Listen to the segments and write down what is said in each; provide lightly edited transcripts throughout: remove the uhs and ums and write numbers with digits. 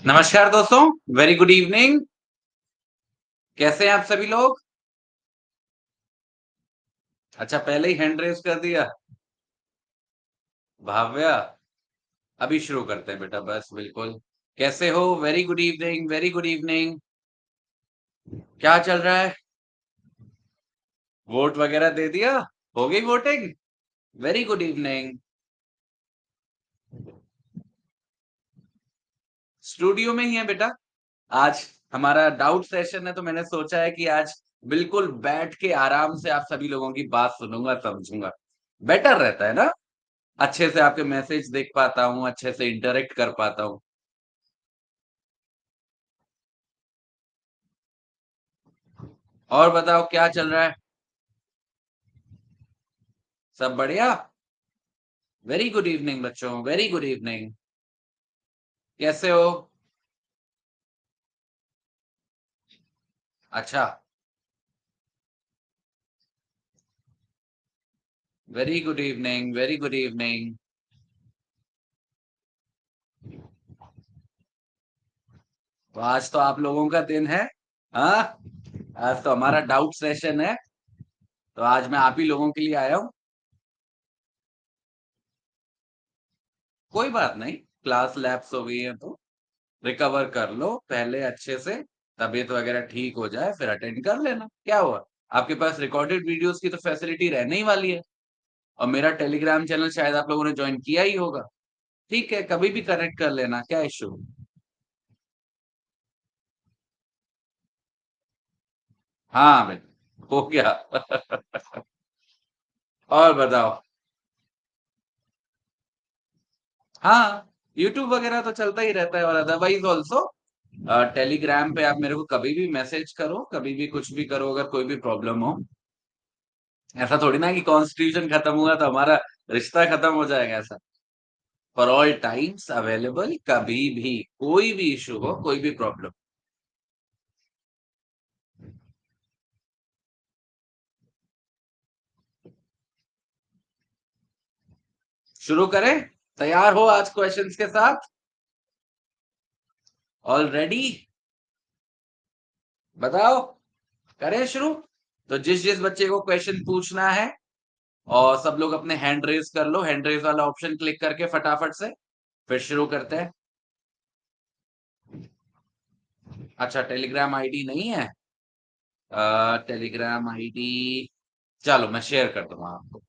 नमस्कार दोस्तों, very good evening. कैसे हैं आप सभी लोग? अच्छा, पहले ही हैंड रेज़ कर दिया। भाव्या, अभी शुरू करते हैं बेटा बस बिल्कुल। कैसे हो? Very good evening, very good evening. क्या चल रहा है? वोट वगैरह दे दिया? हो गई voting? Very good evening. Studio में ही है बेटा। आज हमारा डाउट सेशन है तो मैंने सोचा है कि आज बिल्कुल बैठ के आराम से आप सभी लोगों की बात सुनूँगा, समझूँगा। बेटर रहता है ना? अच्छे से आपके मैसेज देख पाता हूँ, अच्छे से इंटरैक्ट कर पाता हूँ। और बताओ क्या चल रहा है? सब बढ़िया? वेरी गुड इवनिंग बच्चों, वेरी गुड इवनिंग। कैसे हो? अच्छा, very good evening, very good evening. तो आज तो आप लोगों का दिन है, हाँ? आज तो हमारा डाउट सेशन है, तो आज मैं आप ही लोगों के लिए आया हूँ। कोई बात नहीं, क्लास लैप्स हो गई है तो रिकवर कर लो पहले अच्छे से, तबीयत वगैरह ठीक हो जाए फिर अटेंड कर लेना। क्या हुआ? आपके पास रिकॉर्डेड वीडियोस की तो फैसिलिटी रहने ही वाली है और मेरा टेलीग्राम चैनल शायद आप लोगों ने जॉइन किया ही होगा। ठीक है, कभी भी कनेक्ट कर लेना, क्या इश्यू? हाँ बेटा, हो गया। और बताओ। हाँ, यूट्यूब वगैरह तो चलता ही रहता है और अदरवाइज ऑल्सो टेलीग्राम पे आप मेरे को कभी भी मैसेज करो, कभी भी कुछ भी करो अगर कोई भी प्रॉब्लम हो। ऐसा थोड़ी ना कि कॉन्स्टिट्यूशन खत्म हुआ तो हमारा रिश्ता खत्म हो जाएगा, ऐसा। फॉर ऑल टाइम्स अवेलेबल, कभी भी कोई भी इशू हो, कोई भी प्रॉब्लम। शुरू करें? तैयार हो आज क्वेश्चंस के साथ? All ready? बताओ, करें शुरू? तो जिस जिस बच्चे को क्वेश्चन पूछना है और सब लोग अपने हैंड रेज कर लो, हैंड रेज वाला ऑप्शन क्लिक करके फटाफट से, फिर शुरू करते हैं। अच्छा, टेलीग्राम आईडी नहीं है? टेलीग्राम आईडी, चलो मैं शेयर कर दूंगा आपको।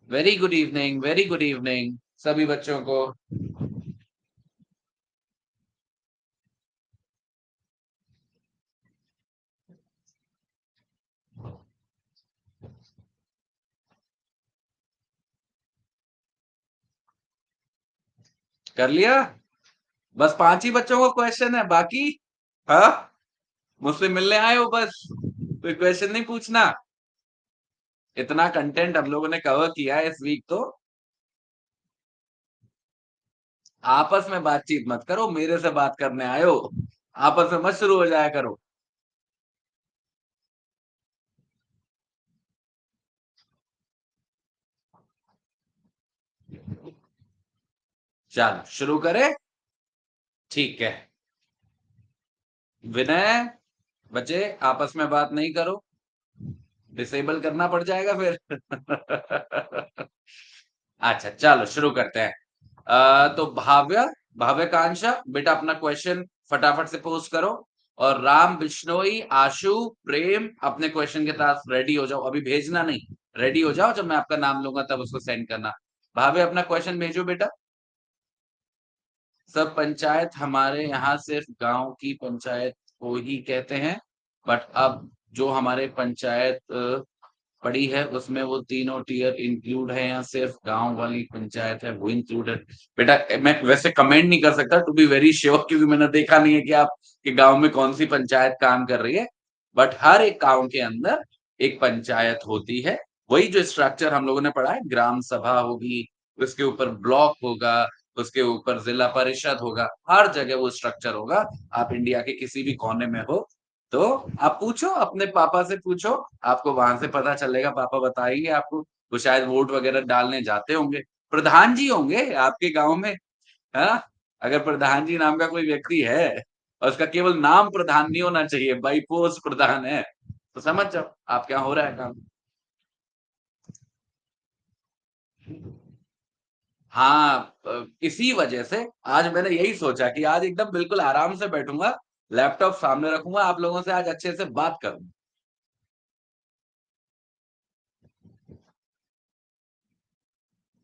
Very good evening, very good evening सभी बच्चों को। कर लिया? बस 5 ही बच्चों को क्वेश्चन है बाकी? हाँ, मुझसे मिलने आए हो बस, कोई क्वेश्चन नहीं पूछना? इतना कंटेंट हम लोगों ने कवर किया है इस वीक तो। आपस में बातचीत मत करो, मेरे से बात करने आए हो। आपस में मत शुरू हो जाया करो। चलो शुरू करें? ठीक है। विनय, बच्चे आपस में बात नहीं करो, डिसेबल करना पड़ जाएगा फिर। अच्छा चलो शुरू करते हैं। तो भाव्यकांक्षा बेटा अपना क्वेश्चन फटाफट से पोस्ट करो। और राम बिश्नोई, आशु, प्रेम अपने क्वेश्चन के साथ रेडी हो जाओ, अभी भेजना नहीं। रेडी हो जाओ, जब मैं आपका नाम लूंगा तब उसको सेंड करना। भाव्य अपना क्वेश्चन भेजो बेटा। सब पंचायत हमारे यहाँ सिर्फ गांव की पंचायत को ही कहते हैं, बट अब जो हमारे पंचायत पड़ी है उसमें वो तीनों टीयर इंक्लूड है या सिर्फ गांव वाली पंचायत है वो इंक्लूडेड? बेटा मैं वैसे कमेंट नहीं कर सकता टू बी वेरी श्योर, क्योंकि मैंने देखा नहीं है कि आप के गांव में कौन सी पंचायत काम कर रही है। बट हर एक गांव के अंदर एक पंचायत होती है। वही जो स्ट्रक्चर हम लोगों ने पढ़ा है, ग्राम सभा होगी, उसके ऊपर ब्लॉक होगा, उसके ऊपर जिला परिषद होगा, हर जगह वो स्ट्रक्चर होगा। आप इंडिया के किसी भी कोने में हो तो आप पूछो, अपने पापा से पूछो, आपको वहां से पता चलेगा, पापा बताएंगे आपको। वो शायद वोट वगैरह डालने जाते होंगे, प्रधान जी होंगे आपके गांव में, है ना? अगर प्रधान जी नाम का कोई व्यक्ति है और उसका केवल नाम प्रधान नहीं होना चाहिए, बाई पोस्ट प्रधान है, तो समझ जाओ आपके यहाँ हो रहा है काम। हाँ, इसी वजह से आज मैंने यही सोचा कि आज एकदम बिल्कुल आराम से बैठूंगा, लैपटॉप सामने रखूंगा, आप लोगों से आज अच्छे से बात करूंगा।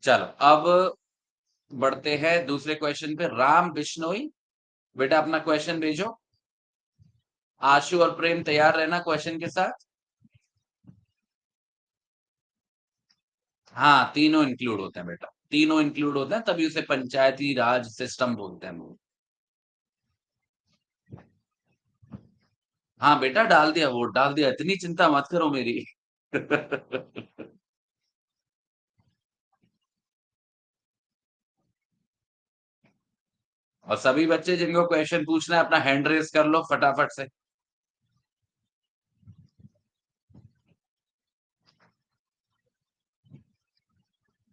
चलो अब बढ़ते हैं दूसरे क्वेश्चन पे। राम बिश्नोई, बेटा अपना क्वेश्चन भेजो। आशु और प्रेम तैयार रहना क्वेश्चन के साथ। हाँ, तीनों इंक्लूड होते हैं बेटा, तीनों इंक्लूड होते हैं, तभी उसे पंचायती राज सिस्टम बोलते हैं लोग। हाँ बेटा, डाल दिया, वोट डाल दिया, इतनी चिंता मत करो मेरी। और सभी बच्चे जिनको क्वेश्चन पूछना है अपना हैंड रेस कर लो फटाफट से।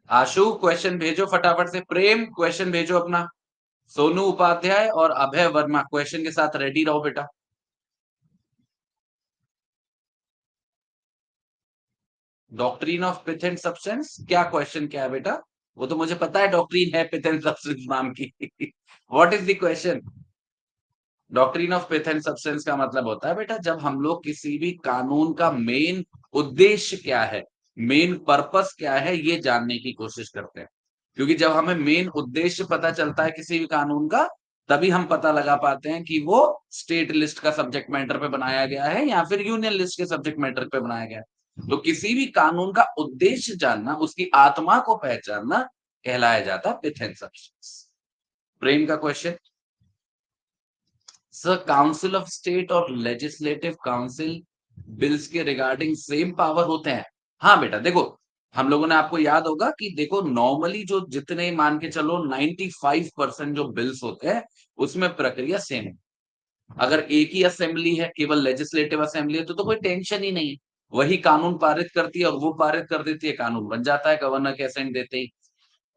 आशु क्वेश्चन भेजो फटाफट से, प्रेम क्वेश्चन भेजो अपना, सोनू उपाध्याय और अभय वर्मा क्वेश्चन के साथ रेडी रहो बेटा। Doctrine of pith and substance, क्या क्वेश्चन क्या है बेटा? वो तो मुझे पता है डॉक्ट्रिन है पिथ एंड सब्सटेंस नाम की। What is the question? Doctrine of pith and substance का मतलब होता है बेटा, जब हम लोग किसी भी कानून का मेन उद्देश्य क्या है, मेन पर्पस क्या है, ये जानने की कोशिश करते हैं। क्योंकि जब हमें मेन उद्देश्य पता चलता है किसी भी कानून का, तभी हम पता लगा पाते हैं कि वो स्टेट लिस्ट का सब्जेक्ट मैटर पे बनाया गया है या फिर यूनियन लिस्ट के सब्जेक्ट मैटर पे बनाया गया है। तो किसी भी कानून का उद्देश्य जानना, उसकी आत्मा को पहचानना कहलाया जाता है पिथ एंड सब्सटेंस। प्रेम का question. Sir, council of state और लेजिस्लेटिव काउंसिल बिल्स के रिगार्डिंग सेम पावर होते हैं? हाँ बेटा देखो, हम लोगों ने, आपको याद होगा कि देखो नॉर्मली जो जितने मान के चलो 95% जो बिल्स होते हैं उसमें प्रक्रिया सेम है। अगर एक ही असेंबली है, केवल लेजिस्लेटिव असेंबली है, तो कोई टेंशन ही नहीं है। वही कानून पारित करती है और वो पारित कर देती है, कानून बन जाता है गवर्नर के असेंट देते ही।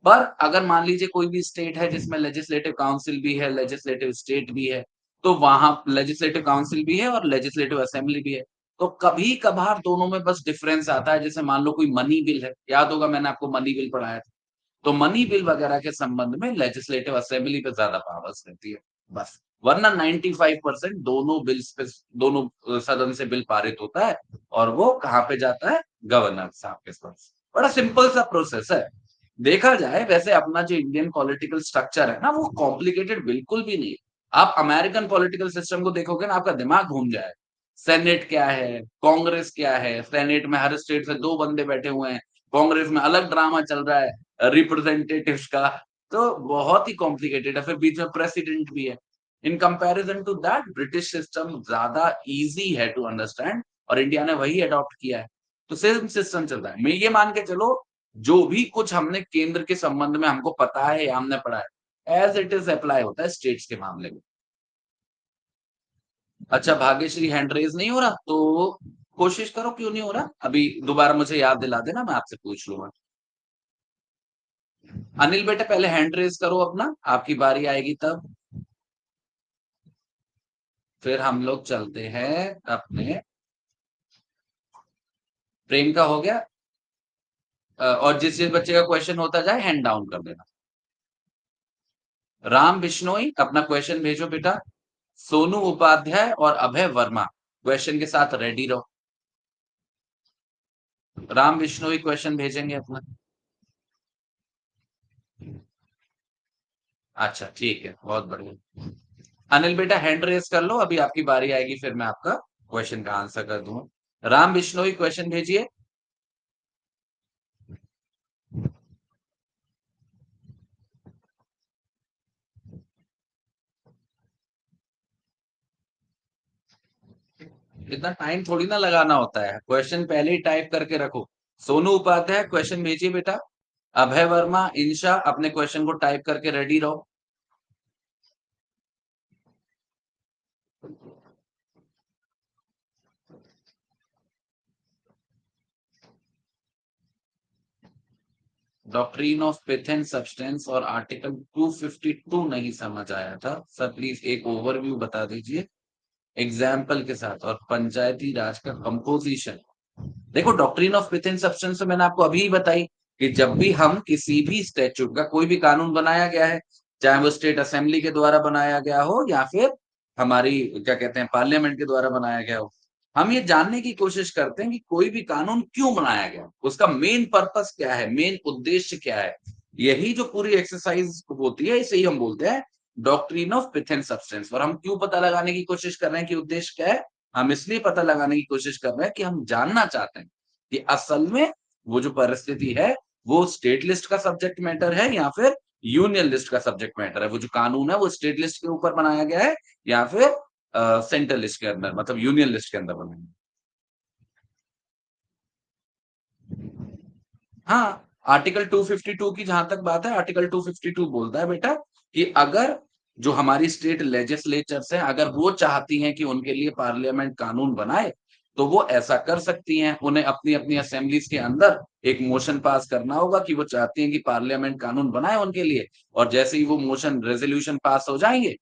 पर अगर मान लीजिए कोई भी स्टेट है जिसमें लेजिस्लेटिव काउंसिल भी है, लेजिस्लेटिव स्टेट भी है, तो वहां लेजिस्लेटिव काउंसिल भी है और लेजिस्लेटिव असेंबली भी है। तो कभी कभार दोनों में बस डिफरेंस आता है, जैसे मान लो कोई मनी बिल है, याद होगा मैंने आपको मनी बिल पढ़ाया था, तो मनी बिल वगैरह के संबंध में लेजिस्लेटिव असेंबली पे ज्यादा पावर्स रहती है, बस। वरना 95% दोनों बिल्स पे, दोनों सदन से बिल पारित होता है और वो कहाँ पे जाता है? गवर्नर साहब के पास। बड़ा सिंपल सा प्रोसेस है। देखा जाए वैसे अपना जो इंडियन पॉलिटिकल स्ट्रक्चर है ना, वो कॉम्प्लिकेटेड बिल्कुल भी नहीं है। आप अमेरिकन पॉलिटिकल सिस्टम को देखोगे ना, आपका दिमाग घूम जाए। सेनेट क्या है, कांग्रेस क्या है, सेनेट में हर स्टेट से दो बंदे बैठे हुए हैं, कांग्रेस में अलग ड्रामा चल रहा है रिप्रेजेंटेटिव्स का। तो बहुत ही कॉम्प्लिकेटेड है, फिर बीच में प्रेसिडेंट भी है। In comparison to that British system ज्यादा इजी है टू अंडरस्टैंड, और इंडिया ने वही अडॉप्ट किया है। तो सेम सिस्टम चलता है। मैं ये मान के चलो, जो भी कुछ हमने केंद्र के संबंध में हमको पता है या हमने पढ़ा है, एज इट इज अप्लाई होता है स्टेट्स के मामले में। अच्छा, भाग्यश्री हैंड रेज नहीं हो रहा तो कोशिश करो, क्यों नहीं हो रहा, अभी दोबारा मुझे याद दिला देना, मैं आपसे पूछ लूंगा। अनिल बेटा पहले हैंड रेज करो अपना, आपकी बारी आएगी तब। फिर हम लोग चलते हैं अपने। प्रेम का हो गया। और जिस जिस बच्चे का क्वेश्चन होता जाए हैंड डाउन कर देना। राम बिश्नोई अपना क्वेश्चन भेजो बेटा। सोनू उपाध्याय और अभय वर्मा क्वेश्चन के साथ रेडी रहो। राम बिश्नोई क्वेश्चन भेजेंगे अपना। अच्छा ठीक है, बहुत बढ़िया। अनिल बेटा हैंड रेस कर लो, अभी आपकी बारी आएगी, फिर मैं आपका क्वेश्चन का आंसर कर दूंगा। राम बिश्नोई क्वेश्चन भेजिए। इतना टाइम थोड़ी ना लगाना होता है, क्वेश्चन पहले ही टाइप करके रखो। सोनू उपाध्याय क्वेश्चन भेजिए बेटा। अभय वर्मा, इंशा अपने क्वेश्चन को टाइप करके रेडी रहो। Doctrine of pith and substance और आर्टिकल 252 नहीं समझ आया था सर, प्लीज एक ओवरव्यू बता दीजिए एग्जाम्पल के साथ। और पंचायती राज का कंपोजिशन, देखो doctrine of pith and substance तो मैंने आपको अभी ही बताई कि जब भी हम किसी भी स्टैट्यूट का कोई भी कानून बनाया गया है, चाहे वो स्टेट असेंबली के द्वारा बनाया गया हो या फिर हमारी क्या कहते हैं पार्लियामेंट के द्वारा बनाया गया हो, हम ये जानने की कोशिश करते हैं कि कोई भी कानून क्यों बनाया गया, उसका मेन पर्पस क्या है, मेन उद्देश्य क्या है। यही जो पूरी एक्सरसाइज होती है इसे ही हम बोलते हैं doctrine of pith and substance. और हम क्यों पता लगाने की कोशिश कर रहे हैं कि उद्देश्य क्या है, हम इसलिए पता लगाने की कोशिश कर रहे हैं कि हम जानना चाहते हैं कि असल में वो जो परिस्थिति है वो स्टेट लिस्ट का सब्जेक्ट मैटर है या फिर यूनियन लिस्ट का सब्जेक्ट मैटर है। वो जो कानून है वो स्टेट लिस्ट के ऊपर बनाया गया है या फिर सेंट्रल लिस्ट के अंदर मतलब यूनियन लिस्ट के अंदर बनाया गया। हाँ, आर्टिकल 252 की जहां तक बात है, आर्टिकल 252 बोलता है बेटा कि अगर जो हमारी स्टेट लेजिस्लेचर्स हैं अगर वो चाहती हैं कि उनके लिए पार्लियामेंट कानून बनाए तो वो ऐसा कर सकती हैं। उन्हें अपनी अपनी असेंबलीज के अंदर एक मोशन पास करना होगा कि वो चाहती हैं कि पार्लियामेंट कानून बनाए उनके लिए, और जैसे ही वो मोशन रेजोल्यूशन पास हो जाएंगे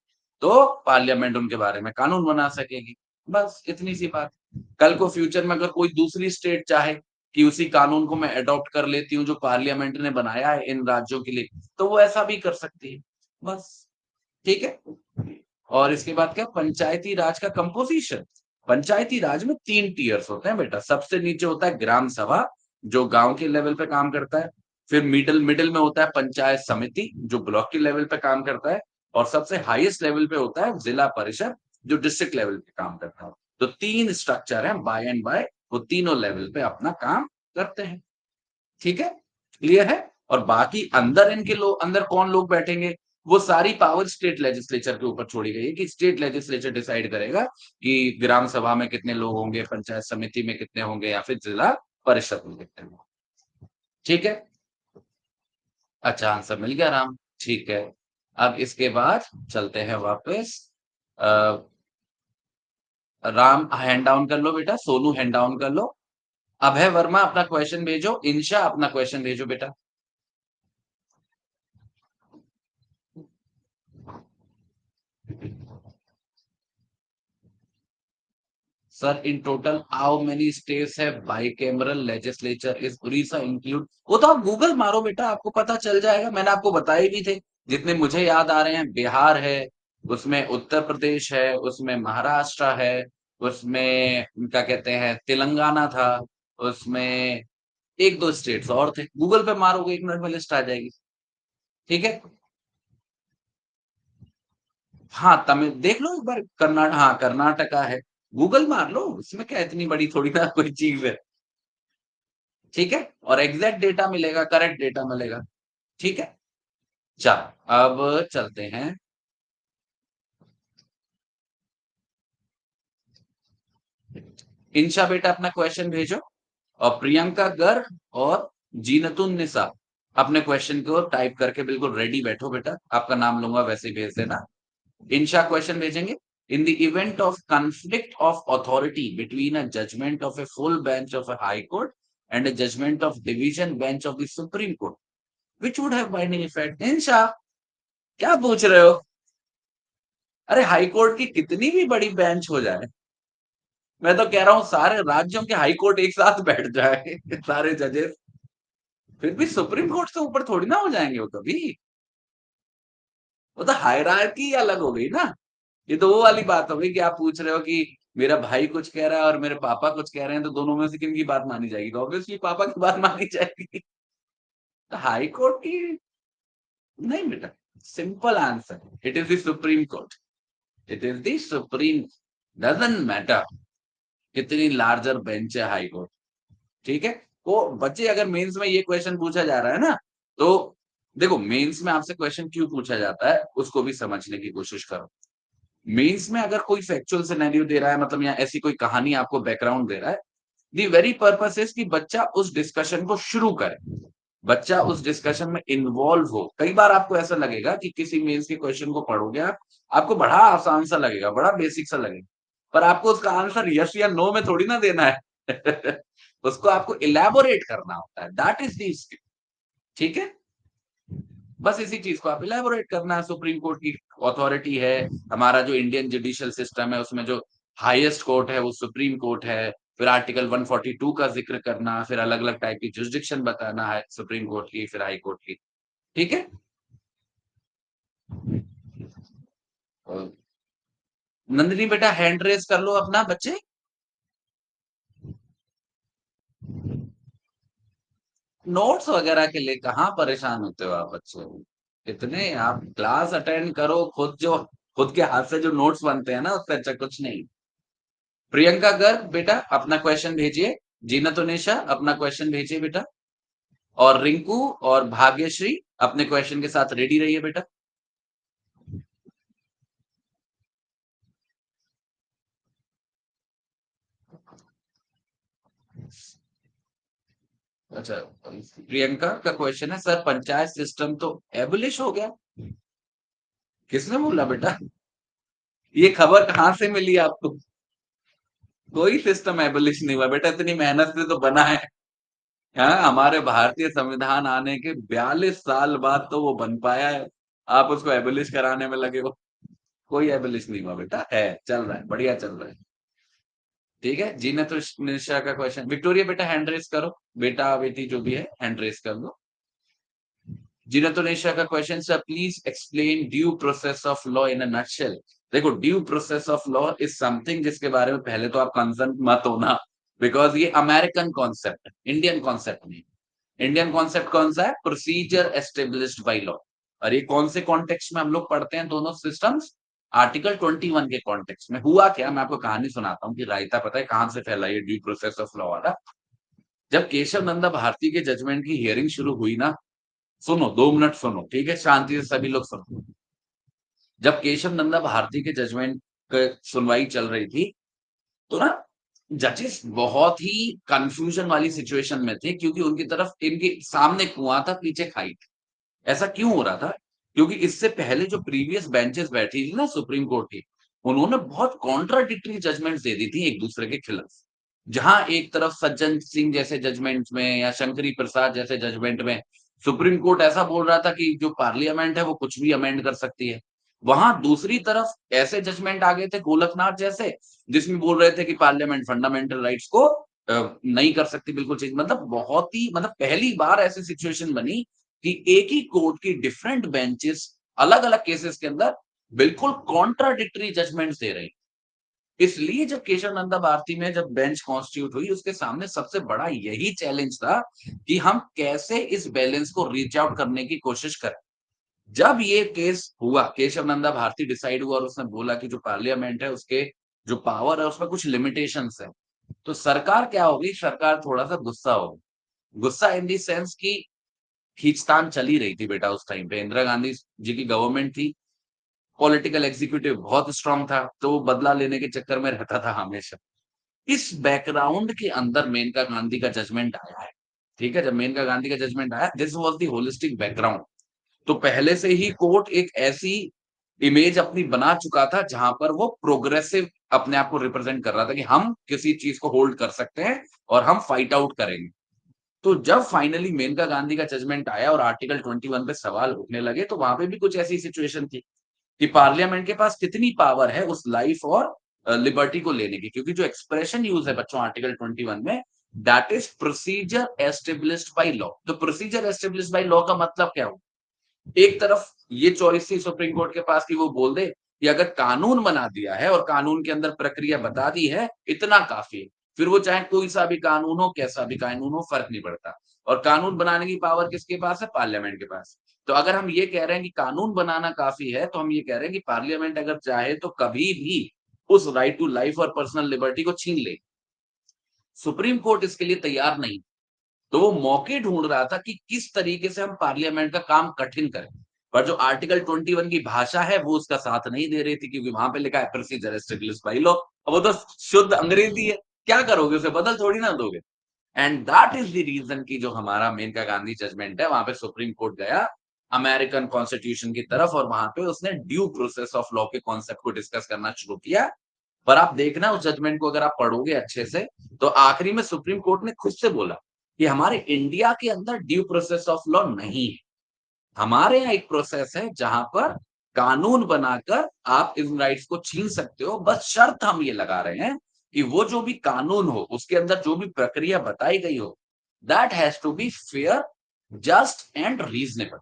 तो पार्लियामेंट उनके बारे में कानून बना सकेगी। बस इतनी सी बात। कल को फ्यूचर में अगर कोई दूसरी स्टेट चाहे कि उसी कानून को मैं अडॉप्ट कर लेती हूँ जो पार्लियामेंट ने बनाया है इन राज्यों के लिए, तो वो ऐसा भी कर सकती है। बस, ठीक है। और इसके बाद क्या, पंचायती राज का कंपोजिशन। पंचायती राज में 3 टियर्स होते हैं बेटा। सबसे नीचे होता है ग्राम सभा जो गांव के लेवल पे काम करता है। फिर मिडिल मिडिल में होता है पंचायत समिति जो ब्लॉक के लेवल पे काम करता है। और सबसे हाईएस्ट लेवल पे होता है जिला परिषद जो डिस्ट्रिक्ट लेवल पे काम करता है। तो 3 स्ट्रक्चर हैं बाय एंड बाय, वो तीनों लेवल पे अपना काम करते हैं। ठीक है, क्लियर है। और बाकी अंदर इनके लोग, अंदर कौन लोग बैठेंगे, वो सारी पावर स्टेट लेजिस्लेचर के ऊपर छोड़ी गई है कि स्टेट लेजिस्लेचर डिसाइड करेगा कि ग्राम सभा में कितने लोग होंगे, पंचायत समिति में कितने होंगे या फिर जिला परिषद में कितने होंगे। ठीक है, अच्छा आंसर मिल गया राम। ठीक है, अब इसके बाद चलते हैं वापस। अ, राम हैंड डाउन कर लो बेटा, सोनू हैंड डाउन कर लो। अभय वर्मा अपना क्वेश्चन भेजो, इंशा अपना क्वेश्चन भेजो बेटा। Sir in total how many states है bicameral legislature is Odisha include, वो तो आप गूगल मारो बेटा आपको पता चल जाएगा, मैंने आपको बताए भी थे। जितने मुझे याद आ रहे हैं, बिहार है, उसमें उत्तर प्रदेश है, उसमें महाराष्ट्र है, उसमें क्या कहते हैं तेलंगाना था, उसमें एक दो स्टेट्स और थे। गूगल पे मारोगे 1 मिनट में लिस्ट आ जाएगी। ठीक है, हाँ तमिल देख लो एक बार, कर्नाटक, हाँ कर्नाटका है। गूगल मार लो, इसमें क्या इतनी बड़ी थोड़ी ना कोई चीज है। ठीक है, और एग्जैक्ट डेटा मिलेगा, करेक्ट डेटा मिलेगा। ठीक है, चलो अब चलते हैं। इंशा बेटा अपना क्वेश्चन भेजो। और प्रियंका गर्ग और जीनतुन निसा अपने क्वेश्चन को टाइप करके बिल्कुल रेडी बैठो बेटा, आपका नाम लूंगा वैसे ही भेज देना। इंशा क्वेश्चन भेजेंगे। In the event of conflict of authority between a judgment of a full bench of a high court and a judgment of division bench of the Supreme Court, which would have binding effect? इंशा क्या पूछ रहे हो? अरे high court की कितनी भी बड़ी bench हो जाए, मैं तो कह रहा हूँ सारे राज्यों के हाई कोर्ट एक साथ बैठ जाए सारे जजेस, फिर भी सुप्रीम कोर्ट से ऊपर थोड़ी ना हो जाएंगे वो कभी। वो तो हायरार्की अलग हो गई ना। ये तो वो वाली बात हो गई कि आप पूछ रहे हो कि मेरा भाई कुछ कह रहा है और मेरे पापा कुछ कह रहे हैं तो दोनों में से किन की बात मानी जाएगी, तो ऑब्वियसली पापा की बात मानी जाएगी। तो हाई कोर्ट की नहीं बेटा, simple answer it is the supreme court. It is the supreme, doesn't matter कितनी लार्जर बेंच है हाई कोर्ट। ठीक है, तो बच्चे अगर मेंस में ये क्वेश्चन पूछा जा रहा है ना, तो देखो मेंस में आपसे क्वेश्चन क्यों पूछा जाता है उसको भी समझने की कोशिश करो। मेंस में अगर कोई फैक्चुअल सिनेरियो दे रहा है, मतलब या ऐसी कोई कहानी आपको बैकग्राउंड दे रहा है, दी वेरी पर्पस इज कि बच्चा उस डिस्कशन को शुरू करे, बच्चा उस डिस्कशन में इन्वॉल्व हो। कई बार आपको ऐसा लगेगा कि किसी मेंस के क्वेश्चन को पढ़ोगे आप, आपको बड़ा आसान सा लगेगा, बड़ा बेसिक सा लगेगा, पर आपको उसका आंसर यस या नो में थोड़ी ना देना है उसको आपको इलेबोरेट करना होता है, दैट इज दी स्किल। ठीक है? बस इसी चीज़ को आप इलैबोरेट करना है। सुप्रीम कोर्ट की अथॉरिटी है, हमारा जो इंडियन जुडिशियल सिस्टम है उसमें जो हाईएस्ट कोर्ट है वो सुप्रीम कोर्ट है। फिर आर्टिकल 142 का ज़िक्र करना, फिर अलग-अलग टाइप की जुरिसडिक्शन बताना है सुप्रीम कोर्ट की, फिर हाई कोर्ट की। ठीक है? अ, नंदिनी बेटा हैंड रेज़ कर लो अपना बच्चे। नोट्स वगैरह के लिए कहाँ परेशान होते हो आप बच्चों? इतने आप क्लास अटेंड करो, खुद के हाथ से जो नोट्स बनते हैं ना उससे अच्छा कुछ नहीं। प्रियंका गर्ग बेटा अपना क्वेश्चन भेजिए। जीनत उनेशा अपना क्वेश्चन भेजिए बेटा। और रिंकू और भाग्यश्री अपने क्वेश्चन के साथ रेडी रहिए बेटा। अच्छा, प्रियंका का क्वेश्चन है सर पंचायत सिस्टम तो एबलिश हो गया। किसने बोला बेटा? ये खबर कहाँ से मिली आपको? कोई सिस्टम एबलिश नहीं हुआ बेटा, इतनी मेहनत से तो बना है। हाँ, हमारे भारतीय संविधान आने के 42 साल बाद तो वो बन पाया है। आप उसको एबलिश कराने में लगे हो। कोई एबलिश नहीं हुआ बेटा, है चल रहा है, बढ़िया चल रहा है। ठीक है, जीनत निशा का क्वेश्चन। विक्टोरिया बेटा हैंड रेस करो, बेटा बेटी जो भी है हैंड रेस कर दो। जीनत निशा का question, sir please explain due process of law in a nutshell. देखो, due process of law is something जिसके बारे में पहले तो आप कंसर्न मत होना, बिकॉज ये अमेरिकन कॉन्सेप्ट है, इंडियन कॉन्सेप्ट नहीं। इंडियन कॉन्सेप्ट कौन सा है? Procedure established by law. और ये कौन से कॉन्टेक्स्ट में हम लोग पढ़ते हैं दोनों सिस्टम्स? आर्टिकल 21 के कॉन्टेक्स्ट में। हुआ क्या, मैं आपको कहानी सुनाता हूँ कि रायता पता है कहां से फैला ये ड्यू प्रोसेस ऑफ लॉ वाला। जब केशव नंदा भारती के जजमेंट की हियरिंग शुरू हुई ना, सुनो 2 मिनट सुनो, ठीक है, शांति से सभी लोग सुनो। जब केशव नंदा भारती के जजमेंट सुनवाई चल रही थी, तो ना जजेस बहुत ही कंफ्यूजन वाली सिचुएशन में थे, क्योंकि उनकी तरफ इनके सामने कुआं था, पीछे खाई थी। ऐसा क्यों हो रहा था? क्योंकि इससे पहले जो प्रीवियस बेंचेस बैठी थी ना सुप्रीम कोर्ट की, उन्होंने बहुत कॉन्ट्राडिक्टरी जजमेंट्स दे दी थी एक दूसरे के खिलाफ। जहां एक तरफ सज्जन सिंह जैसे जजमेंट में या शंकरी प्रसाद जैसे जजमेंट में सुप्रीम कोर्ट ऐसा बोल रहा था कि जो पार्लियामेंट है वो कुछ भी अमेंड कर सकती है, वहां दूसरी तरफ ऐसे जजमेंट आ गए थे गोलकनाथ जैसे, जिसमें बोल रहे थे कि पार्लियामेंट फंडामेंटल राइट्स को नहीं कर सकती बिल्कुल चेंज। मतलब बहुत ही, मतलब पहली बार ऐसी सिचुएशन बनी कि एक ही कोर्ट की डिफरेंट बेंचेस अलग अलग केसेस के अंदर बिल्कुल कॉन्ट्राडिक्टरी जजमेंट्स दे रही। इसलिए जब केशव नंदा भारती में जब बेंच कॉन्स्टिट्यूट हुई, उसके सामने सबसे बड़ा यही चैलेंज था कि हम कैसे इस बैलेंस को रीच आउट करने की कोशिश करें। जब ये केस हुआ, केशव नंदा भारती डिसाइड हुआ और उसने बोला कि जो पार्लियामेंट है उसके जो पावर है उसमें कुछ लिमिटेशंस है, तो सरकार क्या होगी, सरकार थोड़ा सा गुस्सा होगी। गुस्सा इन दी सेंस की खींचतान चली रही थी बेटा उस टाइम पे, इंदिरा गांधी जी की गवर्नमेंट थी, पॉलिटिकल एग्जीक्यूटिव बहुत स्ट्रांग था, तो वो बदला लेने के चक्कर में रहता था हमेशा। इस बैकग्राउंड के अंदर मेनका गांधी का जजमेंट आया है। ठीक है, जब मेनका गांधी का जजमेंट आया, this was the holistic background. तो पहले से ही कोर्ट एक ऐसी इमेज अपनी बना चुका था जहां पर वो प्रोग्रेसिव अपने आप को रिप्रेजेंट कर रहा था कि हम किसी चीज को होल्ड कर सकते हैं और हम फाइट आउट करेंगे। तो जब फाइनली मेनका गांधी का जजमेंट आया और आर्टिकल 21 पे सवाल उठने लगे, तो वहां पे भी कुछ ऐसी सिचुएशन थी कि पार्लियामेंट के पास कितनी पावर है उस लाइफ और लिबर्टी को लेने की, क्योंकि जो एक्सप्रेशन यूज है बच्चों आर्टिकल 21 में, that is procedure established by law. तो प्रोसीजर एस्टेब्लिश्ड बाय लॉ का मतलब क्या हो? एक तरफ ये चॉइस थी सुप्रीम कोर्ट के पास कि वो बोल दे कि अगर कानून बना दिया है और कानून के अंदर प्रक्रिया बता दी है, इतना काफी है। फिर वो चाहे कोई सा भी कानून हो, कैसा भी कानून हो, फर्क नहीं पड़ता। और कानून बनाने की पावर किसके पास है? पार्लियामेंट के पास। तो अगर हम ये कह रहे हैं कि कानून बनाना काफी है, तो हम ये कह रहे हैं कि पार्लियामेंट अगर चाहे तो कभी भी उस राइट टू लाइफ और पर्सनल लिबर्टी को छीन ले। सुप्रीम कोर्ट इसके लिए तैयार नहीं, तो वो मौके ढूंढ रहा था कि किस तरीके से हम पार्लियामेंट का काम कठिन करें। पर जो आर्टिकल 21 की भाषा है वो उसका साथ नहीं दे रही थी, क्योंकि वहां पे लिखा है प्रोसीजर एस्टेब्लिश्ड बाय लॉ। अब वो तो शुद्ध अंग्रेजी है, क्या करोगे उसे, बदल थोड़ी ना दोगे। And that is the reason की जो हमारा मेनका गांधी जजमेंट है, वहां पे सुप्रीम कोर्ट गया अमेरिकन कॉन्स्टिट्यूशन की तरफ, और वहां पे उसने ड्यू प्रोसेस ऑफ लॉ के कॉन्सेप्ट को डिस्कस करना शुरू किया। पर आप देखना उस जजमेंट को अगर आप पढ़ोगे अच्छे से, तो आखिरी में सुप्रीम कोर्ट ने खुद से बोला कि हमारे इंडिया के अंदर ड्यू प्रोसेस ऑफ लॉ नहीं है। हमारे यहाँ एक प्रोसेस है जहां पर कानून बनाकर आप इन राइट्स को छीन सकते हो। बस शर्त हम ये लगा रहे हैं कि वो जो भी कानून हो, उसके अंदर जो भी प्रक्रिया बताई गई हो, that has to be fair, just and reasonable.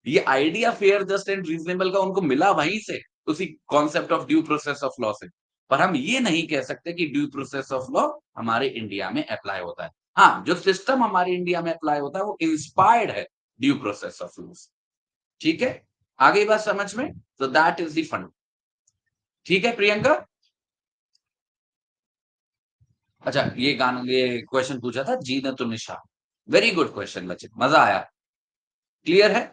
ये idea fair, just and reasonable का उनको मिला वहीं से, उसी concept of due process of law से। पर हम ये नहीं कह सकते कि ड्यू प्रोसेस ऑफ लॉ हमारे इंडिया में अप्लाई होता है। हाँ, जो सिस्टम हमारे इंडिया में अप्लाई होता है वो इंस्पायर्ड है ड्यू प्रोसेस ऑफ लॉ। ठीक है, आ गई बात समझ में? तो दैट इज द फंड। ठीक है प्रियंका। अच्छा, ये गाना, ये क्वेश्चन पूछा था जीनत निशा। वेरी गुड क्वेश्चन बच्चे, मजा आया। क्लियर है?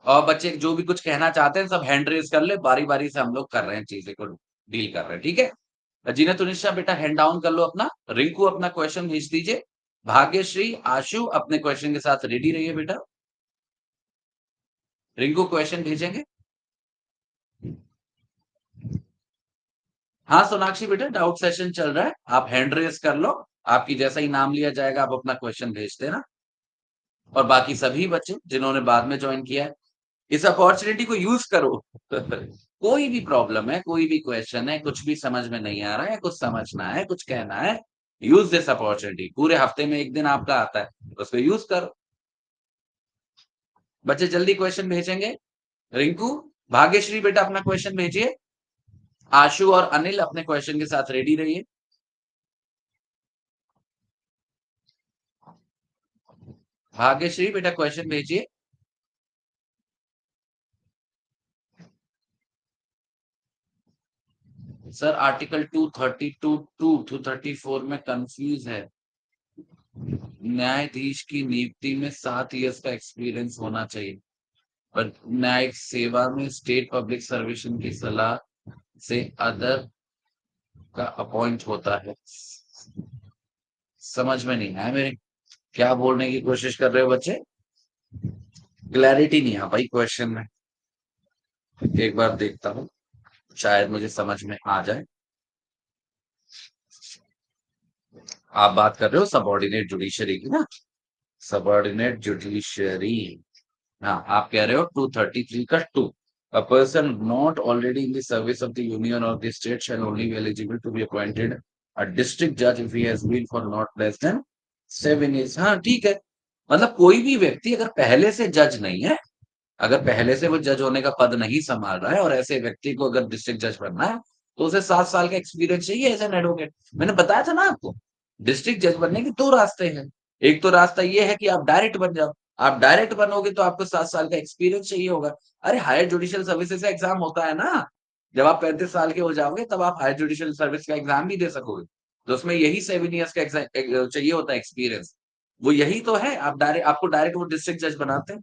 और बच्चे जो भी कुछ कहना चाहते हैं सब हैंड रेज कर ले, बारी बारी से हम लोग कर रहे हैं, चीजें को डील कर रहे हैं। ठीक है, जीनत निशा बेटा हैंड डाउन कर लो अपना। रिंकू अपना क्वेश्चन भेज दीजिए। भाग्यश्री, आशु अपने क्वेश्चन के साथ रेडी रहिए बेटा। रिंकू क्वेश्चन भेजेंगे। हाँ सोनाक्षी बेटा, डाउट सेशन चल रहा है, आप हैंड रेज कर लो। आपकी जैसा ही नाम लिया जाएगा आप अपना क्वेश्चन भेज देना। और बाकी सभी बच्चे जिन्होंने बाद में ज्वाइन किया है, इस अपॉर्चुनिटी को यूज करो। कोई भी प्रॉब्लम है, कोई भी क्वेश्चन है, कुछ भी समझ में नहीं आ रहा है, कुछ समझना है, कुछ कहना है, यूज दिस अपॉर्चुनिटी। पूरे हफ्ते में एक दिन आपका आता है, उसको यूज करो। बच्चे जल्दी क्वेश्चन भेजेंगे। रिंकू, भाग्यश्री बेटा अपना क्वेश्चन भेजिए। आशु और अनिल अपने क्वेश्चन के साथ रेडी रहिए। भाग्यश्री बेटा क्वेश्चन भेजिए। सर आर्टिकल 232 234 में कंफ्यूज है। न्यायाधीश की नियुक्ति में 7 इयर्स का एक्सपीरियंस होना चाहिए, पर न्यायिक सेवा में स्टेट पब्लिक सर्विस की सलाह से अदर का अपॉइंट होता है। समझ में नहीं आया मेरे, क्या बोलने की कोशिश कर रहे हो बच्चे? क्लैरिटी नहीं आ भाई क्वेश्चन में। एक बार देखता हूँ, शायद मुझे समझ में आ जाए। आप बात कर रहे हो सबऑर्डिनेट जुडिशरी की ना? Subordinate judiciary. हाँ, आप कह रहे हो 233 का 2। A person not already in the service of the union or the state shall only be eligible to be appointed a district judge if he has been for not less than 7 years। हाँ ठीक है, मतलब कोई भी व्यक्ति अगर पहले से जज नहीं है, अगर पहले से वो जज होने का पद नहीं संभाल रहा है और ऐसे व्यक्ति को अगर डिस्ट्रिक्ट जज बनना है, तो उसे 7 साल का एक्सपीरियंस चाहिए एज एन एडवोकेट। मैंने बताया था ना आपको, डिस्ट्रिक्ट जज बनने के 2 रास्ते हैं। एक तो रास्ता ये है कि आप डायरेक्ट बन जाओ। आप डायरेक्ट बनोगे तो आपको 7 साल का एक्सपीरियंस चाहिए होगा। अरे हायर जुडिशियल सर्विसेज का एग्जाम होता है ना, जब आप 35 साल के हो जाओगे तब आप हायर जुडिशियल सर्विस का एग्जाम भी दे सकोगे। तो उसमें यही 7 इयर्स का चाहिए होता है एक्सपीरियंस। वो यही तो है, आपको डायरेक्ट वो डिस्ट्रिक्ट जज बनाते हैं।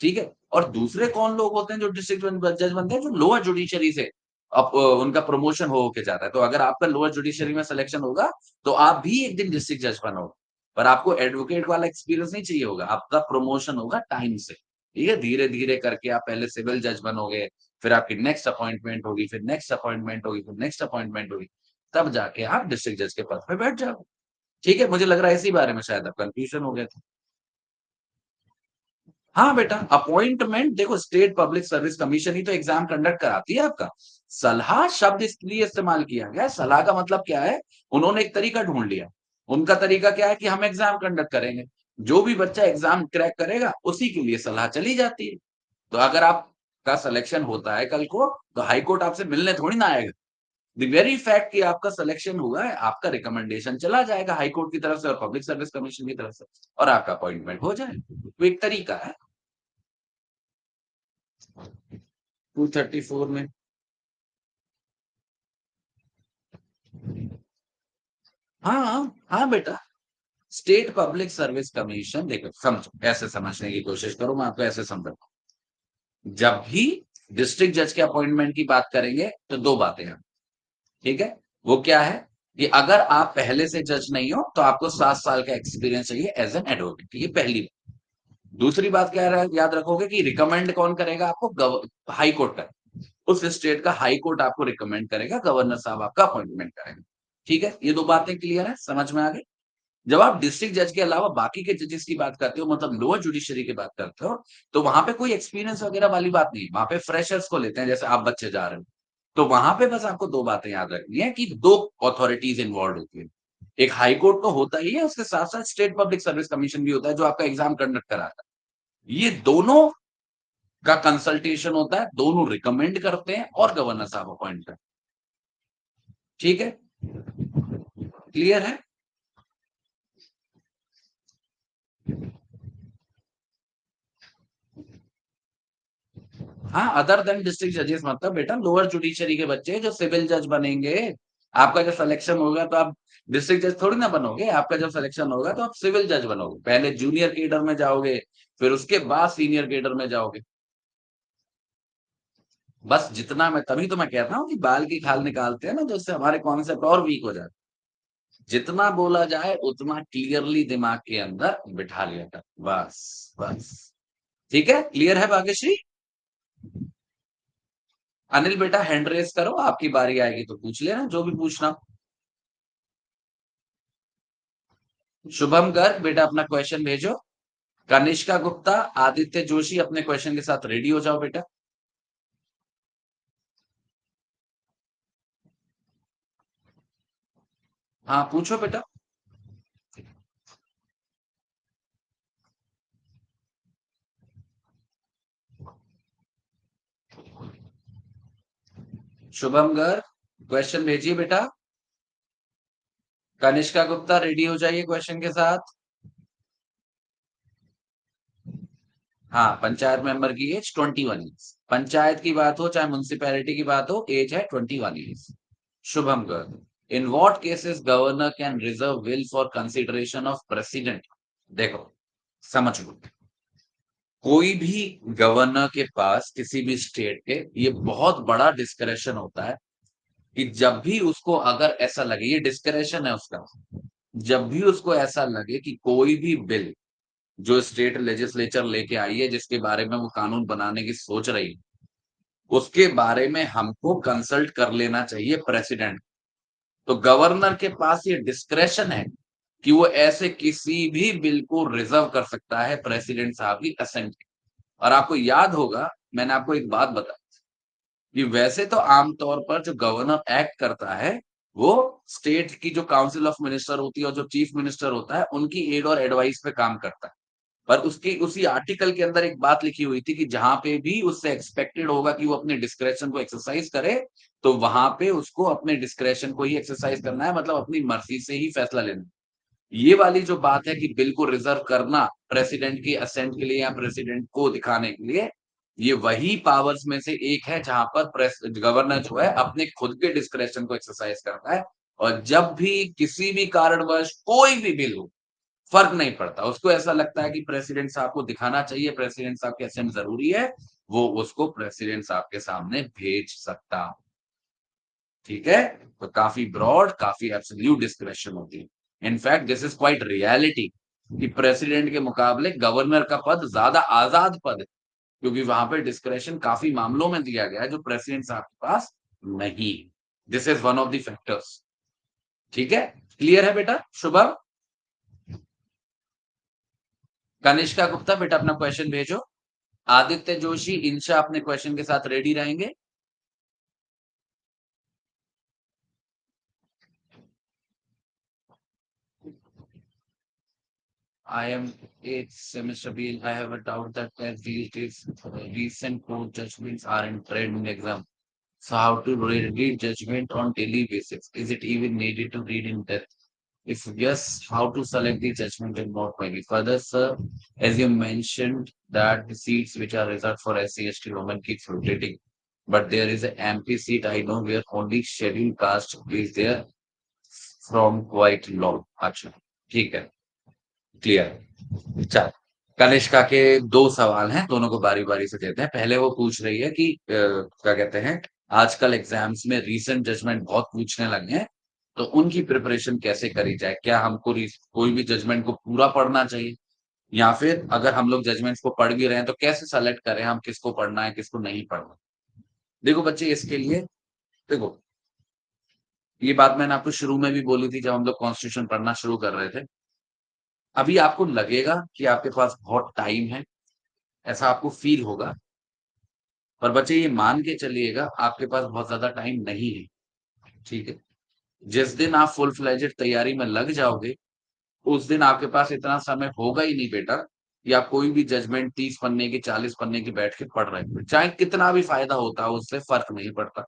ठीक है, और दूसरे कौन लोग होते हैं जो डिस्ट्रिक्ट जज बनते हैं? जो लोअर जुडिशरी से अब उनका प्रमोशन हो के जाता है। तो अगर आपका लोअर जुडिशरी में सिलेक्शन होगा तो आप भी एक दिन डिस्ट्रिक्ट जज बनोगे, पर आपको एडवोकेट वाला एक्सपीरियंस नहीं चाहिए होगा। आपका प्रमोशन होगा टाइम से। ठीक है, धीरे धीरे करके आप पहले सिविल जज बनोगे, फिर आपकी नेक्स्ट अपॉइंटमेंट होगी, फिर नेक्स्ट अपॉइंटमेंट होगी, फिर नेक्स्ट अपॉइंटमेंट होगी, तब जाके आप डिस्ट्रिक्ट जज के पद पे बैठ जाओगे। ठीक है, मुझे लग रहा है इसी बारे में शायद आप कंफ्यूजन हो गया था। हाँ बेटा, अपॉइंटमेंट देखो, स्टेट पब्लिक सर्विस कमीशन ही तो एग्जाम कंडक्ट कराती है आपका। सलाह शब्द इसलिए इस्तेमाल किया गया है, सलाह का मतलब क्या है? उन्होंने एक तरीका ढूंढ लिया। उनका तरीका क्या है कि हम एग्जाम कंडक्ट करेंगे, जो भी बच्चा एग्जाम क्रैक करेगा उसी के लिए सलाह चली जाती है। तो अगर आपका सिलेक्शन होता है कल को, तो हाई कोर्ट आपसे मिलने थोड़ी ना आएगा। द वेरी फैक्ट कि आपका सिलेक्शन हुआ है, आपका रिकमेंडेशन चला जाएगा हाई कोर्ट की तरफ से और पब्लिक सर्विस कमीशन की तरफ से, और आपका अपॉइंटमेंट हो जाएगा। तो एक तरीका है। 234 में हाँ हाँ बेटा, स्टेट पब्लिक सर्विस कमीशन, देखो समझो, ऐसे समझने की कोशिश करो, मैं आपको ऐसे समझाता हूँ। जब भी डिस्ट्रिक्ट जज के अपॉइंटमेंट की बात करेंगे तो दो बातें हैं। ठीक है, वो क्या है कि अगर आप पहले से जज नहीं हो तो आपको 7 साल का एक्सपीरियंस चाहिए एज एन एडवोकेट, ये पहली बात। दूसरी बात क्या है, याद रखोगे कि रिकमेंड कौन करेगा आपको? हाई कोर्ट का। उस स्टेट का हाई कोर्ट आपको रिकमेंड करेगा, गवर्नर साहब आपका अपॉइंटमेंट करेंगे। ठीक है, ये दो बातें क्लियर है, समझ में आ गई? जब आप डिस्ट्रिक्ट जज के अलावा बाकी के जजेस की बात करते हो, मतलब लोअर जुडिशरी की बात करते हो, तो वहां पे कोई एक्सपीरियंस वगैरह वाली बात नहीं है। वहां पे फ्रेशर्स को लेते हैं, जैसे आप बच्चे जा रहे हो। तो वहां पे बस आपको दो बातें याद रखनी है कि दो अथॉरिटीज इन्वॉल्व होती है। एक हाई कोर्ट तो होता ही है, उसके साथ साथ स्टेट पब्लिक सर्विस कमीशन भी होता है, जो आपका एग्जाम कंडक्ट कराता है। ये दोनों का कंसल्टेशन होता है, दोनों रिकमेंड करते हैं और गवर्नर साहब अपॉइंट करते हैं। ठीक है, क्लियर है? हाँ, अदर देन डिस्ट्रिक्ट जजेस मतलब बेटा लोअर जुडिशरी के बच्चे जो सिविल जज बनेंगे। आपका जब सिलेक्शन होगा तो आप डिस्ट्रिक्ट जज थोड़ी ना बनोगे। आपका जब सिलेक्शन होगा तो आप सिविल जज बनोगे। पहले जूनियर केडर में जाओगे, फिर उसके बाद सीनियर केडर में जाओगे। बस जितना मैं तभी तो मैं कहता हूँ कि बाल की खाल निकालते हैं ना, तो इससे हमारे कॉन्सेप्ट और वीक हो जाते हैं। जितना बोला जाए उतना क्लियरली दिमाग के अंदर बिठा लिया कर, बस बस। ठीक है, क्लियर है भाग्यश्री? अनिल बेटा हैंड रेस करो, आपकी बारी आएगी तो पूछ लेना जो भी पूछना। शुभम गर्ग बेटा अपना क्वेश्चन भेजो। कनिष्का गुप्ता, आदित्य जोशी अपने क्वेश्चन के साथ रेडी हो जाओ बेटा। हाँ पूछो बेटा। शुभम गर्ग क्वेश्चन भेजिए बेटा। कनिष्का गुप्ता रेडी हो जाइए क्वेश्चन के साथ। हाँ, पंचायत मेंबर की एज 21 ईयर्स। पंचायत की बात हो चाहे म्युनिसिपैलिटी की बात हो, एज है 21 years. Shubham Garg, in what cases governor can reserve will for consideration of president? देखो, समझ लो, कोई भी गवर्नर के पास किसी भी स्टेट के ये बहुत बड़ा डिस्क्रेशन होता है कि जब भी उसको अगर ऐसा लगे, ये डिस्क्रेशन है उसका, जब भी उसको ऐसा लगे कि कोई भी बिल जो स्टेट लेजिस्लेचर लेके आई है, जिसके बारे में वो कानून बनाने की सोच रही है, उसके बारे में हमको कंसल्ट कर लेना चाहिए प्रेसिडेंट। तो गवर्नर के पास ये डिस्क्रेशन है कि वो ऐसे किसी भी बिल को रिजर्व कर सकता है प्रेसिडेंट साहब की असेंट। और आपको याद होगा, मैंने आपको एक बात बताई कि वैसे तो आमतौर पर जो गवर्नर एक्ट करता है, वो स्टेट की जो काउंसिल ऑफ मिनिस्टर होती है और जो चीफ मिनिस्टर होता है, उनकी एड और एडवाइस पे काम करता है। पर उसकी उसी आर्टिकल के अंदर एक बात लिखी हुई थी कि जहां पे भी उससे एक्सपेक्टेड होगा कि वो अपने डिस्क्रेशन को एक्सरसाइज करे, तो वहां पे उसको अपने डिस्क्रेशन को ही एक्सरसाइज करना है, मतलब अपनी मर्जी से ही फैसला लेना है। ये वाली जो बात है कि बिल को रिजर्व करना प्रेसिडेंट की असेंट के लिए या प्रेसिडेंट को दिखाने के लिए, ये वही पावर्स में से एक है जहां पर गवर्नर जो है अपने खुद के डिस्क्रेशन को एक्सरसाइज करता है। और जब भी किसी भी कारणवश कोई भी बिल हो, फर्क नहीं पड़ता, उसको ऐसा लगता है कि प्रेसिडेंट साहब को दिखाना चाहिए, प्रेसिडेंट साहब की असेंट जरूरी है, वो उसको प्रेसिडेंट साहब के सामने भेज सकता। ठीक है, तो काफी ब्रॉड, काफी एब्सोल्यूट डिस्क्रेशन होती है। In fact this is quite reality कि प्रेसिडेंट के मुकाबले गवर्नर का पद ज्यादा आजाद पद है, क्योंकि वहां पे डिस्क्रेशन काफी मामलों में दिया गया है जो प्रेसिडेंट साहब के पास नहीं। This is one of the factors. ठीक है, क्लियर है बेटा? शुभम, कनिष्का गुप्ता बेटा अपना क्वेश्चन भेजो। आदित्य जोशी, इंशा अपने क्वेश्चन के साथ रेडी रहेंगे। I am eighth semester B. I have a doubt that these recent court judgments are in trend in exam. So how to read judgment on daily basis? Is it even needed to read in depth? If yes, how to select the judgment and not maybe? Further, sir, as you mentioned that the seats which are reserved for SC/ST women keep rotating, but there is an MP seat I know where only scheduled caste is there from quite long. अच्छा, ठीक है, clear. चल, कनिष्का के दो सवाल हैं, दोनों को बारी बारी से देते हैं। पहले वो पूछ रही है कि क्या कहते हैं, आजकल एग्जाम्स में रीसेंट जजमेंट बहुत पूछने लगे हैं, तो उनकी प्रिपरेशन कैसे करी जाए? क्या हमको कोई भी जजमेंट को पूरा पढ़ना चाहिए, या फिर अगर हम लोग जजमेंट्स को पढ़ भी रहे हैं तो कैसे सेलेक्ट करें हम किसको पढ़ना है किसको नहीं पढ़ना? देखो बच्चे, इसके लिए देखो, ये बात मैंने आपको शुरू में भी बोली थी जब हम लोग कॉन्स्टिट्यूशन पढ़ना शुरू कर रहे थे। अभी आपको लगेगा कि आपके पास बहुत टाइम है, ऐसा आपको फ़ील होगा, पर बच्चे ये मान के चलिएगा आपके पास बहुत ज़्यादा टाइम नहीं है, ठीक है? जिस दिन आप फुल फ्लेजेड तैयारी में लग जाओगे, उस दिन आपके पास इतना समय होगा ही नहीं बेटा, कि आप कोई भी जजमेंट 30 पन्ने की, 40 पन्ने की बैठ के पढ़ रहे हो। चाहे कितना भी फ़ायदा होता हो उससे फ़र्क नहीं पड़ता।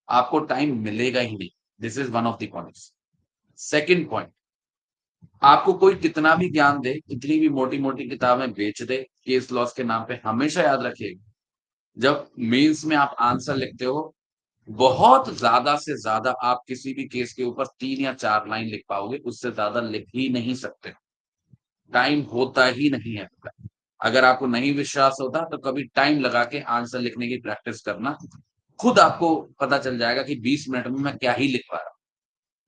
आपको टाइम मिलेगा ही नहीं। This is one of the points. Second point, आपको कोई कितना भी ज्ञान दे, कितनी भी मोटी-मोटी किताबें बेच दे, केस लॉस के नाम पे, हमेशा याद रखिएगा, जब मेंस में आप आंसर लिखते हो, बहुत ज़्यादा से ज़्यादा आप किसी भी केस के ऊपर 3 या 4 लाइन लिख पाओगे, उससे ज़्यादा लिख ही नहीं सकते। टाइम होता ही नहीं है। अगर आपको नहीं विश्वास होता तो कभी टाइम लगा के आंसर लिखने की प्रैक्टिस करना। खुद आपको पता चल जाएगा कि 20 मिनट में मैं क्या ही लिख पा रहा हूँ।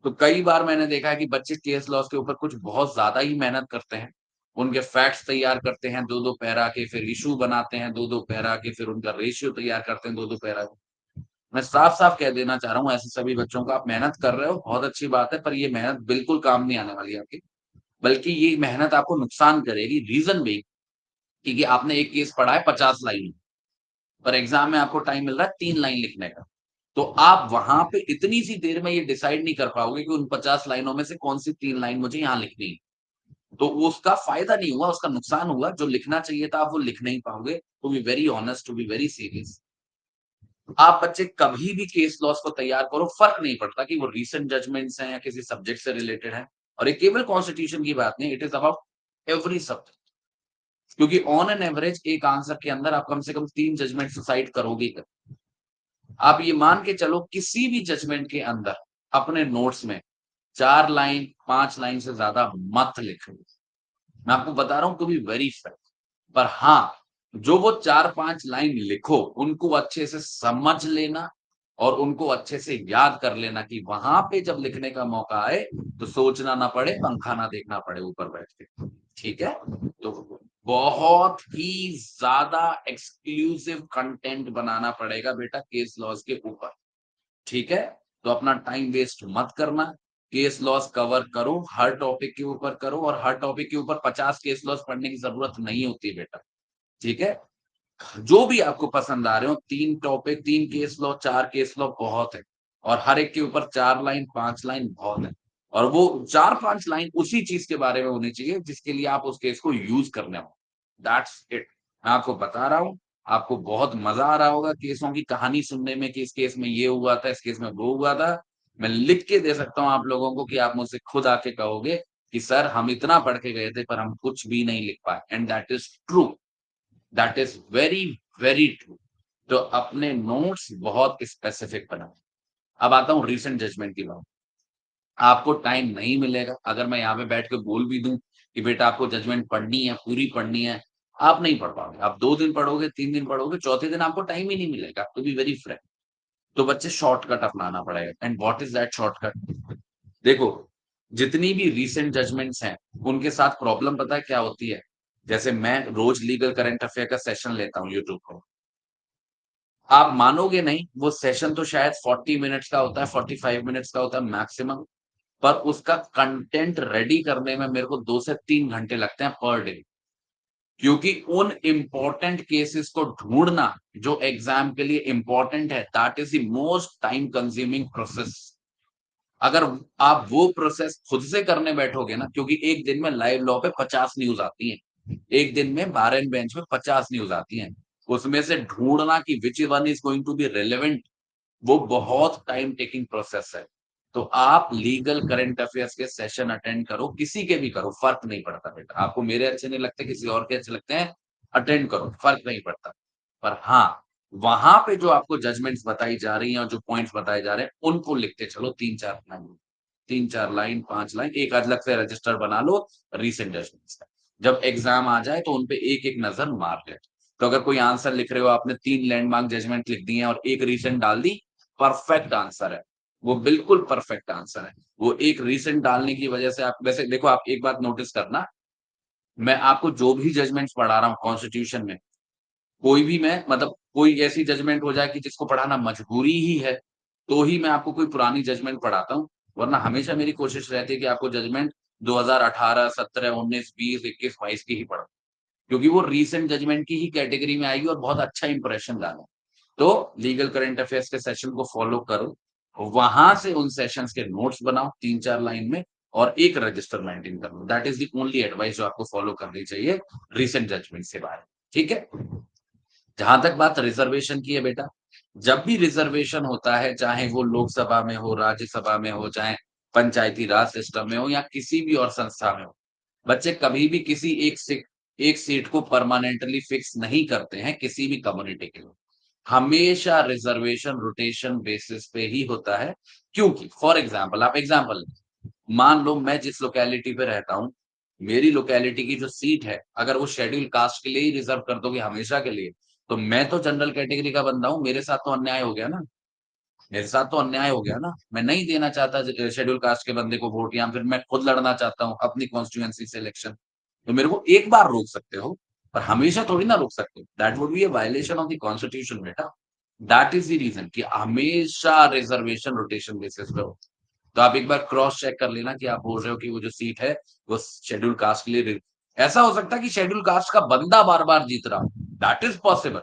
तो कई बार मैंने देखा है कि बच्चे केस लॉस के ऊपर कुछ बहुत ज़्यादा ही मेहनत करते हैं। उनके फैक्ट्स तैयार करते हैं 2-2 पैरा के, फिर इश्यू बनाते हैं 2-2 पैरा के, फिर उनका रेशियो तैयार करते हैं 2-2 पैरा के। मैं साफ-साफ कह देना चाह रहा हूँ ऐसे सभी बच्चों को, आप मेहनत कर रहे हो, बहुत अच्छी बात है, पर ये मेहनत बिल्कुल काम नहीं आने वाली है आपकी। बल्कि ये मेहनत आपको नुकसान करेगी, रीज़न बीइंग क्योंकि आपने एक केस पढ़ा है 50 लाइन, पर एग्ज़ाम में आपको टाइम मिल रहा है 3 लाइन लिखने का। तो आप वहाँ पे इतनी सी देर में ये डिसाइड नहीं कर पाओगे कि उन 50 लाइनों में से कौन-सी 3 लाइन मुझे यहाँ लिखनी है। तो उसका फ़ायदा नहीं हुआ, उसका नुकसान हुआ, जो लिखना चाहिए था आप वो लिख नहीं पाओगे। To be very honest, to be very serious. आप बच्चे कभी भी केस लॉस को तैयार करो, फ़र्क नहीं पड़ता कि वो रीसेंट जजमेंट्स हैं या किसी सब्जेक्ट से रिलेटेड है। और ये केवल कॉन्स्टिट्यूशन की बात नहीं, it is about every subject. क्योंकि ऑन एन एवरेज एक आंसर के अंदर आप कम से कम 3 जजमेंट सुसाइड करोगे ही करोगे। आप ये मान के चलो किसी भी जजमेंट के अंदर अपने नोट्स में 4 लाइन, 5 लाइन से ज़्यादा मत लिखो। मैं आपको बता रहा हूँ टू बी वेरी फ्रैंक। पर हाँ, जो वो 4-5 लाइन लिखो, उनको अच्छे से समझ लेना और उनको अच्छे से याद कर लेना कि वहाँ पे जब लिखने का मौका आए, तो सोचना ना पड़े, पंखा ना देखना पड़े ऊपर बैठ के। ठीक है? तो बहुत ही ज़्यादा एक्सक्लूसिव कंटेंट बनाना पड़ेगा बेटा केस लॉज़ के ऊपर। ठीक है? तो अपना टाइम वेस्ट मत करना, केस लॉज़ कवर करो, हर टॉपिक के ऊपर करो और हर टॉपिक के ऊपर 50 केस लॉज़ पढ़ने की ज़रूरत नहीं होती बेटा। ठीक है? जो भी आपको पसंद आ रहे हो 3 topic, 3 case law, 4 case law बहुत है और हर एक के ऊपर 4 लाइन, 5 लाइन बहुत है और वो 4-5 लाइन उसी चीज़ के बारे में होनी चाहिए जिसके लिए आप उस केस को यूज़ करने वाले हो। That's it. मैं आपको बता रहा हूँ, आपको बहुत मज़ा आ रहा होगा केसों की कहानी सुनने में कि इस केस में ये हुआ था, इस केस में वो हुआ था। मैं लिख के दे सकता हूँ आप लोगों को कि आप मुझसे खुद आके कहोगे कि सर हम इतना पढ़ के गए थे पर हम कुछ भी नहीं लिख पाए and that is true. That is very, very true. तो अपने नोट्स बहुत स्पेसिफिक बनाएँ। अब आता हूँ रीसेंट जजमेंट की बात। आपको टाइम नहीं मिलेगा, अगर मैं यहाँ पे बैठ के बोल भी दूँ कि बेटा आपको जजमेंट पढ़नी है, पूरी पढ़नी है, आप नहीं पढ़ पाओगे। आप 2 दिन पढ़ोगे, 3 दिन पढ़ोगे, चौथे दिन आपको टाइम ही नहीं मिलेगा, टू बी वेरी फ्रैंक। तो बच्चे शॉर्टकट अपनाना पड़ेगा and what is that shortcut? देखो, जितनी भी रीसेंट जजमेंट्स हैं, उनके साथ प्रॉब्लम पता है क्या होती है? जैसे मैं रोज़ लीगल करंट अफेयर का सेशन लेता हूँ यूट्यूब पे। आप मानोगे नहीं, वो सेशन तो शायद 40 मिनट्स का होता है, 45 मिनट्स का होता है मैक्सिमम, पर उसका कंटेंट रेडी करने में मेरे को 2 से 3 घंटे लगते हैं पर डे। क्योंकि उन इम्पोर्टेंट केसेस को ढूँढना, जो एग्ज़ाम के लिए इम्पोर्टेंट है, that is the most time consuming process. अगर आप वो प्रोसेस खुद से करने बैठोगे ना, क्योंकि एक दिन में लाइव लॉ पे 50 न्यूज़ आती हैं। एक दिन में बार एंड बेंच पे 50 न्यूज़ आती हैं। उसमें से ढूँढना कि which one is going to be relevant, वो बहुत टाइम टेकिंग प्रोसेस है। तो आप लीगल करंट अफेयर्स के सेशन अटेंड करो, किसी के भी करो, फ़र्क नहीं पड़ता बेटा। आपको मेरे अच्छे नहीं लगते, किसी और के अच्छे लगते हैं, अटेंड करो, फ़र्क नहीं पड़ता। पर हाँ, वहाँ पे जो आपको जजमेंट्स बताई जा रही हैं और जो पॉइंट्स बताए जा रहे हैं, उनको लिखते चलो 3-4 लाइन। 3-4 लाइन, 5 लाइन, एक अलग से रजिस्टर बना लो रीसेंट जजमेंट्स का। जब एग्ज़ाम आ जाए तो उन पे एक-एक नज़र मार लें। तो अगर कोई आंसर लिख रहे हो, आपने 3 लैंडमार्क जजमेंट लिख दी हैं और 1 रीसेंट डाल दी, परफेक्ट आंसर है। वो बिल्कुल परफेक्ट आंसर है। वो एक रीसेंट डालने की वजह से आप वैसे देखो आप एक बात नोटिस करना, मैं आपको जो भी जजमेंट्स पढ़ा रहा हूँ कॉन्स्टिट्यूशन में, कोई भी मैं मतलब कोई ऐसी जजमेंट हो जाए कि जिसको पढ़ाना मजबूरी ही है, तो ही मैं आपको कोई पुरानी जजमेंट पढ़ाता हूँ, वरना हमेशा मेरी कोशिश रहती है कि आपको जजमेंट 2018, 17, 19, 20, 21, 22 की ही पढ़ो, क्योंकि वो रीसेंट जजमेंट की ही कैटेगरी में आएगी और बहुत अच्छा इंप्रेशन डालें। तो लीगल करंट अफेयर्स के सेशन को फॉलो करो, वहां से उन सेशंस के नोट्स बनाओ 3-4 लाइन में और एक रजिस्टर मेंटेन कर लो। That is the only advice जो आपको फॉलो करनी चाहिए रीसेंट जजमेंट से बाहर। ठीक है? जहां तक बात रिजर्वेशन की है बेटा, जब भी रिजर्वेशन होता है, चाहे वो लोकसभा में हो, राज्यसभा में हो, चाहे पंचायती राज सिस्टम में हो या किसी भी और संस्था में हो, बच्चे कभी भी किसी एक सीट को परमानेंटली फिक्स नहीं करते हैं किसी भी कम्युनिटी के लिए। हमेशा रिजर्वेशन रोटेशन बेसिस पे ही होता है, क्योंकि फॉर एग्जांपल आप एग्जांपल मान लो मैं जिस लोकेलिटी पे रहता हूँ, मेरी लोकेलिटी की जो सीट है, अगर वो शेड्यूल कास्ट के लिए ही रिजर्व कर दोगे हमेशा के लिए, तो मैं तो जनरल कैटेगरी का बंदा हूँ, मेरे साथ तो अन्याय हो गया ना। मेरे साथ तो अन्याय हो गया ना। मैं नहीं देना चाहता शेड्यूल कास्ट के बंदे को वोट, या फिर मैं खुद लड़ना चाहता हूँ अपनी कॉन्स्टिट्यूएंसी से इलेक्शन, तो मेरे को एक बार रोक सकते हो, पर हमेशा थोड़ी ना रोक सकते हो। That would be a violation of the constitution बेटा। दैट इज द रीजन कि हमेशा रिजर्वेशन रोटेशन बेसिस पे हो। तो आप एक बार क्रॉस चेक कर लेना कि आप बोल रहे हो कि वो जो सीट है वो शेड्यूल कास्ट के लिए ऐसा हो सकता है कि शेड्यूल कास्ट का बंदा बार बार जीत रहा हो, दैट इज पॉसिबल।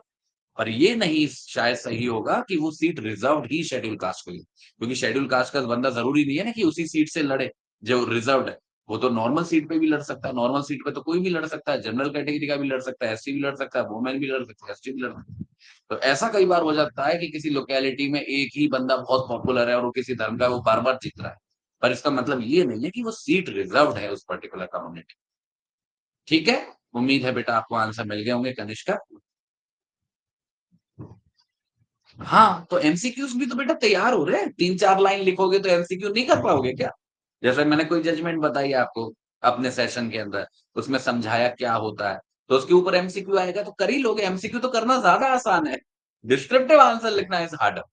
पर ये नहीं शायद सही होगा कि वो सीट रिजर्व्ड ही शेड्यूल कास्ट के लिए, क्योंकि शेड्यूल कास्ट का बंदा जरूरी नहीं है ना कि उसी सीट से लड़े जो रिजर्व्ड है। वो तो नॉर्मल सीट पे भी लड़ सकता है, नॉर्मल सीट पे तो कोई भी लड़ सकता है, जनरल कैटेगरी का भी लड़ सकता है, एससी भी लड़ सकता है, वुमेन भी लड़ सकती है, एसटी भी लड़ सकता है। तो ऐसा कई बार हो जाता है कि किसी लोकेलिटी में एक ही बंदा बहुत पॉपुलर है और वो किसी धर्म का वो बार बार जीत रहा है, पर इसका मतलब ये नहीं है कि वो सीट रिजर्व्ड है उस पर्टिकुलर कम्युनिटी। ठीक है? उम्मीद है बेटा आपको आंसर मिल गए होंगे कनिष्का। हाँ, तो एमसीक्यूज भी तो बेटा तैयार हो रहे हैं, 3-4 लाइन लिखोगे तो एमसीक्यू नहीं कर पाओगे क्या? जैसे मैंने कोई जजमेंट बताई आपको अपने सेशन के अंदर, उसमें समझाया क्या होता है, तो उसके ऊपर एमसीक्यू आएगा तो कर ही लोगे। एमसीक्यू तो करना ज्यादा आसान है, डिस्क्रिप्टिव आंसर लिखना इज हार्डर।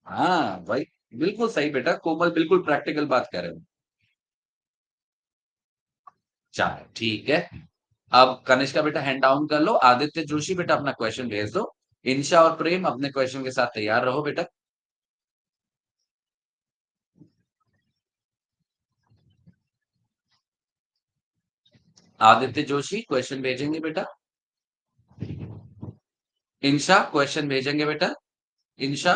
हाँ भाई, बिल्कुल सही बेटा, कोमल बिल्कुल प्रैक्टिकल बात कर रहे हो। चलो ठीक है। अब कनिष्का बेटा हैंड डाउन कर लो, आदित्य जोशी बेटा अपना क्वेश्चन भेज दो। इंशा और प्रेम अपने क्वेश्चन के साथ तैयार रहो बेटा। आदित्य जोशी क्वेश्चन भेजेंगे बेटा। इंशा क्वेश्चन भेजेंगे बेटा। इंशा,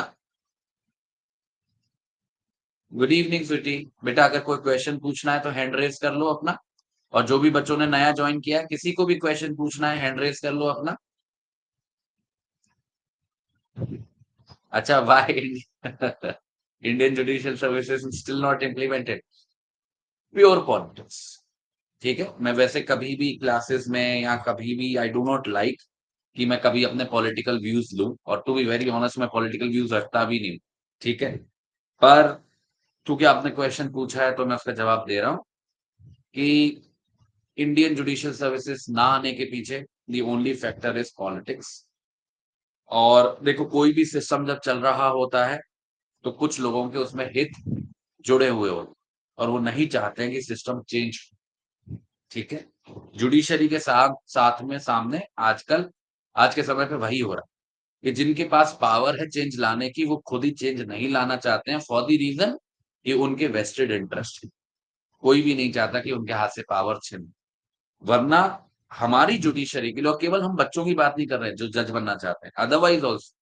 गुड इवनिंग स्वीटी। बेटा अगर कोई क्वेश्चन पूछना है तो हैंड रेज कर लो अपना, और जो भी बच्चों ने नया ज्वाइन किया है किसी को भी क्वेश्चन पूछना है हैंड रेज कर लो अपना। अच्छा, why Indian judicial services still not implemented? Pure politics. ठीक है, मैं वैसे कभी भी क्लासेस में या कभी भी आई डू नॉट लाइक कि मैं कभी अपने पॉलिटिकल व्यूज लूं, और टू बी वेरी ऑनेस्ट मैं पॉलिटिकल व्यूज रखता भी नहीं हूं। ठीक है, पर क्योंकि आपने क्वेश्चन पूछा है तो मैं उसका जवाब दे रहा हूं कि इंडियन जुडिशियल सर्विसेज ना आने के पीछे the only factor is politics. और देखो, कोई भी सिस्टम जब चल रहा होता है तो कुछ लोगों के उसमें हित जुड़े हुए होते हैं और वो नहीं चाहते हैं कि सिस्टम चेंज। ठीक है, जुडिशरी के साथ साथ में सामने आजकल आज के समय पे वही हो रहा है कि जिनके पास पावर है चेंज लाने की, वो खुद ही चेंज नहीं लाना चाहते हैं फॉर द रीजन कि उनके वेस्टेड इंटरेस्ट है। कोई भी नहीं चाहता कि उनके हाथ से पावर छिन। वरना हमारी जुडिशरी के लिए, और केवल हम बच्चों की बात नहीं कर रहे हैं जो जज बनना चाहते हैं, अदरवाइज ऑल्सो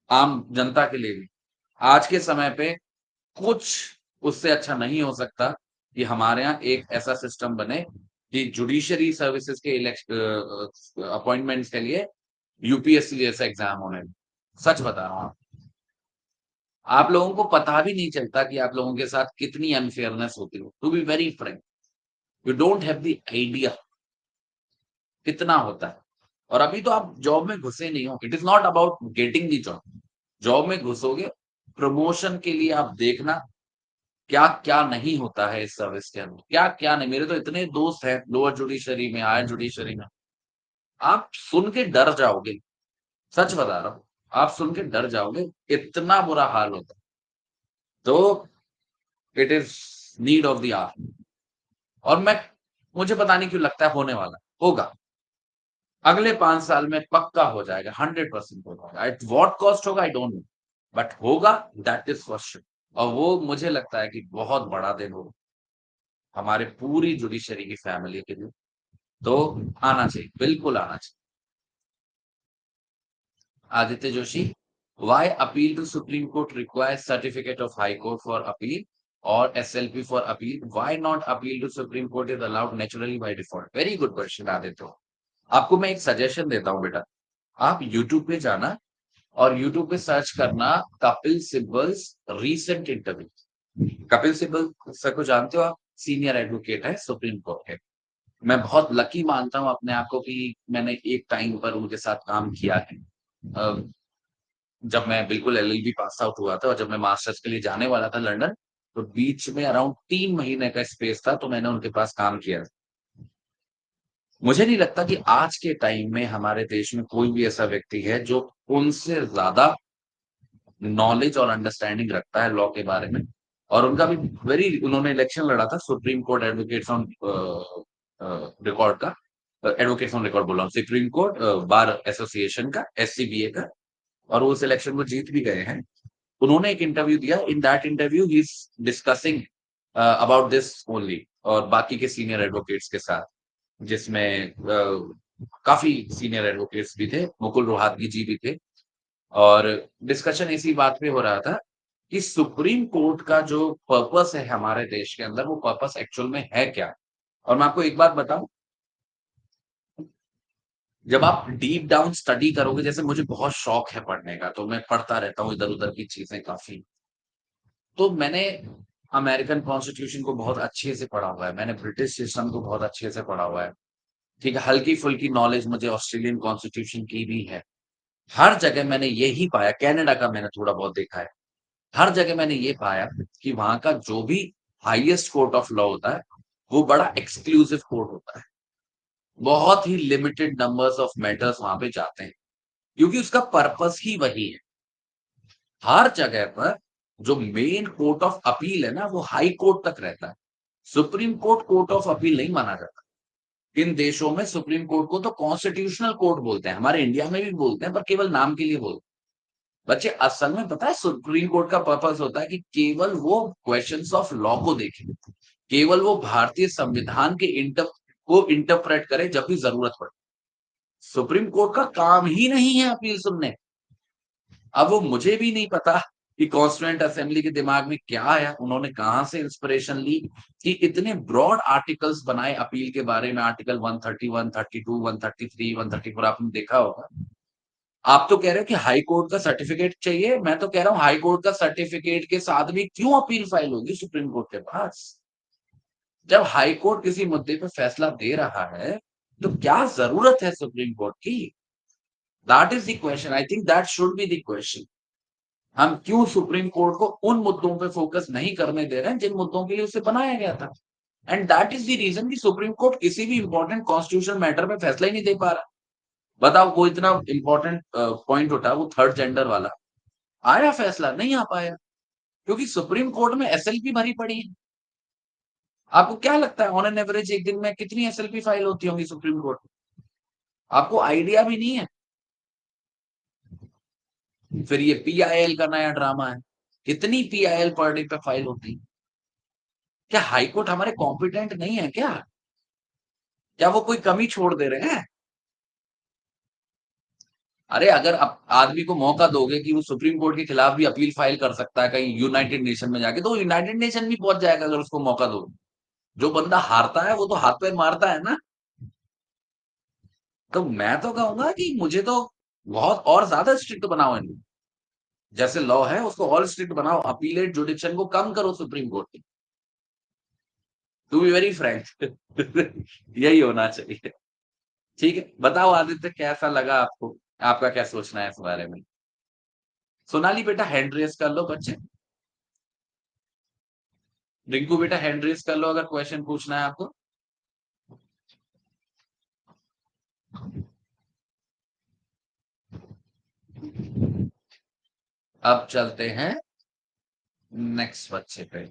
आम जनता के लिए भी आज के समय पे कुछ उससे अच्छा नहीं हो सकता कि हमारे यहाँ एक ऐसा सिस्टम बने कि जुडिशरी सर्विसेज के अपॉइंटमेंट्स के लिए यूपीएससी जैसा एग्जाम होने लगे। सच बता रहा हूँ आप लोगों को पता भी नहीं चलता कि आप लोगों के साथ कितनी अनफेयरनेस होती है। To be very frank, you don't have the idea कितना होता है। और अभी तो आप जॉब में घुसे नहीं हो, it is not about getting the job. Job में घुसोगे, प्रमोशन के लिए आप देखना क्या क्या नहीं होता है इस सर्विस के अंदर, क्या क्या नहीं। मेरे तो इतने दोस्त हैं लोअर जुडिशरी में, हायर जुडिशरी में, आप सुन के डर जाओगे। सच बता रहा हूँ, आप सुन के डर जाओगे, इतना बुरा हाल होता है। तो it is need of the hour. और मैं मुझे पता नहीं क्यों लगता है होने वाला होगा। अगले 5 साल में पक्का हो जाएगा, 100% हो जाएगा। एट व्हाट कॉस्ट होगा आई डोंट नो, बट होगा, दैट इज़ फॉर श्योर। और वो मुझे लगता है कि बहुत बड़ा दिन होगा, हमारे पूरी जुडिशरी की फैमिली के लिए। तो आना चाहिए, बिल्कुल आना चाहिए। Aditya Joshi, why appeal to supreme court requires certificate of high court for appeal और SLP for appeal? Why not appeal to supreme court is allowed naturally by default? Very good question Aditya. आपको मैं एक सजेशन देता हूँ बेटा, आप यूट्यूब पे जाना और यूट्यूब पे सर्च करना Kapil Sibal's recent interview. Kapil Sibal sir को जानते हो आप? सीनियर एडवोकेट है सुप्रीम कोर्ट के। मैं बहुत लकी मानता हूँ अपने आप को कि मैंने एक टाइम पर उनके साथ काम किया है। जब मैं बिल्कुल एलएलबी पास आउट हुआ था और जब मैं मास्टर्स के लिए जाने वाला था लंदन, तो बीच में अराउंड 3 महीने का स्पेस था, तो मैंने उनके पास काम किया। मुझे नहीं लगता कि आज के टाइम में हमारे देश में कोई भी ऐसा व्यक्ति है जो उनसे ज़्यादा नॉलेज और अंडरस्टैंडिंग रखता है लॉ के बारे में। और उनका भी वेरी उन्होंने इलेक्शन लड़ा था supreme court advocates on record का, एडवोकेट्स ऑन रिकॉर्ड बोल रहा हूँ, सुप्रीम कोर्ट बार एसोसिएशन का, एससीबीए का, और वो उस इलेक्शन को जीत भी गए हैं। उन्होंने एक इंटरव्यू दिया, in that interview he is discussing about this only, और बाकी के सीनियर एडवोकेट्स के साथ, जिसमें काफी सीनियर एडवोकेट्स भी थे, मुकुल रोहतगी जी भी थे। और डिस्कशन इसी बात पे हो रहा था कि सुप्रीम कोर्ट का जो पर्पस है हमारे देश के अंदर, वो पर्पस एक्चुअल में है क्या? और मैं आपको एक बात बताऊं, जब आप डीप डाउन स्टडी करोगे, जैसे मुझे बहुत शौक है पढ़ने का, तो मैं पढ़ता रहता हूँ इधर उधर की चीजें काफी। तो मैंने अमेरिकन कॉन्स्टिट्यूशन को बहुत अच्छे से पढ़ा हुआ है, मैंने ब्रिटिश सिस्टम को बहुत अच्छे से पढ़ा हुआ है। ठीक है, हल्की फुल्की नॉलेज मुझे ऑस्ट्रेलियन कॉन्स्टिट्यूशन की भी है। हर जगह मैंने यही पाया, कनाडा का मैंने थोड़ा बहुत देखा है, हर जगह मैंने ये पाया कि वहां का जो भी हाईएस्ट कोर्ट ऑफ लॉ होता है, वो बड़ा एक्सक्लूसिव कोर्ट होता है। बहुत ही लिमिटेड नंबर्स ऑफ मैटर्स वहां पे जाते हैं, क्योंकि उसका पर्पस ही वही है। हर जगह पर जो मेन कोर्ट ऑफ अपील है ना, वो हाई कोर्ट तक रहता है। Supreme court court of appeal नहीं माना जाता। इन देशों में सुप्रीम कोर्ट को तो कॉन्स्टिट्यूशनल कोर्ट बोलते हैं, हमारे इंडिया में भी बोलते हैं, पर केवल नाम के लिए बोलते हैं। बच्चे, असल में पता है सुप्रीम कोर्ट का पर्पस होता है कि केवल वो क्वेश्चंस ऑफ लॉ को देखे, केवल वो भारतीय संविधान के को इंटरप्रेट करे जब भी जरूरत पड़े। सुप्रीम कोर्ट का काम ही नहीं है अपील सुनने। अब वो मुझे भी नहीं पता कि कॉन्स्टिट्यूएंट असेंबली के दिमाग में क्या आया, उन्होंने कहां से इंस्पिरेशन ली कि इतने ब्रॉड आर्टिकल्स बनाए अपील के बारे में। आर्टिकल 130, 132, 133, 134 आपने देखा होगा। आप तो कह रहे हो कि हाई कोर्ट का सर्टिफिकेट चाहिए, मैं तो कह रहा हूं हाई कोर्ट का सर्टिफिकेट के साथ भी क्यों अपील फाइल होगी सुप्रीम कोर्ट के पास? जब हाई कोर्ट किसी मुद्दे पर फैसला दे रहा है, तो क्या जरूरत है सुप्रीम कोर्ट की? That is the question, I think that should be the question. हम क्यों सुप्रीम कोर्ट को उन मुद्दों पे फोकस नहीं करने दे रहे हैं जिन मुद्दों के लिए उसे बनाया गया था? And that is the reason कि सुप्रीम कोर्ट किसी भी इंपॉर्टेंट कॉन्स्टिट्यूशन मैटर में फैसला ही नहीं दे पा रहा। बताओ, वो इतना इंपॉर्टेंट पॉइंट उठा, वो थर्ड जेंडर वाला, आया फैसला? नहीं आ पाया, क्योंकि सुप्रीम कोर्ट में एसएलपी भरी पड़ी है। आपको क्या लगता है ऑन एन एवरेज एक दिन में कितनी एसएलपी फाइल होती होंगी सुप्रीम कोर्ट में? आपको आइडिया भी नहीं है। फिर ये पीआईएल का नया ड्रामा है, कितनी पीआईएल पर डे पे फाइल होती है? क्या हाई कोर्ट हमारे कॉम्पिटेंट नहीं है क्या? क्या वो कोई कमी छोड़ दे रहे हैं? अरे अगर आप आदमी को मौका दोगे कि वो सुप्रीम कोर्ट के खिलाफ भी अपील फाइल कर सकता है कहीं यूनाइटेड नेशन में जाके, तो वो यूनाइटेड नेशन भी पहुंच जाएगा अगर उसको मौका दोगे। जो बंदा हारता है वो तो हाथ पैर मारता है ना। तो मैं तो कहूंगा कि मुझे तो बहुत और ज्यादा स्ट्रिक्ट बनाओ इनको। जैसे लॉ है उसको और स्ट्रिक्ट बनाओ, अपीलेट जुडिक्शन को कम करो सुप्रीम कोर्ट की। टू बी वेरी फ्रैंक यही होना चाहिए। ठीक है, बताओ आदित्य, कैसा लगा आपको? आपका क्या सोचना है इस बारे में? सोनाली बेटा हैंड रेस कर लो बच्चे। रिंकू बेटा हैंड रेस कर लो अगर क्वेश्चन पूछना है आपको। अब चलते हैं नेक्स्ट बच्चे पे।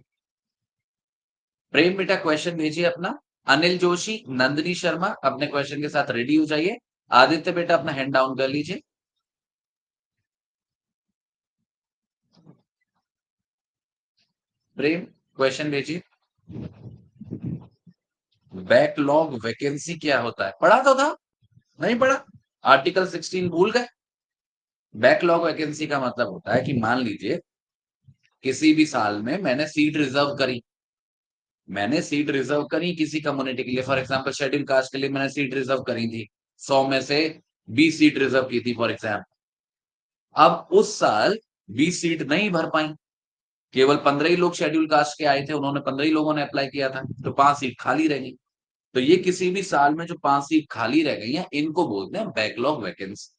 प्रेम बेटा क्वेश्चन भेजिए अपना। अनिल जोशी, नंदिनी शर्मा अपने क्वेश्चन के साथ रेडी हो जाइए। आदित्य बेटा अपना हैंड डाउन कर लीजिए। प्रेम क्वेश्चन भेजिए। बैकलॉग वैकेंसी क्या होता है? पढ़ा तो था, नहीं पढ़ा? आर्टिकल 16 भूल गए? बैकलॉग वैकेंसी का मतलब होता है कि मान लीजिए किसी भी साल में मैंने सीट रिजर्व करी किसी कम्युनिटी के लिए, फॉर एग्जांपल शेड्यूल कास्ट के लिए मैंने सीट रिजर्व करी थी, 100 में से 20 सीट रिजर्व की थी फॉर एग्जांपल। अब उस साल 20 सीट नहीं भर पाई, केवल 15 ही लोग शेड्यूल कास्ट के आए थे, उन्होंने 15 ही लोगों ने अप्लाई किया था, तो 5 सीट खाली रह गई। तो ये किसी भी साल में जो 5 सीट खाली रह गई हैं, इनको बोलते हैं बैकलॉग वैकेंसी।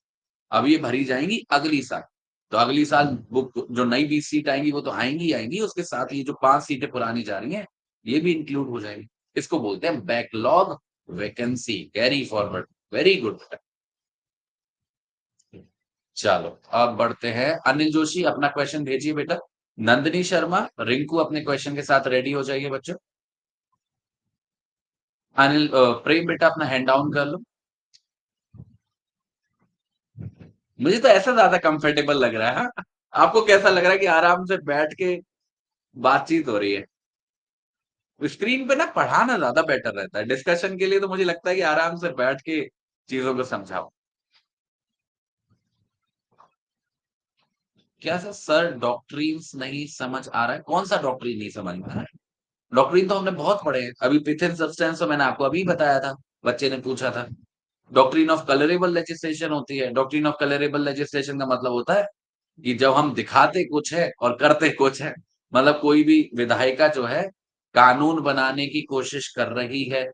अब ये भरी जाएंगी अगली साल। तो अगली साल बुक जो नई 20 सीट आएंगी वो तो आएंगी आएंगी, उसके साथ ये जो 5 सीटें पुरानी जा रही हैं ये भी इंक्लूड हो जाएंगी। इसको बोलते हैं backlog vacancy. Carry forward, very good. चलो अब बढ़ते हैं। अनिल जोशी अपना क्वेश्चन भेजिए बेटा। नंदिनी शर्मा, रिंकू अपने क्वेश्चन के साथ रेडी हो जाइए बच्चों। अनिल प्रेम बेटा अपना हैंड डाउन कर लो। मुझे तो ऐसा ज्यादा कंफर्टेबल लग रहा है। हाँ? आपको कैसा लग रहा है कि आराम से बैठ के बातचीत हो रही है? स्क्रीन पे ना पढ़ाना ज्यादा बेटर रहता है, डिस्कशन के लिए तो मुझे लगता है कि आराम से बैठ के चीजों को समझाओ। क्या सर, डॉक्ट्रिन्स नहीं समझ आ रहा है? कौन सा डॉक्ट्रिन नहीं समझ में आ रहा है? डॉक्ट्रिन तो हमने बहुत पढ़े हैं, अभी पिथन सब्सटेंस तो मैंने आपको अभी बताया था, बच्चे ने पूछा था। डॉक्ट्रिन ऑफ कलरेबल लेजिस्लेशन होती है। डॉक्ट्रिन ऑफ कलरेबल लेजिस्लेशन का मतलब होता है कि जब हम दिखाते कुछ है और करते कुछ है, मतलब कोई भी विधायिका जो है कानून बनाने की कोशिश कर रही है,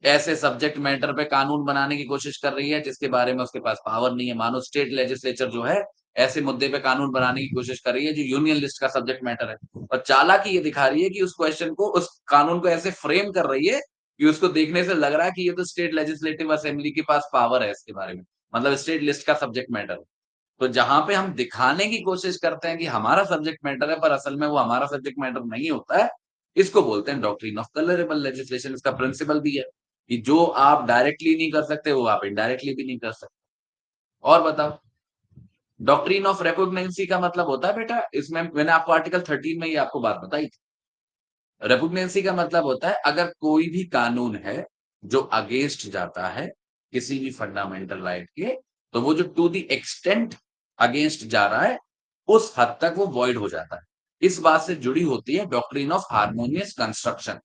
ऐसे सब्जेक्ट मैटर पे कानून बनाने की कोशिश कर रही है जिसके बारे में उसके पास पावर नहीं है। मानो स्टेट लेजिस्लेचर जो है ऐसे मुद्दे पे कानून बनाने की कोशिश कर रही है जो यूनियन लिस्ट का सब्जेक्ट मैटर है, और चालाकी ये दिखा रही है कि उस क्वेश्चन को, उस कानून को ऐसे फ्रेम कर रही है कि उसको देखने से लग रहा है कि ये तो स्टेट लेजिस्लेटिव असेंबली के पास पावर है इसके बारे में, मतलब स्टेट लिस्ट का सब्जेक्ट मैटर है। तो जहां पे हम दिखाने की कोशिश करते हैं कि हमारा सब्जेक्ट मैटर है पर असल में वो हमारा सब्जेक्ट मैटर नहीं होता है, इसको बोलते हैं डॉक्ट्रिन ऑफ कलरेबल लेजिस्लेशन। इसका प्रिंसिपल भी है कि जो आप डायरेक्टली नहीं कर सकते वो आप इनडायरेक्टली भी नहीं कर सकते। और बताओ, डॉक्ट्रिन ऑफ रेपुग्नेंसी का मतलब होता है बेटा, इसमें मैंने आपको आर्टिकल 13 में ये आपको बात बताई थी। रेपुग्नेंसी का मतलब होता है अगर कोई भी कानून है जो अगेंस्ट जाता है किसी भी फंडामेंटल राइट के, तो वो जो टू द एक्सटेंट अगेंस्ट जा रहा है उस हद तक वो वॉइड हो जाता है। इस बात से जुड़ी होती है डॉक्ट्रिन ऑफ हार्मोनियस कंस्ट्रक्शन।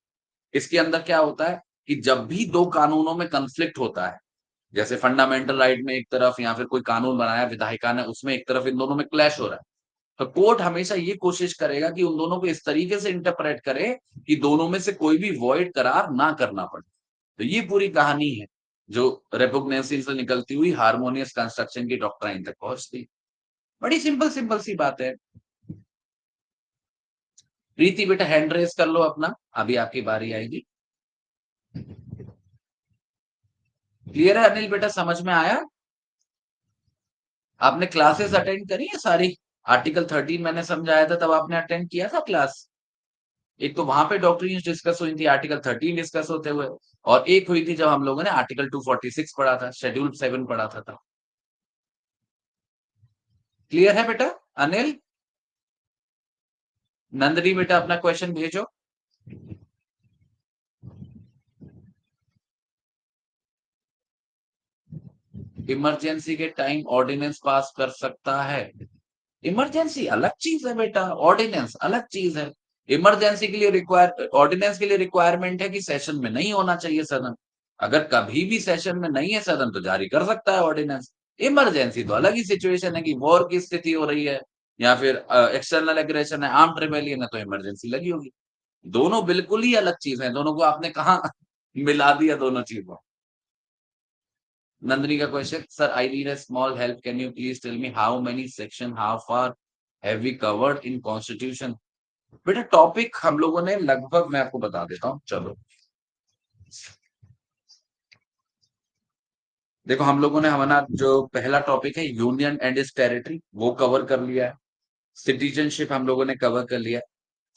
इसके अंदर क्या होता है कि जब भी दो कानूनों में कंफ्लिक्ट होता है, जैसे फंडामेंटल राइट में एक तरफ या फिर कोई कानून बनाया विधायिका ने उसमें एक तरफ, इन दोनों में क्लैश हो रहा है, तो कोर्ट हमेशा ये कोशिश करेगा कि उन दोनों को इस तरीके से इंटरप्रेट करे कि दोनों में से कोई भी वॉइड करार ना करना पड़े। तो ये पूरी कहानी है जो रेपुग्नेंसी से निकलती हुई हार्मोनियस कंस्ट्रक्शन की डॉक्ट्राइन तक पहुंचती। बड़ी सिंपल सिंपल सी बात है। प्रीति बेटा हैंड रेस कर लो अपना, अभी आपकी बारी आएगी। क्लियर है अनिल बेटा, समझ में आया? आपने क्लासेस अटेंड करी है सारी? आर्टिकल 13 मैंने समझाया था तब आपने अटेंड किया था क्लास? एक तो वहां पे डॉक्ट्रिन डिस्कस हुई थी, आर्टिकल 13 डिस्कस होते हुए, और एक हुई थी जब हम लोगों ने आर्टिकल 246 पढ़ा था, शेड्यूल 7 पढ़ा था तब। क्लियर है बेटा? अनिल, नंदनी बेटा अपना क्वेश्चन भेजो। इमरजेंसी के टाइम ऑर्डिनेंस पास कर सकता है? इमरजेंसी अलग चीज है बेटा, ऑर्डिनेंस अलग चीज है। इमरजेंसी के लिए रिक्वायर, ऑर्डिनेंस के लिए रिक्वायरमेंट है कि सेशन में नहीं होना चाहिए सदन। अगर कभी भी सेशन में नहीं है सदन तो जारी कर सकता है ऑर्डिनेंस। इमरजेंसी तो अलग ही सिचुएशन है कि वॉर की स्थिति हो रही है या फिर एक्सटर्नल एग्रेशन है, आर्म्ड रिबेलियन है, तो इमरजेंसी लगी होगी। दोनों बिल्कुल ही अलग चीज है, दोनों को आपने कहा मिला दिया दोनों चीजों। नंदनी का question, sir I need a small help, can you please tell me how many section, how far have we covered in constitution? बेटा टॉपिक हम लोगों ने लगभग, मैं आपको बता देता हूँ, चलो देखो, हम लोगों ने हमारा जो पहला टॉपिक है यूनियन एंड इट्स टेरिटरी वो कवर कर लिया है। सिटीजनशिप हम लोगों ने कवर कर लिया।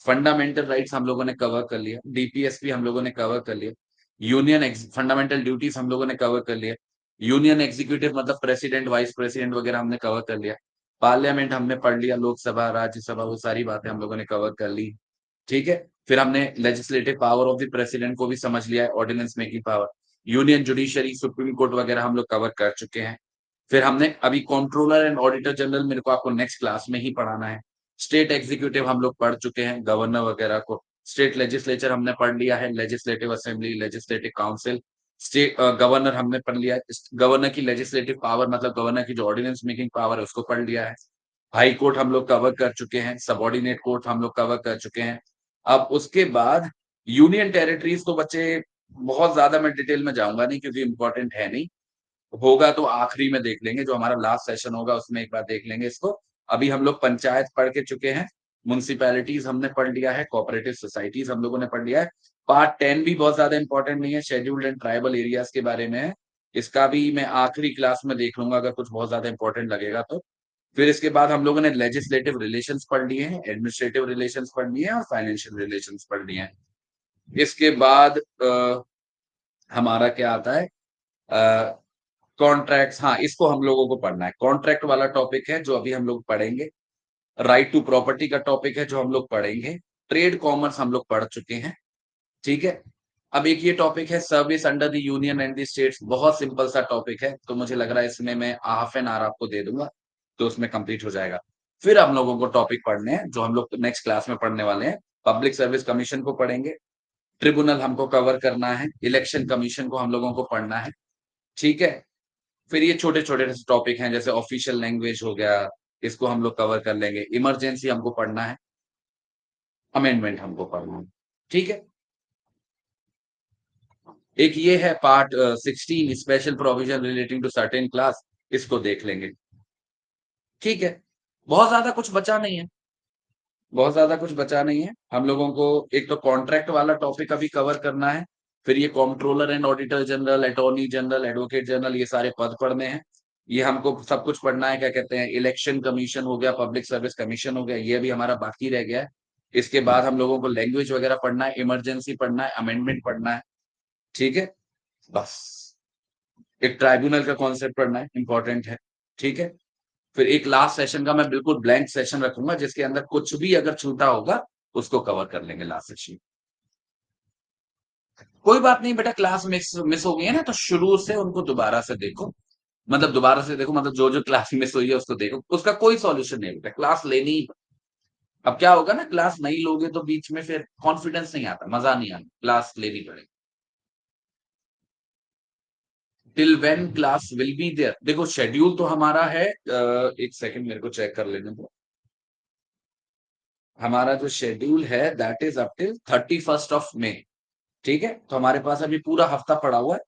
फंडामेंटल राइट्स हम लोगों ने कवर कर लिया। डीपीएसपी हम लोगों ने कवर कर लिया। यूनियन फंडामेंटल ड्यूटीज हम लोगों ने कवर कर लिया। यूनियन एग्जीक्यूटिव मतलब प्रेसिडेंट, वाइस प्रेसिडेंट वगैरह हमने कवर कर लिया। पार्लियामेंट हमने पढ़ लिया, लोकसभा, राज्यसभा, वो सारी बातें हम लोगों ने कवर कर ली। ठीक है। फिर हमने legislative power of the president को भी समझ लिया है, ordinance making power. Union judiciary, supreme court वगैरह हम लोग कवर कर चुके हैं। फिर हमने अभी कंट्रोलर एंड ऑडिटर जनरल मेरे को आपको नेक्स्ट क्लास में ही पढ़ाना है। स्टेट एग्जीक्यूटिव हम लोग पढ़ चुके हैं, गवर्नर वगैरह को। स्टेट लेजिस्लेचर हमने पढ़ लिया है, legislative assembly, legislative council. State governor हमने पढ़ लिया है। गवर्नर की लेजिस्लेटिव पावर मतलब गवर्नर की जो ऑर्डिनेंस मेकिंग पावर है उसको पढ़ लिया है। हाई कोर्ट हम लोग कवर कर चुके हैं, सबऑर्डिनेट कोर्ट हम लोग कवर कर चुके हैं। अब उसके बाद यूनियन टेरिटरीज तो बच्चे बहुत ज्यादा मैं डिटेल में जाऊंगा नहीं क्योंकि इंपॉर्टेंट है नहीं, होगा तो आखिरी में देख लेंगे, जो हमारा लास्ट सेशन होगा उसमें एक बार देख लेंगे इसको। अभी हम लोग पंचायत पढ़ के चुके हैं, म्युनिसिपैलिटीज हमने पढ़ लिया है, कोऑपरेटिव सोसाइटीज हम लोगों ने पढ़ लिया है। पार्ट 10 भी बहुत ज्यादा इंपॉर्टेंट नहीं है, शेड्यूल्ड एंड ट्राइबल एरियाज के बारे में है। इसका भी मैं आखिरी क्लास में देख लूंगा अगर कुछ बहुत ज्यादा इंपॉर्टेंट लगेगा तो। फिर इसके बाद हम लोगों ने लेजिस्लेटिव रिलेशंस पढ़ लिए हैं, एडमिनिस्ट्रेटिव रिलेशंस पढ़ लिए हैं और फाइनेंशियल रिलेशंस पढ़ लिए हैं। इसके बाद हमारा क्या आता है, कॉन्ट्रैक्ट्स, हाँ इसको हम लोगों को पढ़ना है। कॉन्ट्रैक्ट वाला टॉपिक है जो अभी हम लोग पढ़ेंगे। राइट टू प्रॉपर्टी का टॉपिक है जो हम लोग पढ़ेंगे। ट्रेड कॉमर्स हम लोग पढ़ चुके हैं। ठीक है। अब एक ये टॉपिक है service under the union and the states, बहुत सिंपल सा टॉपिक है, तो मुझे लग रहा है इसमें मैं हाफ एन आवर आपको दे दूंगा तो उसमें कंप्लीट हो जाएगा। फिर हम लोगों को टॉपिक पढ़ने हैं जो हम लोग नेक्स्ट क्लास में पढ़ने वाले हैं। पब्लिक सर्विस कमीशन को पढ़ेंगे, ट्रिब्यूनल हमको कवर करना है, इलेक्शन कमीशन को हम लोगों को पढ़ना है। ठीक है। फिर ये छोटे छोटे टॉपिक हैं जैसे ऑफिशियल लैंग्वेज हो गया, इसको हम लोग कवर कर लेंगे। इमरजेंसी हमको पढ़ना है, अमेंडमेंट हमको पढ़ना है। ठीक है। एक ये है part 16 special provision relating to certain class, इसको देख लेंगे। ठीक है। बहुत ज्यादा कुछ बचा नहीं है, बहुत ज्यादा कुछ बचा नहीं है। हम लोगों को एक तो कॉन्ट्रैक्ट वाला टॉपिक अभी कवर करना है। फिर ये comptroller and auditor general, attorney general, advocate general, ये सारे पद पढ़ने हैं। ये हमको सब कुछ पढ़ना है, क्या कहते हैं, इलेक्शन कमीशन हो गया, पब्लिक सर्विस कमीशन हो गया, ये भी हमारा बाकी रह गया है। इसके बाद हम लोगों को लैंग्वेज वगैरह पढ़ना है, इमरजेंसी पढ़ना है, अमेंडमेंट पढ़ना है। ठीक है। बस एक ट्राइब्यूनल का कॉन्सेप्ट पढ़ना है, इंपॉर्टेंट है। ठीक है। फिर एक लास्ट सेशन का मैं बिल्कुल ब्लैंक सेशन रखूंगा जिसके अंदर कुछ भी अगर छूटा होगा उसको कवर कर लेंगे लास्ट सेशन। कोई बात नहीं बेटा, क्लास मिस मिस हो गई है ना तो शुरू से उनको दोबारा से देखो। मतलब दोबारा से देखो मतलब जो जो क्लास मिस हुई है उसको देखो, उसका कोई सॉल्यूशन नहीं बेटा, क्लास लेनी ही। अब क्या होगा ना, क्लास नहीं लोगे तो बीच में फिर कॉन्फिडेंस नहीं आता, मजा नहीं आता, क्लास लेनी पड़ेगी। Till when class will be there, देखो शेड्यूल तो हमारा है, एक सेकंड मेरे को चेक कर लेने दो। हमारा जो शेड्यूल है दैट इज अप टिल 31 मई। ठीक है। तो हमारे पास अभी पूरा हफ्ता पड़ा हुआ है,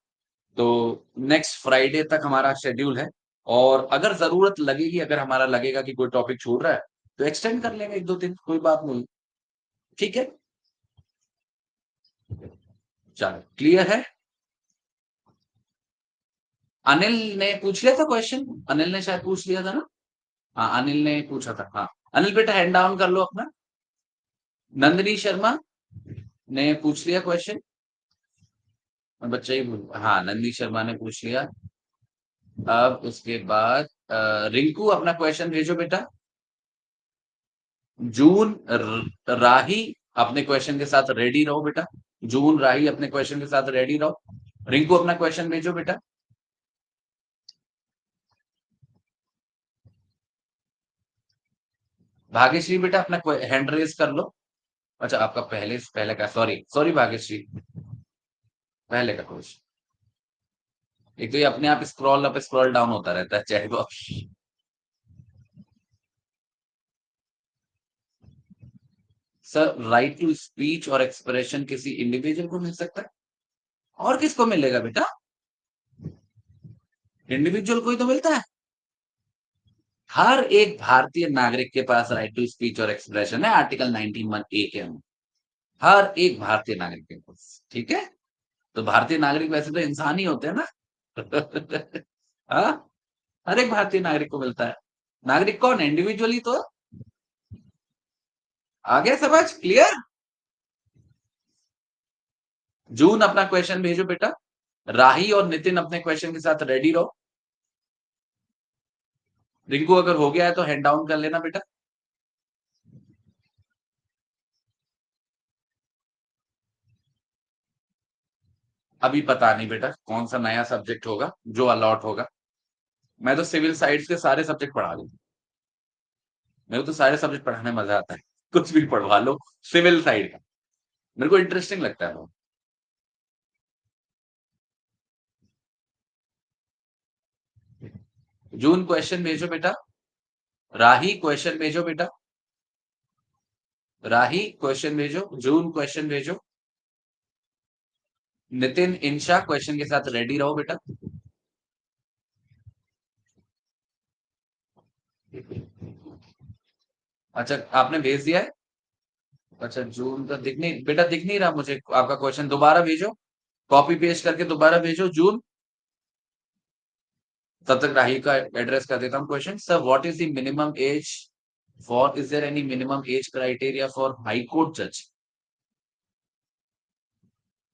तो नेक्स्ट फ्राइडे तक हमारा शेड्यूल है। और अगर जरूरत लगेगी, अगर हमारा लगेगा कि कोई टॉपिक छूट रहा है तो एक्सटेंड कर लेंगे एक दो दिन, कोई बात नहीं। ठीक है। चलो क्लियर है। अनिल ने पूछ लिया था क्वेश्चन, अनिल ने शायद पूछ लिया था ना। हाँ अनिल ने पूछा था, हाँ। अनिल बेटा हैंड डाउन कर लो अपना। नंदिनी शर्मा ने पूछ लिया क्वेश्चन, बच्चा ही हाँ नंदिनी शर्मा ने पूछ लिया। अब उसके बाद रिंकू अपना क्वेश्चन भेजो बेटा। जून राही अपने क्वेश्चन के साथ रेडी रहो बेटा। जून राही अपने क्वेश्चन के साथ रेडी रहो। रिंकू अपना क्वेश्चन भेजो बेटा। भाग्यश्री बेटा अपना हैंड रेज कर लो। अच्छा आपका पहले पहले का, सॉरी सॉरी भाग्यश्री, पहले का क्वेश्चन। एक तो ये अपने आप स्क्रॉल अप स्क्रॉल डाउन होता रहता है chat box. Sir right to speech और एक्सप्रेशन किसी इंडिविजुअल को मिल सकता है, और किसको मिलेगा बेटा, इंडिविजुअल को ही तो मिलता है। हर एक भारतीय नागरिक के पास राइट टू स्पीच और एक्सप्रेशन है, आर्टिकल 19(1)(a) के अंदर। हर एक भारतीय नागरिक के पास। ठीक है। तो भारतीय नागरिक वैसे तो इंसान ही होते हैं ना। हाँ, हर एक भारतीय नागरिक को मिलता है। नागरिक कौन है, इंडिविजुअली तो। आ गया समझ, क्लियर। जून अपना क्वेश्चन भेजो बेटा। राही और नितिन अपने क्वेश्चन के साथ रेडी रहो। रिंकू अगर हो गया है तो हैंड डाउन कर लेना बेटा। अभी पता नहीं बेटा कौन सा नया सब्जेक्ट होगा जो अलॉट होगा। मैं तो सिविल साइड्स के सारे सब्जेक्ट पढ़ा दूं। मेरे को तो सारे सब्जेक्ट पढ़ाने में मजा आता है। कुछ भी पढ़वा लो सिविल साइड का, मेरे को इंटरेस्टिंग लगता है वो। जून क्वेश्चन भेजो बेटा। राही क्वेश्चन भेजो बेटा। राही क्वेश्चन भेजो। जून क्वेश्चन भेजो। नितिन इंशा क्वेश्चन के साथ रेडी रहो बेटा। अच्छा आपने भेज दिया है। अच्छा जून का दिख नहीं बेटा, दिख नहीं रहा मुझे आपका क्वेश्चन, दोबारा भेजो। कॉपी पेस्ट करके दोबारा भेजो जून। तब तक राही का एड्रेस कर देता हूँ question. Sir what is the minimum age for, is there any minimum age criteria for high court जज?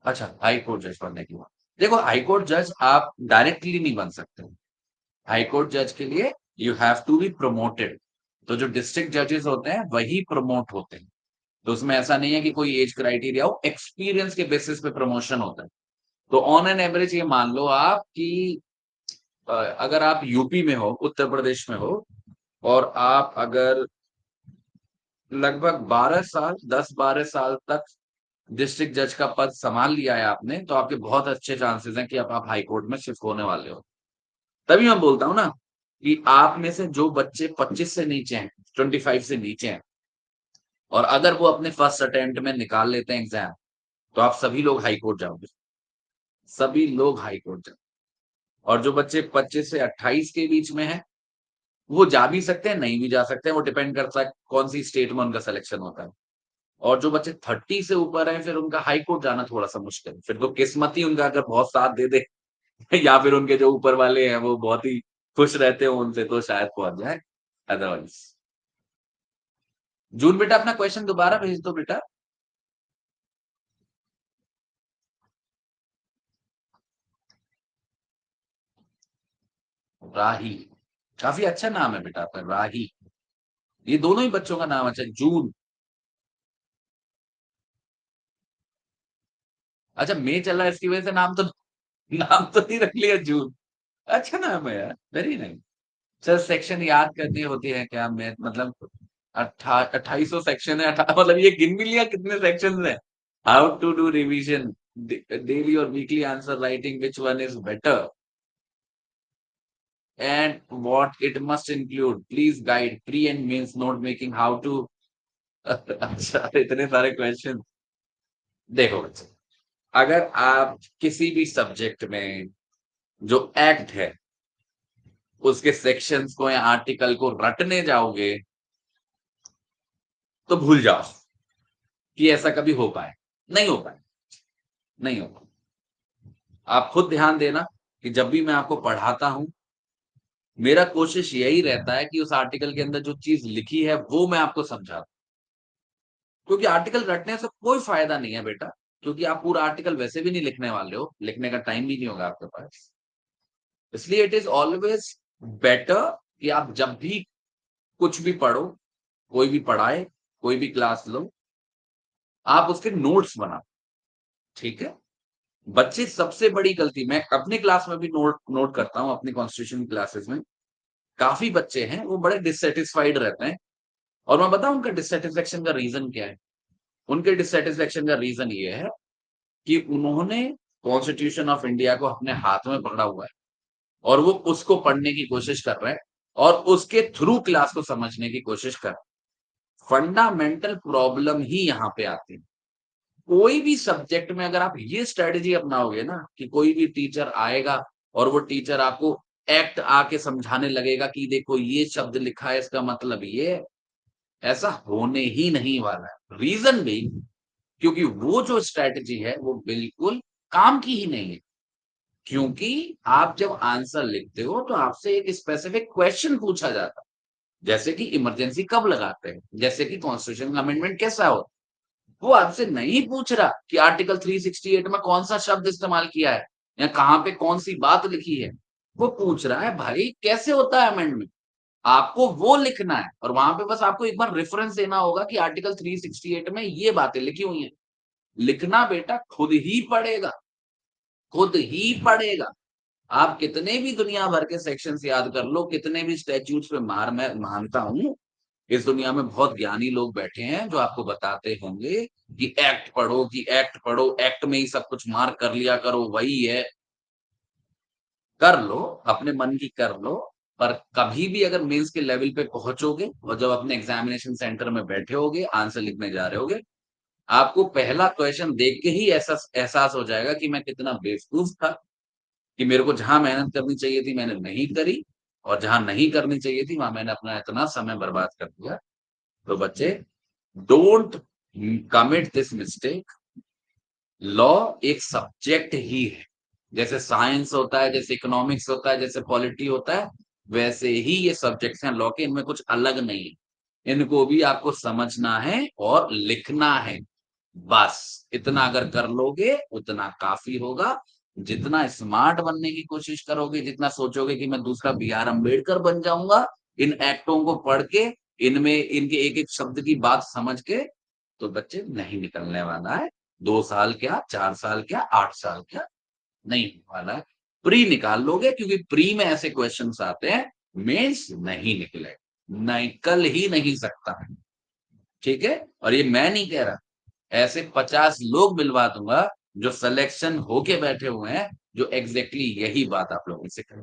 अच्छा हाई कोर्ट जज बनने की बात। देखो हाई कोर्ट जज आप डायरेक्टली नहीं बन सकते। हाई कोर्ट जज के लिए you have to be promoted. तो जो डिस्ट्रिक्ट जजेस होते हैं वही प्रमोट होते हैं। तो उसमें ऐसा नहीं है कि कोई एज क्राइटेरिया हो, एक्सपीरियंस के बेसिस पे प्रमोशन होता है। तो ऑन एन एवरेज ये मान लो आप कि अगर आप यूपी में हो, उत्तर प्रदेश में हो, और आप अगर लगभग 12 साल, 10-12 साल तक डिस्ट्रिक्ट जज का पद संभाल लिया है आपने, तो आपके बहुत अच्छे चांसेस हैं कि अब आप हाई कोर्ट में शिफ्ट होने वाले हो। तभी मैं बोलता हूं ना कि आप में से जो बच्चे 25 से नीचे हैं, 25 से नीचे हैं, और अगर वो अपने फर्स्ट अटेम्प्ट में निकाल लेते हैं एग्जाम, तो आप सभी लोग हाई कोर्ट जाओगे। सभी लोग हाई कोर्ट जाओगे। और जो बच्चे 25 से 28 के बीच में हैं, वो जा भी सकते हैं, नहीं भी जा सकते हैं, वो डिपेंड करता है कौन सी स्टेट में उनका सिलेक्शन होता है। और जो बच्चे 30 से ऊपर है, फिर उनका हाई कोर्ट जाना थोड़ा सा मुश्किल है। फिर तो किस्मत ही उनका अगर बहुत साथ दे दे या फिर उनके जो ऊपर वाले हैं वो बहुत ही खुश रहते हो उनसे, तो शायद पहुंच जाए। अदरवाइज जून बेटा अपना क्वेश्चन दोबारा भेज दो बेटा। राही काफी अच्छा नाम है बेटा आपका, राही। ये दोनों ही बच्चों का नाम अच्छा है। जून। अच्छा मई चल रहा है इसकी वजह से नाम तो नहीं रख लिया जून। अच्छा नाम है यार, वेरी नाइस। सर सेक्शन याद करनी होती है क्या? मैं मतलब 2800 सेक्शन है। मतलब ये गिन भी लिया कितने सेक्शन है? How to do revision daily और weekly answer writing, which one is better, and what it must include, please guide pre and mains note making, how to. अच्छा इतने सारे क्वेश्चन। देखो बच्चे, अगर आप किसी भी सब्जेक्ट में जो एक्ट है उसके सेक्शंस को या आर्टिकल को रटने जाओगे, तो भूल जाओ कि ऐसा कभी हो पाए। नहीं हो पाए। नहीं हो पाए। आप खुद ध्यान देना कि जब भी मैं आपको पढ़ाता हूं, मेरा कोशिश यही रहता है कि उस आर्टिकल के अंदर जो चीज लिखी है वो मैं आपको समझा दूं। क्योंकि आर्टिकल रटने से कोई फायदा नहीं है बेटा। क्योंकि आप पूरा आर्टिकल वैसे भी नहीं लिखने वाले हो, लिखने का टाइम भी नहीं होगा आपके पास। इसलिए इट इज ऑलवेज बेटर कि आप जब भी कुछ भी पढ़ो, कोई भी पढ़ाए, कोई भी क्लास लो, आप उसके नोट्स बनाओ। ठीक है। बच्चे सबसे बड़ी गलती, मैं अपनी क्लास में भी नोट नोट करता हूं, अपनी कॉन्स्टिट्यूशन क्लासेस में काफी बच्चे हैं वो बड़े डिससेटिस्फाइड रहते हैं। और मैं बताऊं उनका डिससेटिस्फेक्शन का रीजन क्या है। उनके डिससेटिस्फेक्शन का रीजन ये है कि उन्होंने कॉन्स्टिट्यूशन ऑफ इंडिया को अपने हाथ में पकड़ा हुआ है, और वो उसको पढ़ने की कोशिश कर रहे हैं, और उसके थ्रू क्लास को समझने की कोशिश कर रहे हैं। फंडामेंटल प्रॉब्लम ही यहाँ पे आती है। कोई भी सब्जेक्ट में अगर आप ये स्ट्रेटेजी अपनाओगे ना कि कोई भी टीचर आएगा और वो टीचर आपको एक्ट आके समझाने लगेगा कि देखो ये शब्द लिखा है इसका मतलब ये है, ऐसा होने ही नहीं वाला है। रीजन भी क्योंकि वो जो स्ट्रेटेजी है वो बिल्कुल काम की ही नहीं है। क्योंकि आप जब आंसर लिखते हो तो आपसे एक स्पेसिफिक क्वेश्चन पूछा जाता है, जैसे कि इमरजेंसी कब लगाते हैं, जैसे कि कॉन्स्टिट्यूशन अमेंडमेंट कैसा हो। वो आपसे नहीं पूछ रहा कि आर्टिकल 368 में कौन सा शब्द इस्तेमाल किया है। या कहाँ पे कौन सी बात लिखी है, वो पूछ रहा है। भाई कैसे होता है अमेंडमेंट, आपको वो लिखना है और वहां पे बस आपको एक बार रेफरेंस देना होगा कि आर्टिकल 368 में ये बातें लिखी हुई हैं। लिखना बेटा खुद ही पड़ेगा, खुद ही पड़ेगा। आप कितने भी दुनिया भर के सेक्शंस याद कर लो, कितने भी स्टैट्यूट्स पे मार, मैं मानता हूं इस दुनिया में बहुत ज्ञानी लोग बैठे हैं जो आपको बताते होंगे कि एक्ट पढ़ो, कि एक्ट पढ़ो, एक्ट में ही सब कुछ मार कर लिया करो, वही है। कर लो, अपने मन की कर लो, पर कभी भी अगर मेंस के लेवल पे पहुंचोगे और जब अपने एग्जामिनेशन सेंटर में बैठे होगे, आंसर लिखने जा रहे होगे, आपको पहला क्वेश्चन देख के ही ऐसा एहसास हो जाएगा कि मैं कितना बेवकूफ था, कि मेरे को जहां मेहनत करनी चाहिए थी मैंने नहीं करी, और जहां नहीं करनी चाहिए थी वहां मैंने अपना इतना समय बर्बाद कर दिया। तो बच्चे, don't commit this mistake. Law एक सब्जेक्ट ही है, जैसे साइंस होता है, जैसे इकोनॉमिक्स होता है, जैसे पॉलिटी होता है, वैसे ही ये सब्जेक्ट्स हैं लॉ के, इनमें कुछ अलग नहीं है। इनको भी आपको समझना है और लिखना है, बस इतना अगर कर लोगे उतना काफी होगा। जितना स्मार्ट बनने की कोशिश करोगे, जितना सोचोगे कि मैं दूसरा बी आर अम्बेडकर बन जाऊंगा इन एक्टों को पढ़ के, इनमें इनके एक एक शब्द की बात समझ के, तो बच्चे नहीं निकलने वाला है। 2 साल क्या, 4 साल क्या, 8 साल क्या, नहीं होने वाला है। प्री निकाल लोगे, क्योंकि प्री में ऐसे क्वेश्चंस आते हैं, मेंस नहीं निकले, निकल ही नहीं सकता। ठीक है, और ये मैं नहीं कह रहा, ऐसे 50 लोग मिलवा दूंगा जो सिलेक्शन होके बैठे हुए हैं, जो एग्जैक्टली यही बात आप लोगों से करें।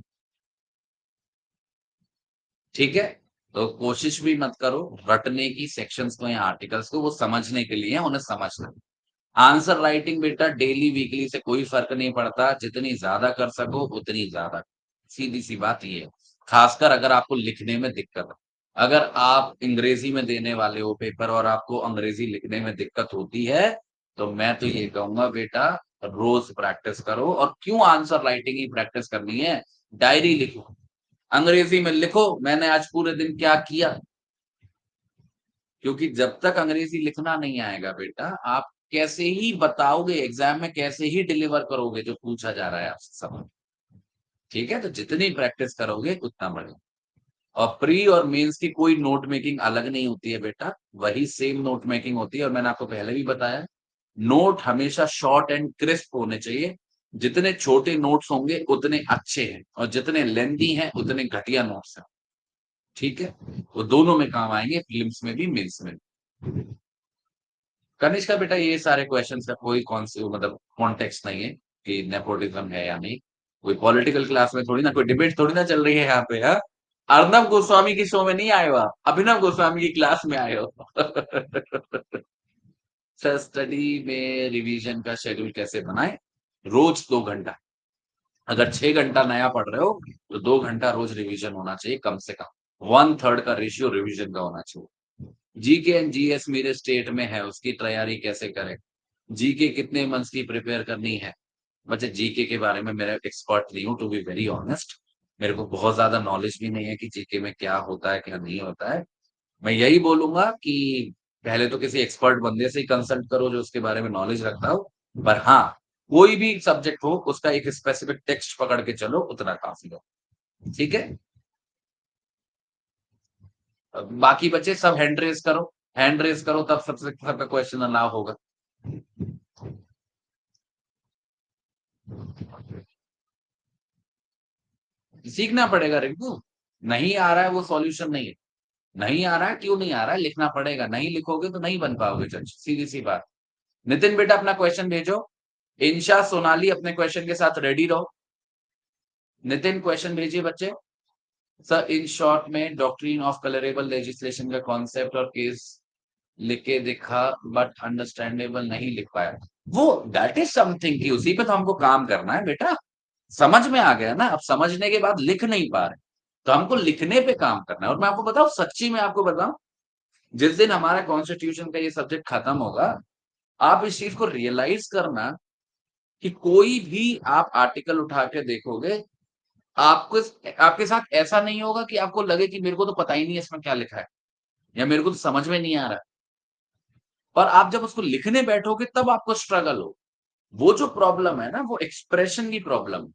ठीक है, तो कोशिश भी मत करो रटने की सेक्शंस को या आर्टिकल्स को, वो समझने के लिए उन्हें समझना। आंसर राइटिंग बेटा डेली वीकली से कोई फर्क नहीं पड़ता, जितनी ज्यादा कर सको उतनी ज्यादा, सीधी सी बात ये है। खासकर अगर आपको लिखने में दिक्कत है, अगर आप अंग्रेजी में देने वाले हो पेपर और आपको अंग्रेजी लिखने में दिक्कत होती है, तो मैं तो ये कहूंगा बेटा रोज प्रैक्टिस करो। और क्यों आंसर राइटिंग ही प्रैक्टिस करनी है, डायरी लिखो, अंग्रेजी में लिखो मैंने आज पूरे दिन क्या किया। क्योंकि जब तक अंग्रेजी लिखना नहीं आएगा बेटा, आप कैसे ही बताओगे एग्जाम में, कैसे ही डिलीवर करोगे जो पूछा जा रहा है आपसे सवाल। ठीक है, तो जितनी प्रैक्टिस करोगे उतना बढ़ेगा। और प्री और मेंस की कोई नोट मेकिंग अलग नहीं होती है बेटा, वही सेम नोट मेकिंग होती है। और मैंने आपको पहले भी बताया, नोट हमेशा शॉर्ट एंड क्रिस्प होने चाहिए। जितने छोटे नोट्स होंगे उतने अच्छे हैं, और जितने लेंथी हैं उतने घटिया नोट्स हैं। ठीक है, वो दोनों में काम आएंगे, फिल्म्स में भी मेंस में भी। कनिष्क का बेटा ये सारे क्वेश्चंस का कोई कौन से मतलब कॉन्टेक्स्ट नहीं है कि नेपोटिज्म है या नहीं। कोई पॉलिटिकल क्लास में थोड़ी ना, कोई डिबेट थोड़ी ना चल रही है यहाँ पे। हाँ, अर्नब गोस्वामी की शो में नहीं आए हो आप, अभिनव गोस्वामी की क्लास में आए हो। सर, स्टडी में रिवीजन का शेड्यूल कैसे बनाए? रोज 2 घंटा, अगर 6 घंटा नया पढ़ रहे हो तो 2 घंटा रोज रिवीजन होना चाहिए कम से कम। 1/3 का रेशियो रिवीजन का होना चाहिए। जीके एंड जीएस मेरे स्टेट में है, उसकी तैयारी कैसे करें? जीके कितने मंथ्स की प्रिपेयर करनी है? बच्चे, जीके के बारे में मेरा एक्सपर्ट नहीं हूं, टू बी वेरी ऑनेस्ट। मेरे को बहुत ज्यादा नॉलेज भी नहीं है कि जीके में क्या होता है क्या नहीं होता है। मैं यही बोलूंगा कि पहले तो किसी एक्सपर्ट बंदे से ही कंसल्ट करो जो उसके बारे में नॉलेज रखता हो। पर हाँ, कोई भी सब्जेक्ट हो उसका एक स्पेसिफिक टेक्स्ट पकड़ के चलो, उतना काफी हो। ठीक है, बाकी बच्चे सब हैंड रेस करो, हैंड रेस करो, तब सबसे सबका क्वेश्चन अलाउ होगा। सीखना पड़ेगा रिंकू, नहीं आ रहा है वो सॉल्यूशन नहीं है। नहीं आ रहा है, क्यों नहीं आ रहा है, लिखना पड़ेगा, नहीं लिखोगे तो नहीं बन पाओगे जज, सीधी सी बात। नितिन बेटा अपना क्वेश्चन भेजो। इंशा सोनाली अपने क्वेश्चन के साथ रेडी रहो। नितिन क्वेश्चन भेजिए बच्चे। सर, इन शॉर्ट में डॉक्ट्रिन ऑफ कलरेबल लेजिस्लेशन का कॉन्सेप्ट और केस लिख के दिखा, बट अंडरस्टैंडेबल नहीं लिख पाया। वो दैट इज समथिंग की उसी पे तो हमको काम करना है बेटा। समझ में आ गया ना, अब समझने के बाद लिख नहीं पा रहे, तो हमको लिखने पे काम करना है। और मैं आपको बताऊं, सच्ची में आपको बताऊं, जिस दिन हमारा कॉन्स्टिट्यूशन का ये सब्जेक्ट खत्म होगा, आप इस चीज को रियलाइज करना कि कोई भी आप आर्टिकल उठा के देखोगे, आपको आपके साथ ऐसा नहीं होगा कि आपको लगे कि मेरे को तो पता ही नहीं है इसमें क्या लिखा है, या मेरे को तो समझ में नहीं आ रहा। पर आप जब उसको लिखने बैठोगे तब आपको स्ट्रगल हो। वो जो प्रॉब्लम है ना, वो एक्सप्रेशन की प्रॉब्लम,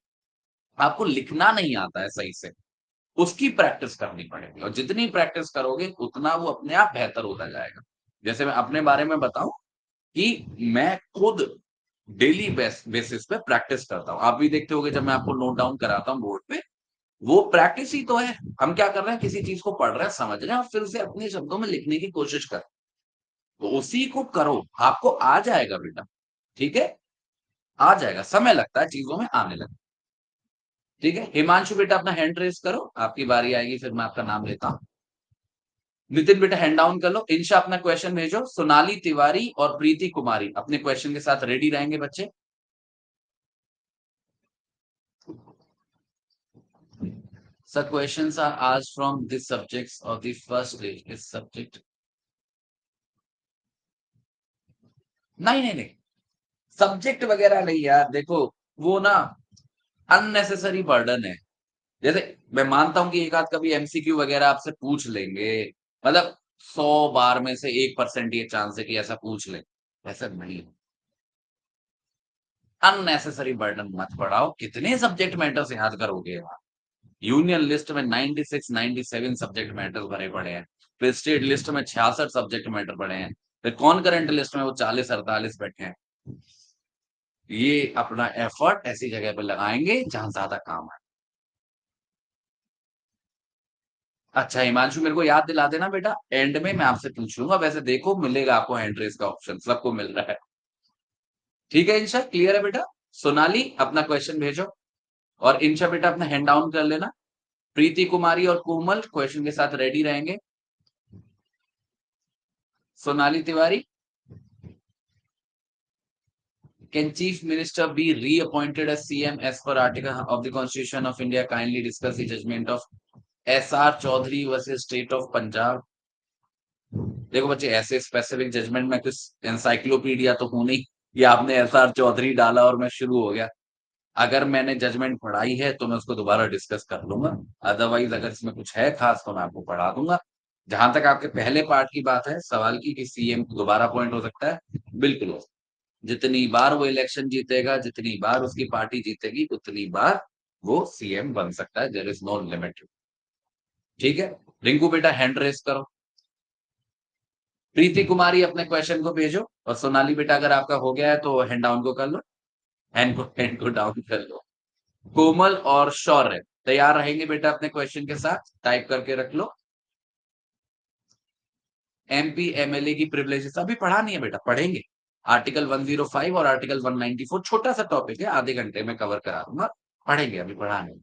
आपको लिखना नहीं आता है सही से, उसकी प्रैक्टिस करनी पड़ेगी और जितनी प्रैक्टिस करोगे उतना वो अपने आप बेहतर होता जाएगा। जैसे मैं अपने बारे में बताऊँ कि मैं खुद डेली बेसिस पे प्रैक्टिस करता हूँ। आप भी देखते होंगे जब मैं आपको नोट डाउन कराता हूँ बोर्ड पे, वो प्रैक्टिस ही तो है। हम क्या कर रहे हैं, किसी चीज़ को पढ़ रहे हैं, समझ रहे हैं और फिर उसे अपने शब्दों में लिखने की कोशिश कर, तो उसी को करो, आपको आ जाएगा बेटा, ठीक है? आ जाएगा, समय लगता है चीज़ों में आने लगता है, ठीक है? हिमांशु बेटा अपना हैंड रेज़ करो, आपकी बारी आएगी फिर मैं आपका नाम लेता हूँ। नितिन बेटा हैंड डाउन कर लो, इंशा अपना क्वेश्चन भेजो, सोनाली तिवारी और प्रीति कुमारी अपने क्वेश्चन के साथ रेडी रहेंगे बच्चे। Sir, questions are asked from the subjects of the first stage. Is subject? नहीं नहीं नहीं, सब्जेक्ट वगैरह नहीं यार, देखो वो ना अननेसेसरी बर्डन है। जैसे मैं मानता हूँ कि एक आध कभी एमसीक्यू वगैरह आपसे पूछ लेंगे, मतलब 100 बार में से 1% ये चांस है कि ऐसा पूछ ले, ऐसा नहीं। अननेसेसरी बर्डन मत बढ़ाओ, कितने सब्जेक्ट मैटर्स याद करोगे आप? यूनियन लिस्ट में 96 97 सब्जेक्ट मैटर्स भरे पड़े हैं, फिर स्टेट लिस्ट में 66 सब्जेक्ट मैटर पड़े हैं, फिर कॉन्करेंट लिस्ट में वो 40 48 बैठे हैं। ये अपना एफर्ट ऐसी जगह पे लगाएंगे जहां ज्यादा काम है। अच्छा हिमांशु, मेरे को याद दिला देना बेटा, एंड में मैं आपसे पूछ लूंगा, वैसे देखो मिलेगा आपको हैंड रेस का ऑप्शन, सबको मिल रहा है। ठीक है इंशा, क्लियर है बेटा? सोनाली अपना क्वेश्चन भेजो और इंशा बेटा अपना हैंड डाउन कर लेना। प्रीति कुमारी और कोमल क्वेश्चन के साथ रेडी रहेंगे। Sonali Tiwari, can chief minister be reappointed as CM as per article of the constitution of India? Kindly discuss the judgment of SR Chaudhary versus state of Punjab। देखो बच्चे, ऐसे स्पेसिफिक जजमेंट में कुछ एनसाइक्लोपीडिया तो हूं नहीं कि आपने एसआर चौधरी डाला और मैं शुरू हो गया। अगर मैंने जजमेंट पढ़ाई है तो मैं उसको दोबारा डिस्कस कर लूंगा, अदरवाइज अगर इसमें कुछ है खास तो मैं आपको पढ़ा दूंगा। जहां तक आपके पहले पार्ट की बात है सवाल की कि सीएम दोबारा अपॉइंट हो सकता है, बिल्कुल हो। जितनी बार वो इलेक्शन जीतेगा, जितनी बार उसकी पार्टी जीतेगी, उतनी बार वो सीएम बन सकता है, देयर इज नो लिमिट। ठीक है, रिंकू बेटा हैंड रेस करो। प्रीति कुमारी अपने क्वेश्चन को भेजो और सोनाली बेटा अगर आपका हो गया है तो हैंड डाउन को कर लो, हैंड को डाउन कर लो। कोमल और शौर्य तैयार रहेंगे बेटा अपने क्वेश्चन के साथ, टाइप करके रख लो। एमपी एमएलए की प्रिविलेजेस अभी पढ़ा नहीं है बेटा, पढ़ेंगे। आर्टिकल 105 और आर्टिकल 194 छोटा सा टॉपिक है, आधे घंटे में कवर करा दूंगा, पढ़ेंगे, अभी पढ़ा नहीं।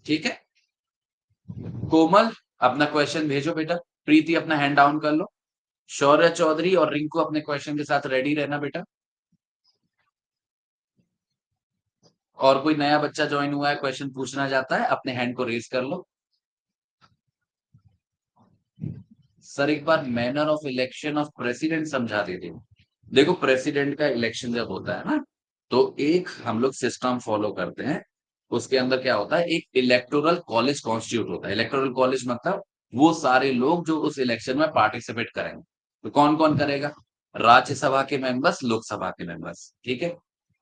ठीक है, कोमल अपना क्वेश्चन भेजो बेटा, प्रीति अपना हैंड डाउन कर लो, शौर्य चौधरी और रिंकू अपने क्वेश्चन के साथ रेडी रहना बेटा। और कोई नया बच्चा ज्वाइन हुआ है, क्वेश्चन पूछना चाहता है, अपने हैंड को रेज कर लो। सर एक बार manner of election of president समझा दीजिए। देखो प्रेसिडेंट का इलेक्शन जब होता है ना, तो एक हम लोग सिस्टम फॉलो करते हैं। उसके अंदर क्या होता है, एक इलेक्टोरल कॉलेज कॉन्स्टिट्यूट होता है। इलेक्टोरल कॉलेज मतलब वो सारे लोग जो उस इलेक्शन में पार्टिसिपेट करेंगे। तो कौन कौन करेगा? राज्यसभा के मेंबर्स, लोकसभा के मेंबर्स, ठीक है।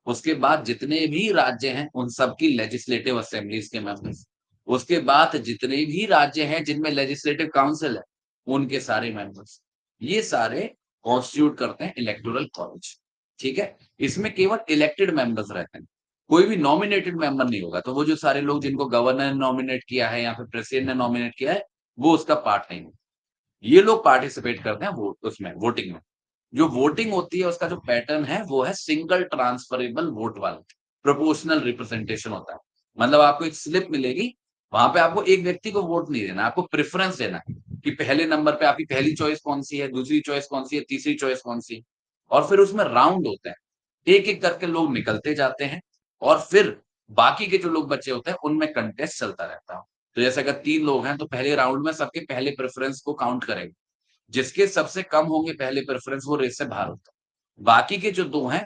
उसके बाद जितने भी राज्य हैं उन सबकी लेजिस्लेटिव असेंबलीज के मेंबर्स। उसके बाद जितने भी राज्य हैं जिनमें लेजिस्लेटिव काउंसिल है, उनके सारे मेंबर्स, ये सारे कॉन्स्टिट्यूट करते हैं इलेक्टोरल कॉलेज। ठीक है, इसमें केवल इलेक्टेड मेंबर्स रहते हैं, कोई भी नॉमिनेटेड मेंबर नहीं होगा। तो वो जो सारे लोग जिनको गवर्नर ने नॉमिनेट किया है या फिर प्रेसिडेंट ने नॉमिनेट किया है, वो उसका पार्ट नहीं होगा। ये लोग पार्टिसिपेट करते हैं वोट, उसमें वोटिंग में। जो वोटिंग होती है उसका जो पैटर्न है वो है सिंगल ट्रांसफरेबल वोट वाला, प्रोपोर्शनल रिप्रेजेंटेशन होता है। मतलब आपको एक स्लिप मिलेगी, वहां पे आपको एक व्यक्ति को वोट नहीं देना, आपको प्रेफरेंस देना है कि पहले नंबर पे आपकी पहली चॉइस कौन सी है, दूसरी चॉइस कौन सी है, तीसरी चॉइस कौन सी है। और फिर उसमें राउंड होता है, एक एक करके लोग निकलते जाते हैं और फिर बाकी के जो लोग बचे होते हैं उनमें कंटेस्ट चलता रहता है। तो जैसे अगर 3 लोग हैं तो पहले राउंड में सबके पहले प्रेफरेंस को काउंट करेंगे, जिसके सबसे कम होंगे पहले प्रेफरेंस वो रेस से बाहर होता है। बाकी के जो 2 हैं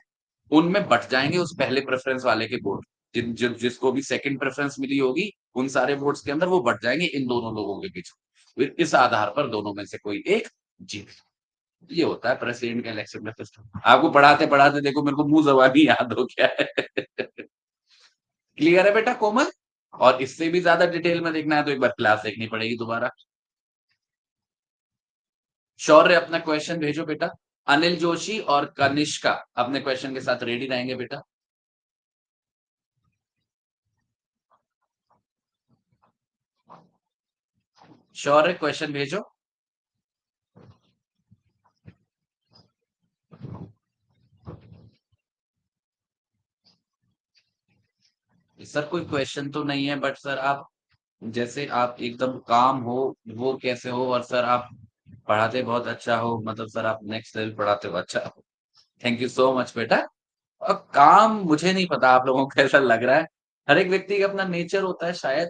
उनमें बट जाएंगे उस पहले प्रेफरेंस वाले के वोट, जिसको भी सेकंड प्रेफरेंस मिली होगी उन सारे वोट्स के अंदर वो बट जाएंगे इन दोनों लोगों के बीच। फिर इस आधार पर दोनों में से कोई एक जीत। ये होता है प्रेसिडेंट का इलेक्शन का सिस्टम। आपको पढ़ाते-पढ़ाते देखो मेरे को मुँह ज़बानी याद हो गया है। क्लियर है बेटा कोमल? और इससे भी ज़्यादा डिटेल में देखना है तो एक बार क्लास देखनी पड़ेगी दोबारा। शौर्य अपना क्वेश्चन भेजो बेटा। अनिल जोशी और कनिष्का अपने क्वेश्चन के साथ रेडी रहेंगे बेटा। शौर्य क्वेश्चन भेजो। सर कोई क्वेश्चन तो नहीं है बट सर आप जैसे आप एकदम काम हो वो कैसे हो और सर आप पढ़ाते बहुत अच्छा हो मतलब सर आप नेक्स्ट लेवल पढ़ाते हो अच्छा हो। थैंक यू सो मच बेटा। अब काम मुझे नहीं पता आप लोगों को कैसा लग रहा है। हर एक व्यक्ति का अपना नेचर होता है शायद।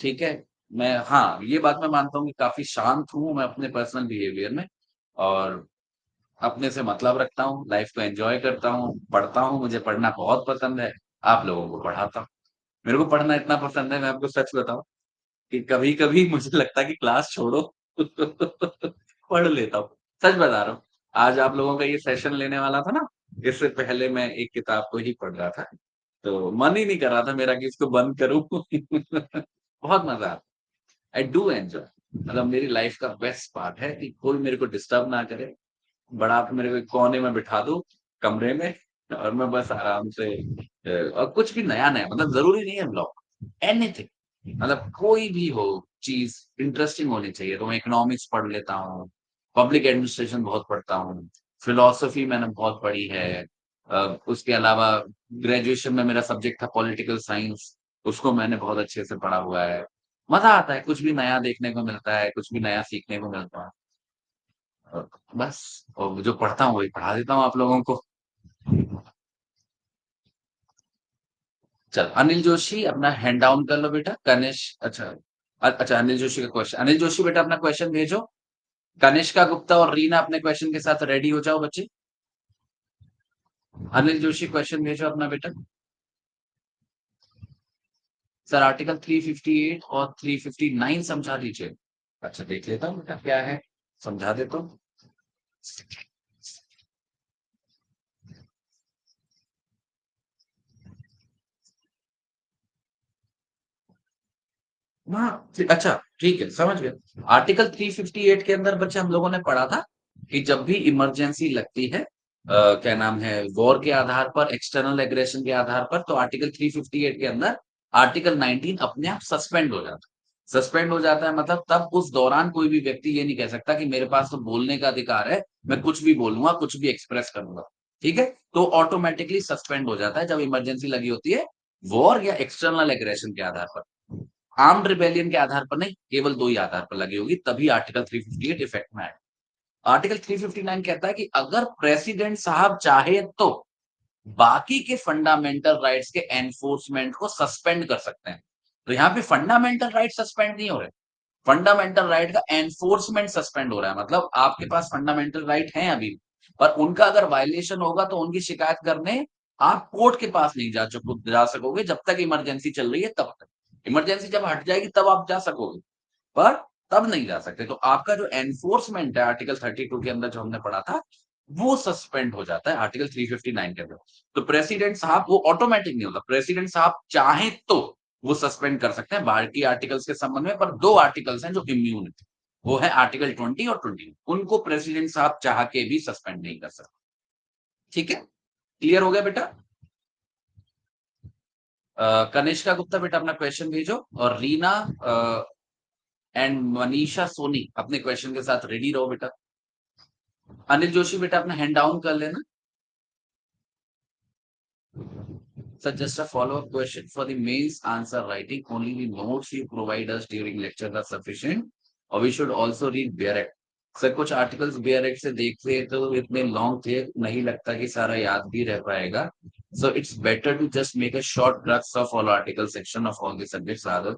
ठीक है। मैं हाँ ये बात मैं मानता हूँ कि काफी शांत हूँ मैं अपने पर्सनल बिहेवियर में और अपने से मतलब रखता हूँ लाइफ को एंजॉय करता हूँ पढ़ता हूँ मुझे पढ़ना बहुत पसंद है। आप लोगों को पढ़ाता हूँ। मेरे को पढ़ना इतना पसंद है मैं आपको सच बताऊं कि कभी-कभी मुझे लगता है कि क्लास छोड़ो पढ़ लेता हूँ। सच बता रहा हूँ। आज आप लोगों का ये सेशन लेने वाला था ना, इससे पहले मैं एक किताब को ही पढ़ रहा था। तो मन ही नहीं कर रहा था मेरा कि इसको बंद करूँ। बहुत मज़ा आता है। आई डू एन्जॉय मतलब मेरी लाइफ का बेस्ट पार्ट है कि कोई मेरे को डिस्टर्ब ना करे। बड़ा आप मेरे को एक कोने में बिठा दो कमरे में और मैं बस आराम से और कुछ भी नया-नया मतलब ज़रूरी नहीं है ब्लॉग, एनीथिंग मतलब कोई भी हो चीज़ इंटरेस्टिंग होनी चाहिए। तो मैं इकोनॉमिक्स पढ़ लेता हूँ, पब्लिक एडमिनिस्ट्रेशन बहुत पढ़ता हूँ, फिलॉसफी मैंने बहुत पढ़ी है। उसके अलावा ग्रेजुएशन में मेरा सब्जेक्ट था पॉलिटिकल साइंस, उसको मैंने बहुत अच्छे से पढ़ा हुआ है। मज़ा आता है, कुछ भी नया देखने को मिलता है, कुछ भी नया सीखने को मिलता है। बस और जो पढ़ता हूँ वही पढ़ा देता हूँ आप लोगों को। चल अनिल जोशी अपना हैंड डाउन कर लो बेटा। कनिष अच्छा अच्छा अनिल जोशी का क्वेश्चन अनिल जोशी बेटा अपना क्वेश्चन भेजो। कनिष्का गुप्ता और रीना अपने क्वेश्चन के साथ रेडी हो जाओ बच्चे। अनिल जोशी क्वेश्चन भेजो अपना बेटा। सर आर्टिकल 358 और 359 समझा दीजिए। अच्छा देख लेता हूँ बेटा क्या है समझा देता हूँ। हाँ अच्छा ठीक है समझ गए। आर्टिकल 358 के अंदर बच्चे हम लोगों ने पढ़ा था कि जब भी इमरजेंसी लगती है क्या नाम है वॉर के आधार पर एक्सटर्नल एग्रेशन के आधार पर तो आर्टिकल 358 के अंदर आर्टिकल 19 अपने आप सस्पेंड हो जाता है। सस्पेंड हो जाता है मतलब तब उस दौरान कोई भी व्यक्ति ये नहीं कह सकता कि मेरे पास तो बोलने का अधिकार है मैं कुछ भी बोलूंगा कुछ भी एक्सप्रेस करूंगा। ठीक है। तो ऑटोमेटिकली सस्पेंड हो जाता है जब इमरजेंसी लगी होती है वॉर या एक्सटर्नल एग्रेशन के आधार पर। आर्म्ड रिबेलियन के आधार पर नहीं केवल दो ही आधार पर लगी होगी तभी आर्टिकल 358 इफेक्ट में आएगा। आर्टिकल 359 कहता है कि अगर प्रेसिडेंट साहब चाहे तो बाकी के फंडामेंटल राइट्स के एनफोर्समेंट को सस्पेंड कर सकते हैं। तो यहाँ पे फंडामेंटल राइट सस्पेंड नहीं हो रहे। फंडामेंटल राइट का एनफोर्समेंट सस्पेंड हो रहा है मतलब आपके पास फंडामेंटल राइट है अभी पर उनका अगर वायलेशन होगा तो उनकी शिकायत करने आप कोर्ट के पास नहीं जा सकोगे जब तक इमरजेंसी चल रही है तब तक। इमरजेंसी जब हट जाएगी तब आप जा सकोगे पर तब नहीं जा सकते। तो आपका जो एनफोर्समेंट है आर्टिकल 32 के अंदर जो हमने पढ़ा था वो सस्पेंड हो जाता है आर्टिकल 359 के अंदर। तो प्रेसिडेंट साहब वो ऑटोमेटिक नहीं होता प्रेसिडेंट साहब चाहे तो वो सस्पेंड कर सकते हैं बाकी आर्टिकल्स के संबंध में पर दो आर्टिकल्स हैं जो इम्यून है। वो है आर्टिकल 20 और 21 उनको प्रेसिडेंट साहब चाह के भी सस्पेंड नहीं कर सकते। ठीक है। क्लियर हो गया बेटा। कनिष्का गुप्ता बेटा अपना क्वेश्चन भेजो और रीना एंड मनीषा सोनी अपने क्वेश्चन के साथ रेडी रहो बेटा। अनिल जोशी बेटा अपना हैंड डाउन कर लेना। So just a follow-up question for the mains answer writing. Only the notes you provide us during lecture are sufficient, or we should also read Bearec. Sir कुछ articles Bearec से देखते तो इतने long थे नहीं लगता कि सारा याद भी रह पाएगा. So it's better to just make a short crux of all article section of all the subjects rather.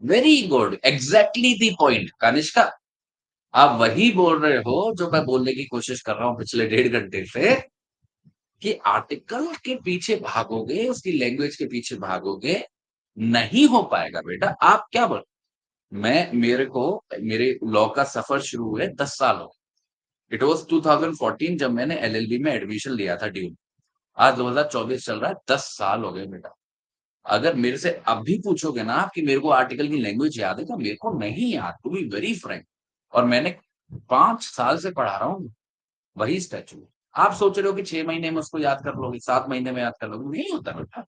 Very good. Exactly the point. Kanishka आप वही बोल रहे हो जो मैं बोलने की कोशिश कर रहा हूँ पिछले 1.5 घंटे से कि आर्टिकल के पीछे भागोगे, उसकी लैंग्वेज के पीछे भागोगे, नहीं हो पाएगा बेटा। आप क्या बोल मैं मेरे को मेरे लॉ का सफर शुरू हुए 10 साल हो गए। इट वाज 2014 जब मैंने एलएलबी में एडमिशन लिया था ड्यू। आज 2024 चल रहा है, 10 साल हो गए बेटा। अगर मेरे से अब भी पूछोगे ना कि मेरे को आर्टिकल की लैंग्वेज याद है, तो मेरे को नहीं याद, टू बी वेरी फ्रैंक। और मैंने 5 साल से पढ़ा रहा हूँ वही स्टैच्यू। आप सोच रहे हो कि 6 महीने में उसको याद कर लोगे, 7 महीने में याद कर लोगे, नहीं होता बेटा।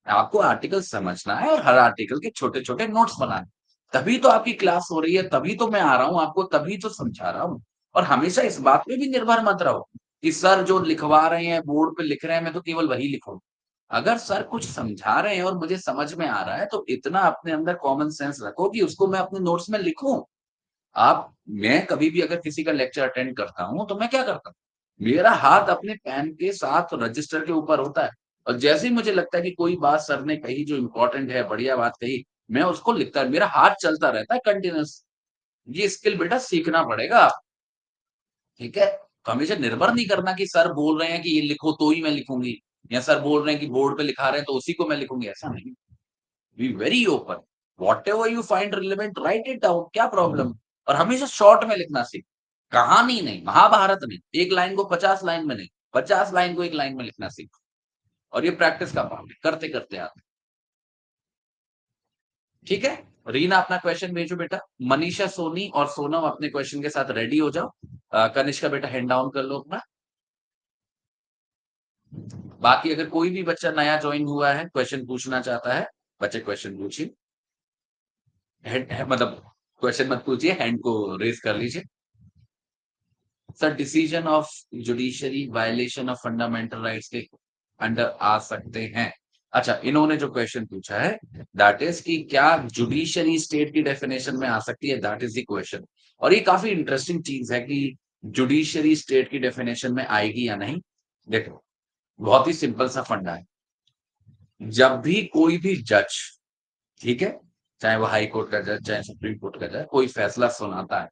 आपको आर्टिकल समझना है और हर आर्टिकल के छोटे-छोटे नोट्स बनाने। तभी तो आपकी क्लास हो रही है, तभी तो मैं आ रहा हूँ आपको, तभी तो समझा रहा हूँ। और हमेशा इस बात पे भी निर्भर मत रहो कि सर जो लिखवा रहे हैं, बोर्ड पे लिख रहे हैं, मैं तो केवल वही लिखूँ। अगर सर कुछ समझा रहे हैं और मुझे समझ में आ रहा है, तो इतना अपने अंदर कॉमन सेंस रखो कि उसको मैं अपने नोट्स में लिखूँ। मैं कभी भी अगर किसी का लेक्चर अटेंड करता हूँ, तो मैं क्या करता हूँ? मेरा हाथ अपने पेन के साथ रजिस्टर के ऊपर होता है और जैसे ही मुझे लगता है कि कोई बात सर ने कही जो इम्पोर्टेंट है, बढ़िया बात कही, मैं उसको लिखता मेरा हाथ चलता रहता है कंटीन्यूअस। ये स्किल बेटा सीखना पड़ेगा, ठीक है? तो हमेशा निर्भर नहीं करना कि सर बोल रहे हैं कि ये लिखो तो ही मैं लिखूँगी या सर बोल रहे हैं कि बोर्ड पे लिखा रहे हैं तो उसी को मैं लिखूँगी, ऐसा नहीं। Be very open, whatever you find relevant right it down, क्या प्रॉब्लम? और हमेशा शॉर्ट में लिखना सीख। कहानी नहीं, महाभारत नहीं, एक लाइन को 50 लाइन में नहीं, 50 लाइन को एक लाइन में लिखना सीख। और ये प्रैक्टिस का पार्ट है, करते-करते आते हैं। ठीक है? रीना अपना क्वेश्चन भेजो बेटा। मनीषा सोनी और सोनम अपने क्वेश्चन के साथ रेडी हो जाओ। कनिष्का बेटा हैंड डाउन कर लो अपना। बाकी अगर कोई भी बच्चा नया जॉइन हुआ है, क्वेश्चन पूछना चाहता है, बच्चे क्वेश्चन पूछिए। मतलब क्वेश्चन मत पूछिए, हैंड को रेज कर लीजिए। Sir decision of judiciary violation of fundamental rights के अंडर आ सकते हैं। अच्छा, इन्होंने जो क्वेश्चन पूछा है दैट इज कि क्या जुडिशरी स्टेट की डेफिनेशन में आ सकती है, दैट इज द क्वेश्चन। और ये काफी इंटरेस्टिंग चीज है कि जुडिशरी स्टेट की डेफिनेशन में आएगी या नहीं। देखो, बहुत ही सिंपल सा फंडा है। जब भी कोई भी जज, ठीक है, चाहे वो हाई कोर्ट का जज, चाहे सुप्रीम कोर्ट का जज, कोई फैसला सुनाता है,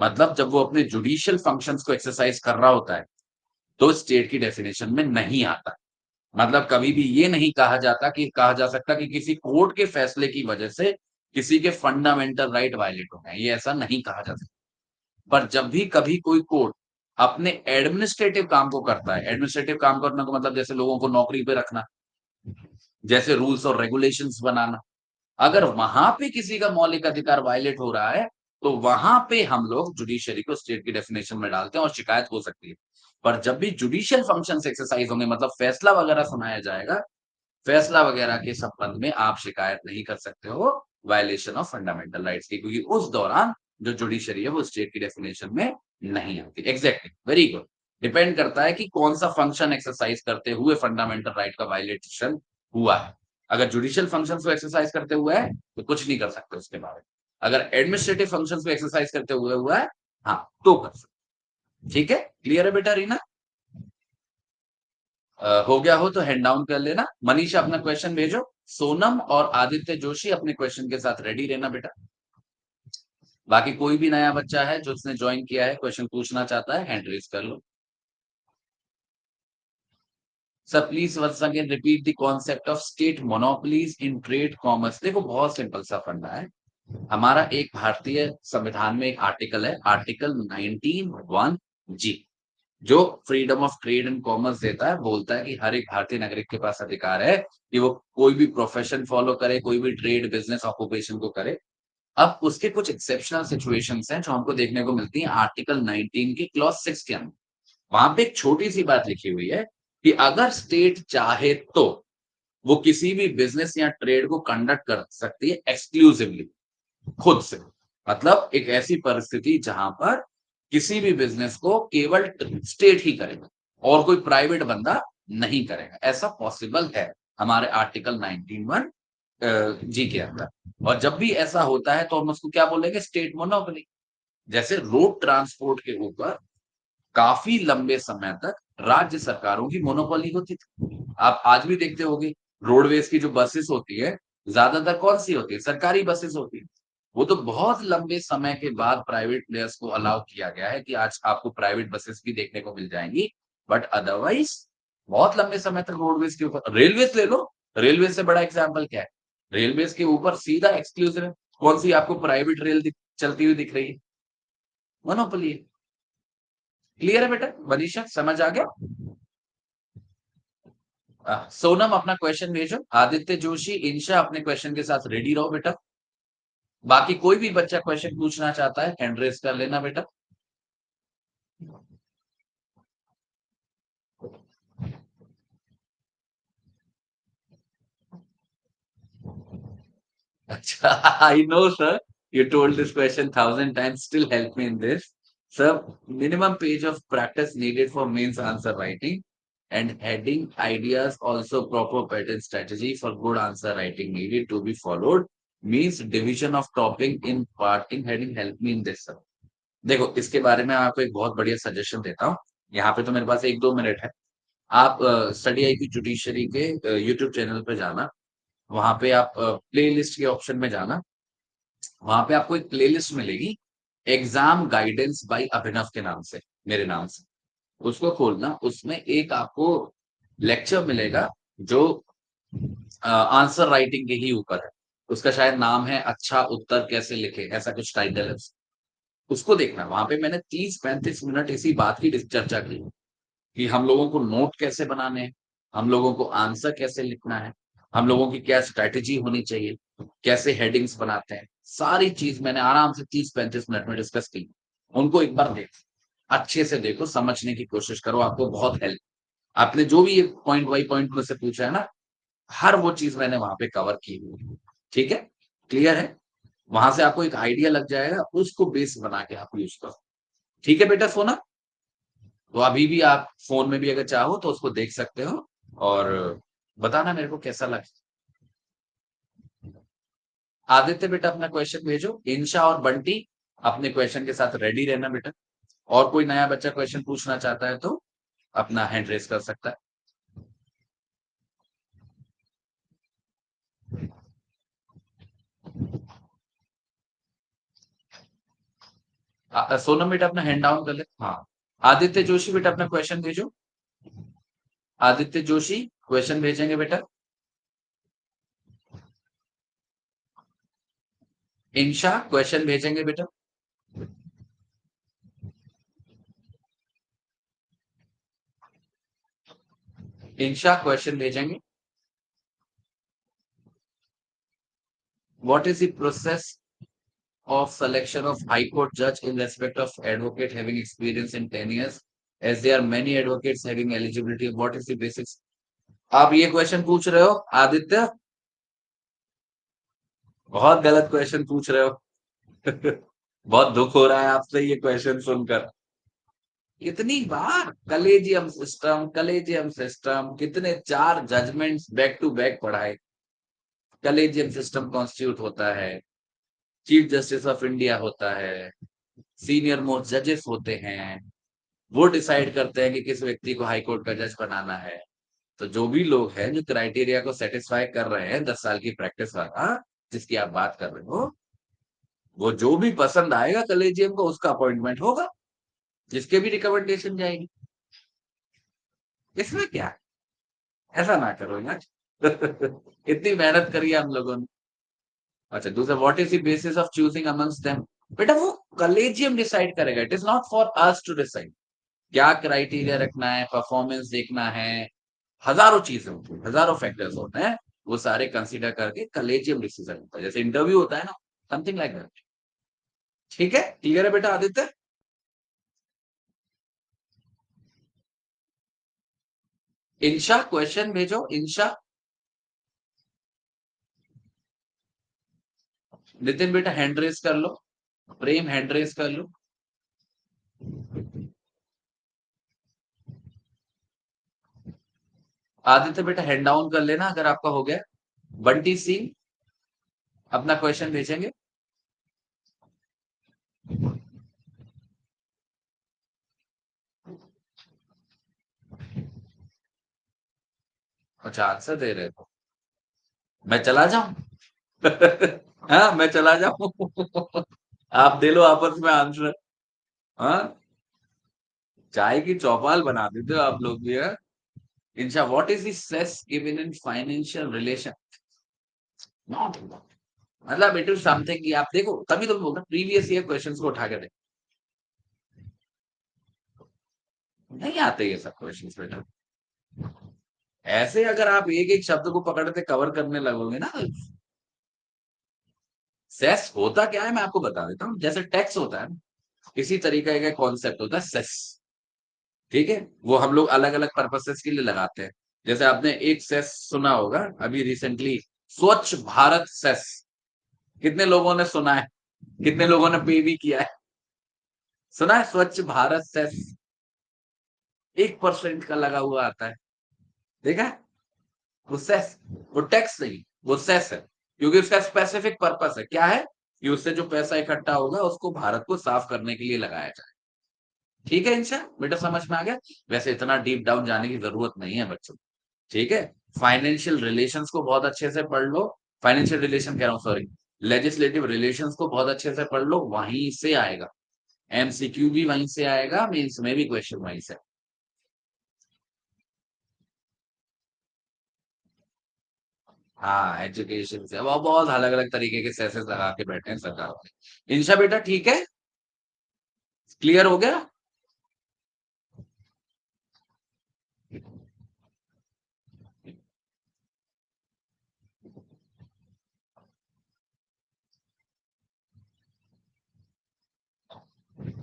मतलब जब वो अपने जुडिशियल फंक्शंस को एक्सरसाइज कर रहा होता है, तो स्टेट की डेफिनेशन में नहीं आता। मतलब कभी भी ये नहीं कहा जा सकता कि किसी कोर्ट के फैसले की वजह से किसी के फंडामेंटल राइट वायलेट हो गए, ये ऐसा नहीं कहा जा सकता। पर जब भी कभी कोई कोर्ट अपने एडमिनिस्ट्रेटिव काम को करता है, एडमिनिस्ट्रेटिव काम करने का मतलब जैसे लोगों को नौकरी पे रखना, जैसे रूल्स और रेगुलेशंस बनाना, अगर वहां पे किसी का मौलिक अधिकार वायलेट हो रहा है, तो वहां पे हम लोग जुडिशरी को स्टेट की डेफिनेशन में डालते हैं और शिकायत हो सकती है। पर जब भी जुडिशियल फंक्शंस एक्सरसाइज होंगे, मतलब फैसला वगैरह सुनाया जाएगा, फैसला वगैरह के संबंध में आप शिकायत नहीं कर सकते हो वायलेशन ऑफ फंडामेंटल राइट्स की, क्योंकि उस दौरान जो जुडिशरी है वो स्टेट की डेफिनेशन में नहीं आती। Exactly, very good. डिपेंड करता है कि कौन सा फंक्शन एक्सरसाइज करते हुए फंडामेंटल राइट का वायलेशन हुआ है। अगर जुडिशियल फंक्शंस को एक्सरसाइज करते हुए है, तो कुछ नहीं कर सकते उसके बारे में। अगर एडमिनिस्ट्रेटिव फंक्शंस को एक्सरसाइज करते हुए हुआ है, हाँ, तो कर सकते। ठीक है, क्लियर है बेटा रीना? हो गया हो तो हैंड डाउन कर लेना। मनीषा अपना क्वेश्चन भेजो। सोनम और आदित्य जोशी अपने क्वेश्चन के साथ रेडी रहना बेटा। बाकी कोई भी नया बच्चा है जो उसने ज्वाइन किया है, क्वेश्चन पूछना चाहता है, हैंड रेज कर लो। Sir please once again repeat the concept of state monopolies in trade commerce. देखो, बहुत सिंपल सा फंडा है। हमारा एक भारतीय संविधान में एक आर्टिकल है, आर्टिकल 19(1) जी, जो freedom of trade and commerce देता है, बोलता है कि हर एक भारतीय नागरिक के पास अधिकार है कि वो कोई भी प्रोफेशन फॉलो करे, कोई भी ट्रेड बिजनेस ऑक्यूपेशन को करे। अब उसके कुछ एक्सेप्शनल सिचुएशंस हैं जो हमको देखने को मिलती हैं आर्टिकल 19 के क्लॉज 6 के अंदर। वहां पे एक छोटी सी बात लिखी हुई है कि अगर स्टेट चाहे तो वो किसी भी बिजनेस या ट्रेड को कंडक्ट कर सकती है एक्सक्लूसिवली, खुद से। मतलब एक ऐसी परिस्थिति जहां पर किसी भी बिजनेस को केवल स्टेट ही करेगा और कोई प्राइवेट बंदा नहीं करेगा, ऐसा पॉसिबल है हमारे आर्टिकल 19(1) जी के अंदर। और जब भी ऐसा होता है तो हम उसको क्या बोलेंगे? State monopoly. जैसे रोड ट्रांसपोर्ट के ऊपर काफी लंबे समय तक राज्य सरकारों की मोनोपोली होती थी। आप आज भी देखते होंगे, रोडवेज की जो बसेस होती है, ज्यादातर कौन सी होती है? सरकारी बसेस होती है। वो तो बहुत लंबे समय के बाद प्राइवेट प्लेयर्स को अलाउ किया गया है कि आज आपको प्राइवेट बसेस भी देखने को मिल जाएंगी। बट अदरवाइज बहुत लंबे समय तक रोडवेज के ऊपर, रेलवेज ले लो, रेलवे से बड़ा एग्जाम्पल क्या है? रेलवेज के ऊपर सीधा एक्सक्लूसिव है। कौन सी आपको प्राइवेट रेल चलती हुई दिख रही है? मोनोपोली है। क्लियर है बेटा? मनीषा समझ आ गया? सोनम अपना क्वेश्चन भेजो। आदित्य जोशी, इंशा अपने क्वेश्चन के साथ रेडी रहो बेटा। बाकी कोई भी बच्चा क्वेश्चन पूछना चाहता है हैंड रेस कर लेना बेटा। अच्छा, I know, sir. You told this question 1,000 times. Still help me in this. Sir, minimum page of practice needed for mains answer writing and heading ideas also proper pattern strategy for good answer writing needed to be followed means division of topic in parting heading help me in this sir. देखो इसके बारे में आपको एक बहुत बढ़िया suggestion देता हूँ। यहाँ पे तो मेरे पास 1-2 मिनट है। आप स्टडी आई की जुडिशरी के यूट्यूब चैनल पे जाना। वहां पे आप प्ले लिस्ट के ऑप्शन में जाना। वहां पे आपको एक प्लेलिस्ट मिलेगी एग्जाम गाइडेंस बाय अभिनव के नाम से, मेरे नाम से। उसको खोलना, उसमें एक आपको लेक्चर मिलेगा जो आंसर राइटिंग के ही ऊपर है। उसका शायद नाम है अच्छा उत्तर कैसे लिखे, ऐसा कुछ टाइटल है। उसको देखना, वहां पे मैंने 30-35 मिनट इसी बात की चर्चा की कि हम लोगों को नोट कैसे बनाने हैं, हम लोगों को आंसर कैसे लिखना है, हम लोगों की क्या स्ट्रैटेजी होनी चाहिए, कैसे हेडिंग्स बनाते हैं। सारी चीज मैंने आराम से 30-35 मिनट में डिस्कस की। उनको एक बार देख, अच्छे से देखो, समझने की कोशिश करो, आपको बहुत हेल्प। आपने जो भी ये पॉइंट बाई पॉइंट में से पूछा है ना, हर वो चीज मैंने वहां पे कवर की हुई है। ठीक है? क्लियर है? वहां से आपको एक आइडिया लग जाएगा, उसको बेस बना के आप यूज करो। ठीक है बेटा सोना? तो अभी भी आप फोन में भी अगर चाहो तो उसको देख सकते हो और बताना मेरे को कैसा लगा। आदित्य बेटा अपना क्वेश्चन भेजो। इंशा और बंटी अपने क्वेश्चन के साथ रेडी रहना बेटा। और कोई नया बच्चा क्वेश्चन पूछना चाहता है तो अपना हैंड रेस कर सकता है। सोनम बेटा अपना हैंड डाउन कर ले। हाँ, आदित्य जोशी बेटा अपना क्वेश्चन भेजो। आदित्य जोशी क्वेश्चन भेजेंगे बेटा। इंशा क्वेश्चन भेजेंगे बेटा। इंशा क्वेश्चन भेजेंगे। What is the process of selection of High Court judge in respect of advocate having experience in 10 years, as there are many advocates having eligibility. What is the basics? आप ये question पूछ रहे हो आदित्य? बहुत गलत question पूछ रहे हो। बहुत दुख हो रहा है आपसे ये क्वेश्चन सुनकर। कितनी बार कलेजियम सिस्टम, कितने 4 जजमेंट्स बैक टू बैक पढ़ाए। कलेजियम सिस्टम कॉन्स्टिट्यूट होता है, चीफ जस्टिस ऑफ इंडिया होता है, सीनियर मोस्ट जजेस होते हैं, वो डिसाइड करते हैं कि किस व्यक्ति को हाई कोर्ट का जज बनाना है। तो जो भी लोग हैं जो क्राइटेरिया को सेटिस्फाई कर रहे हैं, 10 साल की प्रैक्टिस वाला जिसकी आप बात कर रहे हो, वो जो भी पसंद आएगा कलेजियम को उसका अपॉइंटमेंट होगा, जिसके भी रिकमेंडेशन जाएगी। इसमें क्या है? ऐसा ना करो यार। इतनी मेहनत करी है हम लोगों ने। अच्छा, दूसरा what is the basis of choosing amongst them? बेटा वो कलेजियम डिसाइड करेगा, it is not for us to decide. क्या क्राइटेरिया रखना है, परफॉर्मेंस देखना है, हजारों चीजें होती हैं, हजारों फैक्टर्स होते हैं। वो सारे कंसीडर करके कलेजियम डिसीजन होता है, जैसे इंटरव्यू होता है ना, समथिंग लाइक दैट। ठीक है? क्लियर है बेटा आदित्य? इंशा क्वेश्चन भेजो। इंशा। नितिन बेटा हैंड रेस कर लो। प्रेम हैंड रेस कर लो। आदित्य बेटा हैंड डाउन कर लेना अगर आपका हो गया। बंटी सिंह अपना क्वेश्चन भेजेंगे। अच्छा, आंसर दे रहे हो? मैं चला जाऊं? हाँ, मैं चला जाऊं? आप दे लो आपस में आंसर। हाँ, चाय की चौपाल बना देते हो आप लोग भी। Insha, what is the cess given in financial relation? Not, मतलब इट इज समथिंग कि आप देखो, तभी तो बोलता प्रीवियस ईयर क्वेश्चंस को उठा के देखो। नहीं आते ये सब क्वेश्चंस बेटा। ऐसे अगर आप एक एक शब्द को पकड़ते कवर करने लगोगे ना, सेस होता क्या है मैं आपको बता देता हूँ। जैसे टैक्स होता है, इसी तरीके का कॉन्सेप्ट होता है सेस। ठीक है, वो हम लोग अलग अलग पर्पसेस के लिए लगाते हैं। जैसे आपने एक सेस सुना होगा अभी रिसेंटली, स्वच्छ भारत सेस। कितने लोगों ने सुना है? कितने लोगों ने पे भी किया है? सुना है स्वच्छ भारत सेस? 1% का लगा हुआ आता है, देखा है? वो सेस, वो टैक्स नहीं, वो सेस है। क्योंकि उसका स्पेसिफिक पर्पस है, क्या है कि उससे जो पैसा इकट्ठा होगा उसको भारत को साफ करने के लिए लगाया जाए। ठीक है इंशा, बेटा समझ में आ गया? वैसे इतना डीप डाउन जाने की जरूरत नहीं है बच्चों। ठीक है, फाइनेंशियल रिलेशंस को बहुत अच्छे से पढ़ लो। फाइनेंशियल रिलेशन कह रहा हूँ, सॉरी, लेजिस्लेटिव रिलेशंस को बहुत अच्छे से पढ़ लो, वहीं से आएगा। एमसीक्यू भी वहीं से आएगा, मेंस में भी क्वेश्चन वहीं से। हाँ, एजुकेशन से वो बहुत अलग अलग तरीके के सेसेस लगा के बैठे हैं सरकार वाले। इंशा बेटा ठीक है, क्लियर हो गया?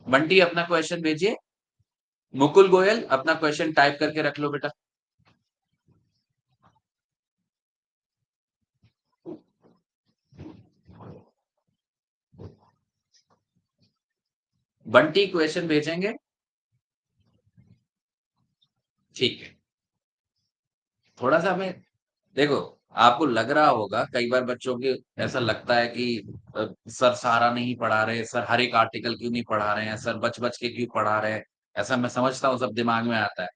बंटी अपना क्वेश्चन भेजिए। मुकुल गोयल अपना क्वेश्चन टाइप करके रख लो बेटा। बंटी क्वेश्चन भेजेंगे? ठीक है, थोड़ा सा हमें देखो, आपको लग रहा होगा कई बार बच्चों के, ऐसा लगता है कि सर सारा नहीं पढ़ा रहे, सर हर एक आर्टिकल क्यों नहीं पढ़ा रहे हैं, सर बच बच के क्यों पढ़ा रहे हैं। ऐसा मैं समझता हूँ, सब दिमाग में आता है।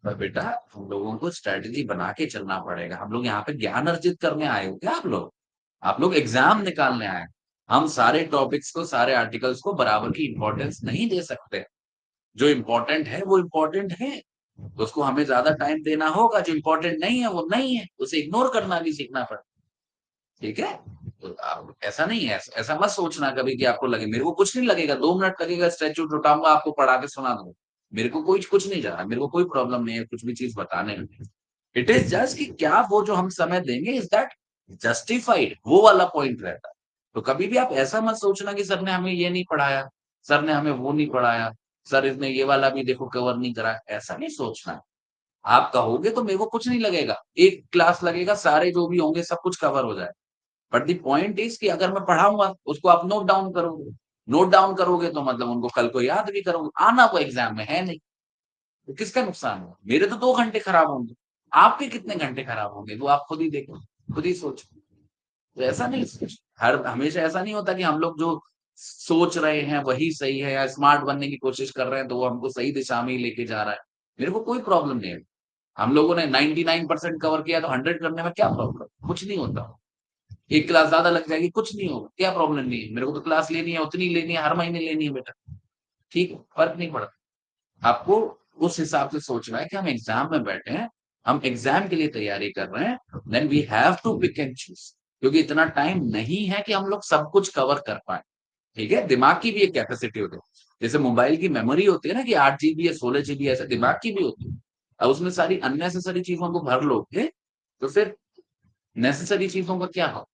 पर बेटा, हम लोगों को स्ट्रेटेजी बना के चलना पड़ेगा। हम लोग यहाँ पे ज्ञान अर्जित करने आए हो क्या? आप लोग एग्जाम निकालने आए हैं। हम सारे टॉपिक्स को, सारे आर्टिकल्स को बराबर की इंपॉर्टेंस नहीं दे सकते। जो इम्पोर्टेंट है वो इम्पोर्टेंट है, उसको हमें ज्यादा टाइम देना होगा। जो इम्पोर्टेंट नहीं है वो नहीं है, उसे इग्नोर करना भी सीखना पड़ेगा। ठीक है, तो आप ऐसा नहीं है, ऐसा मत सोचना कभी कि आपको लगे, मेरे को कुछ नहीं लगेगा, 2 मिनट लगेगा, स्टैच्यू उठाऊंगा, आपको पढ़ा के सुना दूंगा। मेरे को कोई कुछ नहीं जा रहा, मेरे को कोई प्रॉब्लम नहीं है कुछ भी चीज बताने में। इट इज जस्ट कि क्या वो जो हम समय देंगे, इज दैट जस्टिफाइड, वो वाला पॉइंट रहता है। तो कभी भी आप ऐसा मत सोचना कि सर ने हमें ये नहीं पढ़ाया, सर ने हमें वो नहीं पढ़ाया, सर इसने ये वाला भी देखो कवर नहीं करा, ऐसा नहीं सोचना है। आप कहोगे तो मेरे को कुछ नहीं लगेगा, एक क्लास लगेगा, सारे जो भी होंगे सब कुछ कवर हो जाए। बट द पॉइंट इज कि अगर मैं पढ़ाऊंगा उसको आप नोट डाउन करोगे, नोट डाउन करोगे तो मतलब उनको कल को याद भी करोगे, आना वो एग्जाम में है नहीं। तो किसका नुकसान होगा? मेरे तो 2 घंटे खराब होंगे, आपके कितने घंटे खराब होंगे वो आप खुद ही देखो, खुद ही सोचो। तो ऐसा नहीं, हर हमेशा ऐसा नहीं होता कि हम लोग जो सोच रहे हैं वही सही है, या स्मार्ट बनने की कोशिश कर रहे हैं तो वो हमको सही दिशा में ही लेके जा रहा है। मेरे को कोई प्रॉब्लम नहीं है। हम लोगों ने 99% कवर किया तो 100 करने में क्या प्रॉब्लम? कुछ नहीं होता। एक क्लास ज्यादा लग जाएगी, कुछ नहीं होगा, क्या प्रॉब्लम नहीं है। मेरे को तो क्लास लेनी है, उतनी लेनी है, हर महीने लेनी है बेटा। ठीक है, फर्क नहीं पड़ता। आपको उस हिसाब से सोचना है कि हम एग्जाम में बैठे हैं, हम एग्जाम के लिए तैयारी कर रहे हैं, then we have to pick and choose. क्योंकि इतना टाइम नहीं है कि हम लोग सब कुछ कवर कर पाए। ठीक है, दिमाग की भी एक कैपेसिटी होती है। जैसे मोबाइल की मेमोरी होती है ना कि 8 GB है, 16 GB, ऐसे दिमाग की भी होती है। अब उसमें सारी अननेसेसरी चीजों को भर लोगे तो फिर नेसेसरी चीजों का क्या हो?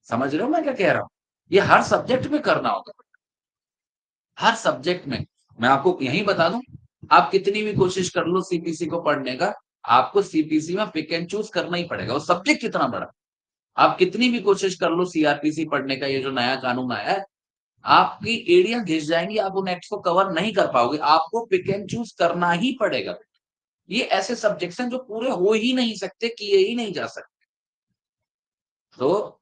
समझ रहे हो मैं क्या कह रहा हूँ? ये हर सब्जेक्ट में करना होगा, हर सब्जेक्ट में। मैं आपको यही बता दूं, आप कितनी भी कोशिश कर लो सीपीसी को पढ़ने का, आपको सीपीसी में पिक एंड चूज करना ही पड़ेगा। वो सब्जेक्ट कितना बड़ा, आप कितनी भी कोशिश कर लो सीआरपीसी पढ़ने का, ये जो नया कानून आया है, आपकी एड़ियां घिस जाएंगी, आप उन नेक्स्ट को कवर नहीं कर पाओगे, आपको पिक एंड चूज करना ही पड़ेगा। ये ऐसे सब्जेक्ट्स हैं जो पूरे हो ही नहीं सकते, किए ही नहीं जा सकते। तो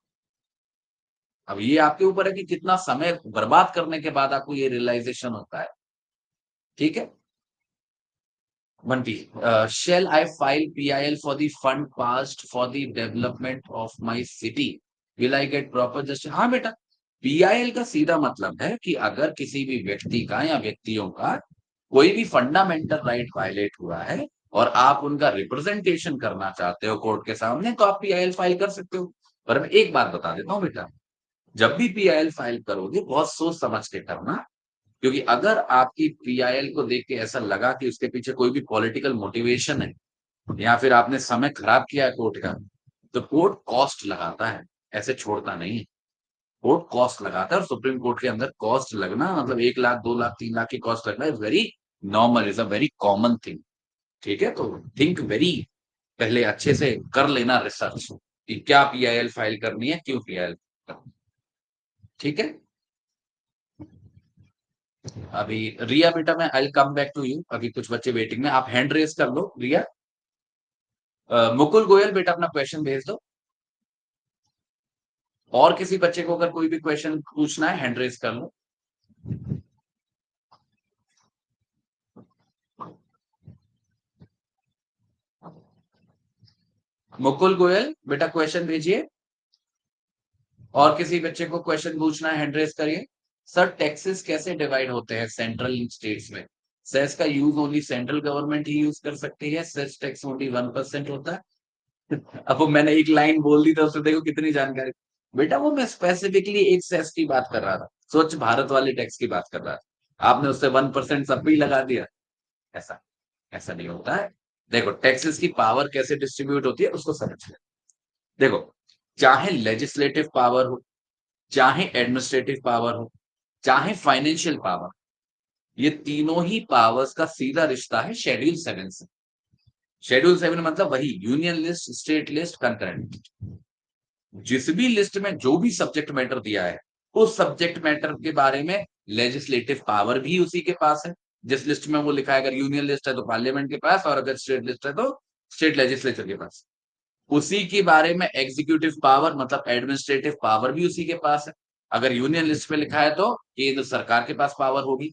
अब ये आपके ऊपर है कि कितना समय बर्बाद करने के बाद आपको ये रियलाइजेशन होता है। ठीक है Bunty, shall I file PIL for the fund passed for the development of my city? Will I get proper justice? हाँ बेटा, पीआईएल का सीधा मतलब है कि अगर किसी भी व्यक्ति का या व्यक्तियों का कोई भी फंडामेंटल राइट वायलेट हुआ है और आप उनका रिप्रेजेंटेशन करना चाहते हो कोर्ट के सामने, तो आप पीआईएल फाइल कर सकते हो। पर मैं एक बात बता देता हूँ बेटा, जब भी पीआईएल फाइल करोगे बहुत सोच समझ के करना। क्योंकि अगर आपकी पीआईएल को देख के ऐसा लगा कि उसके पीछे कोई भी पॉलिटिकल मोटिवेशन है या फिर आपने समय खराब किया है कोर्ट का, तो कोर्ट कॉस्ट लगाता है, ऐसे छोड़ता नहीं है। कोर्ट कॉस्ट लगाता है और सुप्रीम कोर्ट के अंदर कॉस्ट लगना मतलब 1 लाख 2 लाख 3 लाख की कॉस्ट लगना is very normal, is a very common thing. ठीक है, तो थिंक वेरी, पहले अच्छे से कर लेना रिसर्च कि क्या पीआईएल फाइल करनी है, क्यों पीआईएल। ठीक है, अभी रिया बेटा मैं आई कम बैक टू यू, अभी कुछ बच्चे वेटिंग में, आप हैंड रेज कर लो रिया। मुकुल गोयल बेटा अपना क्वेश्चन भेज दो। और किसी बच्चे को अगर कोई भी क्वेश्चन पूछना है हैंड रेज कर लो। मुकुल गोयल बेटा क्वेश्चन भेजिए। और किसी बच्चे को क्वेश्चन पूछना है हैंड रेज करिए। सर टैक्सेस कैसे डिवाइड होते हैं सेंट्रल स्टेट्स में? सेस का यूज ओनली सेंट्रल गवर्नमेंट ही यूज कर सकती है, सेस टैक्स ओनली 1% होता है। अब वो मैंने एक लाइन बोल दी तो उससे देखो कितनी जानकारी। बेटा वो मैं स्पेसिफिकली एक सेस की बात कर रहा था, स्वच्छ भारत वाले टैक्स की बात कर रहा था, आपने उससे 1% सब पे ही लगा दिया। ऐसा ऐसा नहीं होता है। देखो टैक्सेस की पावर कैसे डिस्ट्रीब्यूट होती है उसको समझ ले। देखो, चाहे लेजिस्लेटिव पावर हो, चाहे एडमिनिस्ट्रेटिव पावर हो, चाहे फाइनेंशियल पावर, ये तीनों ही पावर्स का सीधा रिश्ता है शेड्यूल 7 से। शेड्यूल 7 मतलब वही union list, state list, concurrent. जिस भी लिस्ट में जो भी सब्जेक्ट मैटर दिया है, उस सब्जेक्ट मैटर के बारे में लेजिस्लेटिव पावर भी उसी के पास है। जिस लिस्ट में वो लिखा है, अगर यूनियन लिस्ट है तो पार्लियामेंट के पास, और अगर स्टेट लिस्ट है तो स्टेट लेजिस्लेचर के पास। उसी के बारे में एग्जीक्यूटिव पावर मतलब एडमिनिस्ट्रेटिव पावर भी उसी के पास है। अगर यूनियन लिस्ट में लिखा है तो केंद्र सरकार के पास पावर होगी,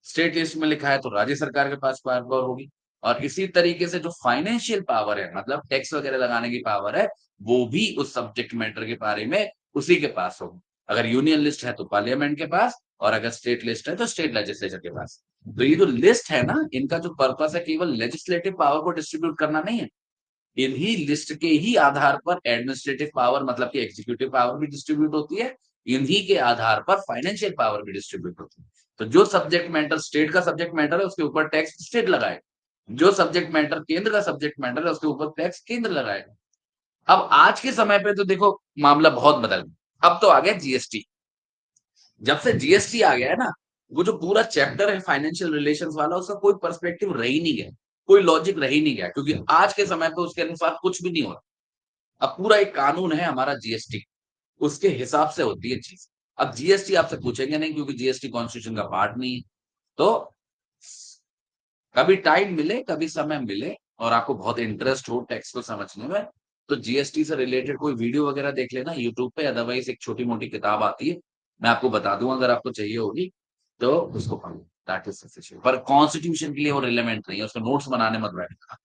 स्टेट लिस्ट में लिखा है तो राज्य सरकार के पास पावर होगी। और इसी तरीके से जो फाइनेंशियल पावर है मतलब टैक्स वगैरह लगाने की पावर है, वो भी उस सब्जेक्ट मैटर के बारे में उसी के पास होगी। अगर यूनियन लिस्ट है तो पार्लियामेंट के पास, और अगर स्टेट लिस्ट है तो स्टेट लेजिस्लेचर के पास। तो ये जो लिस्ट है ना, इनका जो पर्पस है केवल लेजिस्लेटिव पावर को डिस्ट्रीब्यूट करना नहीं है, इन्हीं लिस्ट के ही आधार पर एडमिनिस्ट्रेटिव पावर मतलब कि एग्जीक्यूटिव पावर भी डिस्ट्रीब्यूट होती है, इन्हीं के आधार पर फाइनेंशियल पावर भी डिस्ट्रीब्यूट होती है। तो जो सब्जेक्ट मैटर स्टेट का सब्जेक्ट मैटर है उसके ऊपर टैक्स स्टेट लगाए, जो सब्जेक्ट मैटर केंद्र का सब्जेक्ट मैटर है उसके ऊपर टैक्स केंद्र लगाएगा। अब आज के समय पे तो देखो मामला बहुत बदल गया, अब तो आ गया जीएसटी। जब से जीएसटी आ गया है ना, वो जो पूरा चैप्टर है फाइनेंशियल रिलेशंस वाला, उसका कोई पर्सपेक्टिव रह ही नहीं गया, कोई लॉजिक रह ही नहीं गया, क्योंकि आज के समय पे उसके अनुसार कुछ भी नहीं हो रहा। अब पूरा एक कानून है हमारा जीएसटी, उसके हिसाब से होती है चीज। अब जीएसटी आपसे पूछेंगे नहीं क्योंकि जीएसटी कॉन्स्टिट्यूशन का पार्ट नहीं है। तो कभी टाइम मिले, कभी समय मिले और आपको बहुत इंटरेस्ट हो टैक्स को समझने में, तो जीएसटी से रिलेटेड कोई वीडियो वगैरह देख लेना यूट्यूब पे, अदरवाइज एक छोटी मोटी किताब आती है, मैं आपको बता दूंगा अगर आपको चाहिए होगी तो उसको पढ़ो, दैट इज सफिशिएंट। पर कॉन्स्टिट्यूशन के लिए वो रिलेवेंट नहीं है, उसका नोट्स बनाने मत बैठना।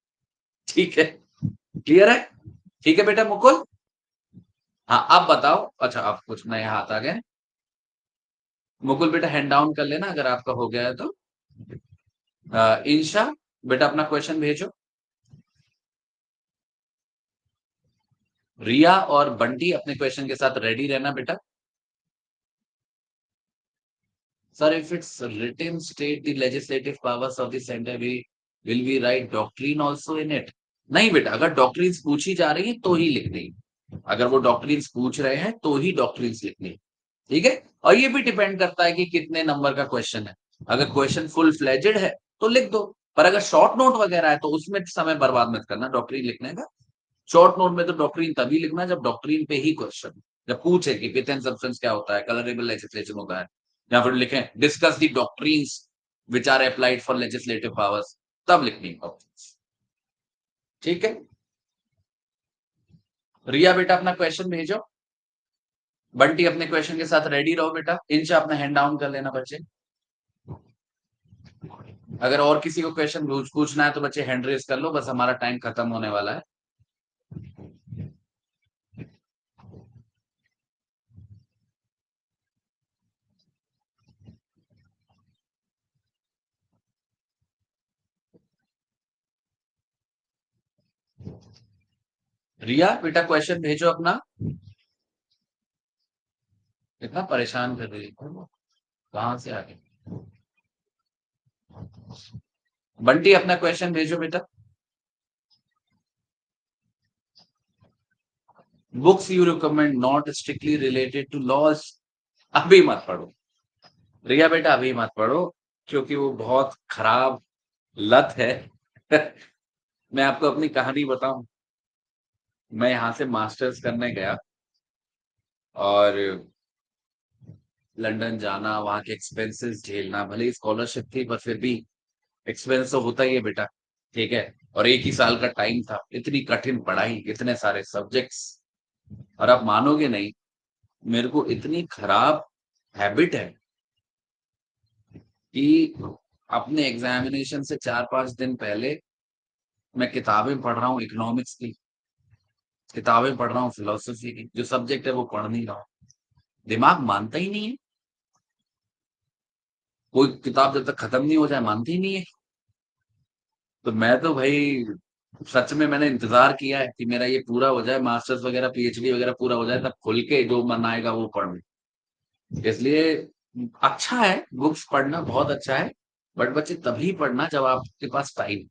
ठीक है, क्लियर है? ठीक है बेटा मुकुल। हाँ आप बताओ, अच्छा आप कुछ नए हाथ आ गए। मुकुल बेटा हैंड डाउन कर लेना अगर आपका हो गया है तो। इंशा बेटा अपना क्वेश्चन भेजो। रिया और बंटी अपने क्वेश्चन के साथ रेडी रहना बेटा। Sir if it's written state the legislative powers of the center we will we write doctrine also in it? नहीं बेटा, अगर डॉक्ट्रिन्स पूछी जा रही है तो ही लिखनी, अगर वो डॉक्ट्रिन्स पूछ रहे हैं तो ही डॉक्ट्रिन्स लिखनी। ठीक है, और ये भी डिपेंड करता है कि कितने नंबर का क्वेश्चन है। अगर क्वेश्चन फुल फ्लेजेड है तो लिख दो, पर अगर शॉर्ट नोट वगैरह है तो उसमें समय बर्बाद मत करना डॉक्ट्रिन लिखने का। शॉर्ट नोट में तो डॉक्ट्रिन तभी लिखना जब डॉक्ट्रिन पे ही क्वेश्चन, जब पूछे कि पिथ एंड सब्सटेंस क्या होता है, कलरेबल लेजिस्लेशन होता है, या फिर लिखें discuss the doctrines which are applied for legislative powers, तब लिखनी ऑप्शंस। ठीक है, रिया बेटा अपना क्वेश्चन भेजो। बंटी अपने क्वेश्चन के साथ रेडी रहो बेटा। इंशा अपना हैंड डाउन कर लेना बच्चे। अगर और किसी को क्वेश्चन पूछना है तो बच्चे हैंड रेज कर लो, बस हमारा टाइम खत्म होने वाला है। रिया बेटा क्वेश्चन भेजो अपना। इतना परेशान कर रही है, कहाँ से आ गए? बंटी अपना क्वेश्चन भेजो बेटा। Books you recommend not strictly related to laws. अभी मत पढ़ो रिया बेटा, अभी मत पढ़ो, क्योंकि वो बहुत खराब लत है। मैं आपको अपनी कहानी बताऊं। मैं यहाँ से मास्टर्स करने गया और लंदन जाना, वहां के एक्सपेंसेस झेलना, भले ही स्कॉलरशिप थी पर फिर भी एक्सपेंस तो होता ही है बेटा। ठीक है। और एक ही साल का टाइम था, इतनी कठिन पढ़ाई, इतने सारे सब्जेक्ट्स। और आप मानोगे नहीं, मेरे को इतनी खराब हैबिट है कि अपने एग्जामिनेशन से 4-5 दिन पहले मैं किताबें पढ़ रहा हूँ इकोनॉमिक्स की, किताबें पढ़ रहा हूँ फिलोसफी की, जो सब्जेक्ट है वो पढ़ नहीं रहा हूँ। दिमाग मानता ही नहीं है, कोई किताब जब तक खत्म नहीं हो जाए मानती ही नहीं है। तो मैं तो भाई सच में मैंने इंतजार किया है कि मेरा ये पूरा हो जाए, मास्टर्स वगैरह पीएचडी वगैरह पूरा हो जाए, तब खुल के जो मन आएगा वो पढ़ लूं। इसलिए अच्छा है बुक्स पढ़ना, बहुत अच्छा है। बट बच्चे तभी पढ़ना जब आपके पास टाइम,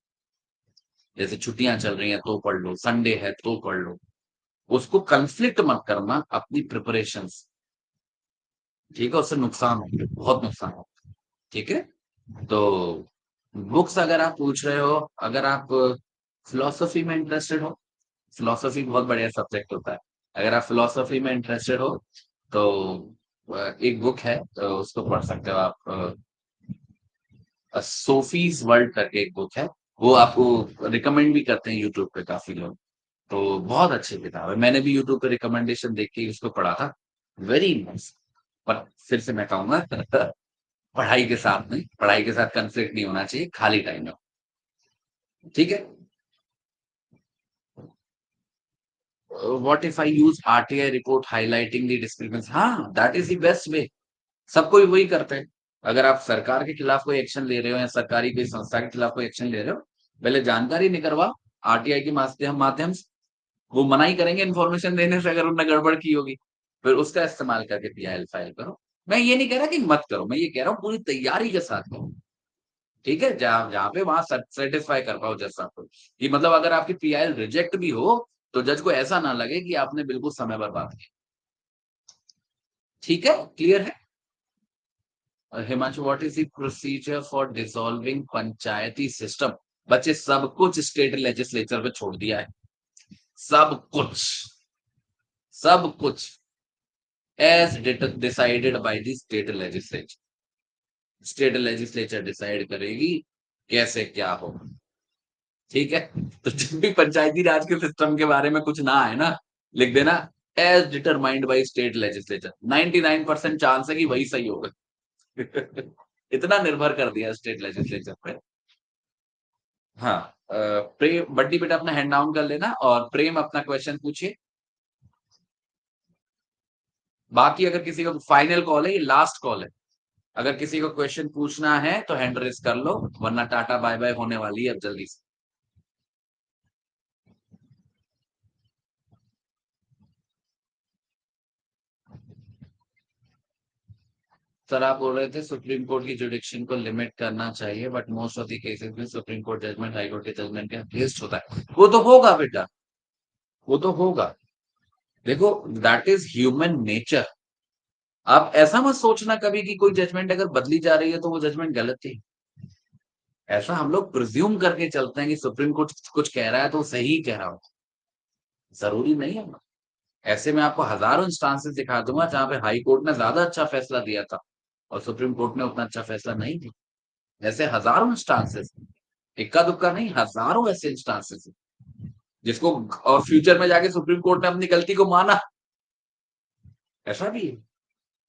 जैसे छुट्टियां चल रही हैं तो पढ़ लो, संडे है तो पढ़ लो। उसको कंफ्लिक्ट मत करना अपनी प्रिपरेशन से। ठीक है, उससे नुकसान हो, बहुत नुकसान हो। ठीक है। तो बुक्स अगर आप पूछ रहे हो, अगर आप फिलोसफी में इंटरेस्टेड हो, फिलोसफी बहुत बढ़िया सब्जेक्ट होता है। अगर आप फिलोसफी में इंटरेस्टेड हो तो एक बुक है, तो उसको पढ़ सकते हो आप। सोफीज वर्ल्ड करके एक बुक है, वो आपको रिकमेंड भी करते हैं यूट्यूब पे काफी लोग। तो बहुत अच्छी किताब है, मैंने भी यूट्यूब पे रिकमेंडेशन देख के उसको पढ़ा था। Very nice. पर फिर से मैं कहूंगा, पढ़ाई के साथ नहीं, पढ़ाई के साथ कंफ्लिक्ट नहीं होना चाहिए खाली टाइम में। ठीक है। What if I use RTI report highlighting the discrepancy? हाँ, that is the best way. सब कोई वही करते हैं। अगर आप सरकार के खिलाफ कोई एक्शन ले रहे हो या सरकारी कोई संस्था के खिलाफ कोई एक्शन ले रहे हो, पहले जानकारी निकलवा आरटीआई के माध्यम से। वो मना ही करेंगे इन्फॉर्मेशन देने से अगर उन्होंने गड़बड़ की होगी। फिर उसका इस्तेमाल करके पीआईएल फाइल करो। मैं ये नहीं कह रहा कि मत करो, मैं ये कह रहा हूँ पूरी तैयारी के साथ करो। ठीक है, जहां जहां पे वहां सेटिस्फाई कर पाओ जज साहब को, कि मतलब अगर आपकी पीआईएल रिजेक्ट भी हो तो जज को ऐसा ना लगे कि आपने बिल्कुल समय बर्बाद किया। ठीक है, क्लियर है। Himanshu, what is the procedure for dissolving Panchayati system? बच्चे सब कुछ स्टेट लेजिस्लेचर पे छोड़ दिया है। सब कुछ, सब कुछ as decided by the state legislature. State legislature decide करेगी कैसे क्या हो। ठीक है। तो जब भी पंचायती राज के सिस्टम के बारे में कुछ ना आए ना, लिख देना as determined by state legislature. 99% chance है कि वही सही होगा। इतना निर्भर कर दिया स्टेट लेजिस्लेचर पे। हाँ। प्रेम बड्डी बेटा अपना हैंड डाउन कर लेना, और प्रेम अपना क्वेश्चन पूछिए। बाकी अगर किसी को फाइनल कॉल है, ये लास्ट कॉल है, अगर किसी को क्वेश्चन पूछना है तो हैंड रेस कर लो, वरना टाटा बाय बाय होने वाली है अब जल्दी से। सर आप बोल रहे थे सुप्रीम कोर्ट की जुडिक्शन को लिमिट करना चाहिए, but most of the cases में supreme court judgment high court के जजमेंट के अगेंस्ट होता है। वो तो होगा बेटा, वो तो होगा। देखो, दैट इज ह्यूमन नेचर। आप ऐसा मत सोचना कभी कि कोई जजमेंट अगर बदली जा रही है तो वो जजमेंट गलत थी। ऐसा हम लोग प्रिज्यूम करके चलते हैं कि सुप्रीम कोर्ट कुछ कह रहा है तो सही कह रहा हो। जरूरी नहीं है। ऐसे में आपको हजारों इंस्टांसेस दिखा दूंगा जहां पे हाई कोर्ट ने ज्यादा अच्छा फैसला दिया था और सुप्रीम कोर्ट ने उतना अच्छा फैसला नहीं दिया। ऐसे हजारों इंस्टांसेस, इक्का दुक्का नहीं, हजारों ऐसे इंस्टांसेस जिसको, और फ्यूचर में जाके सुप्रीम कोर्ट ने अपनी गलती को माना, ऐसा भी है।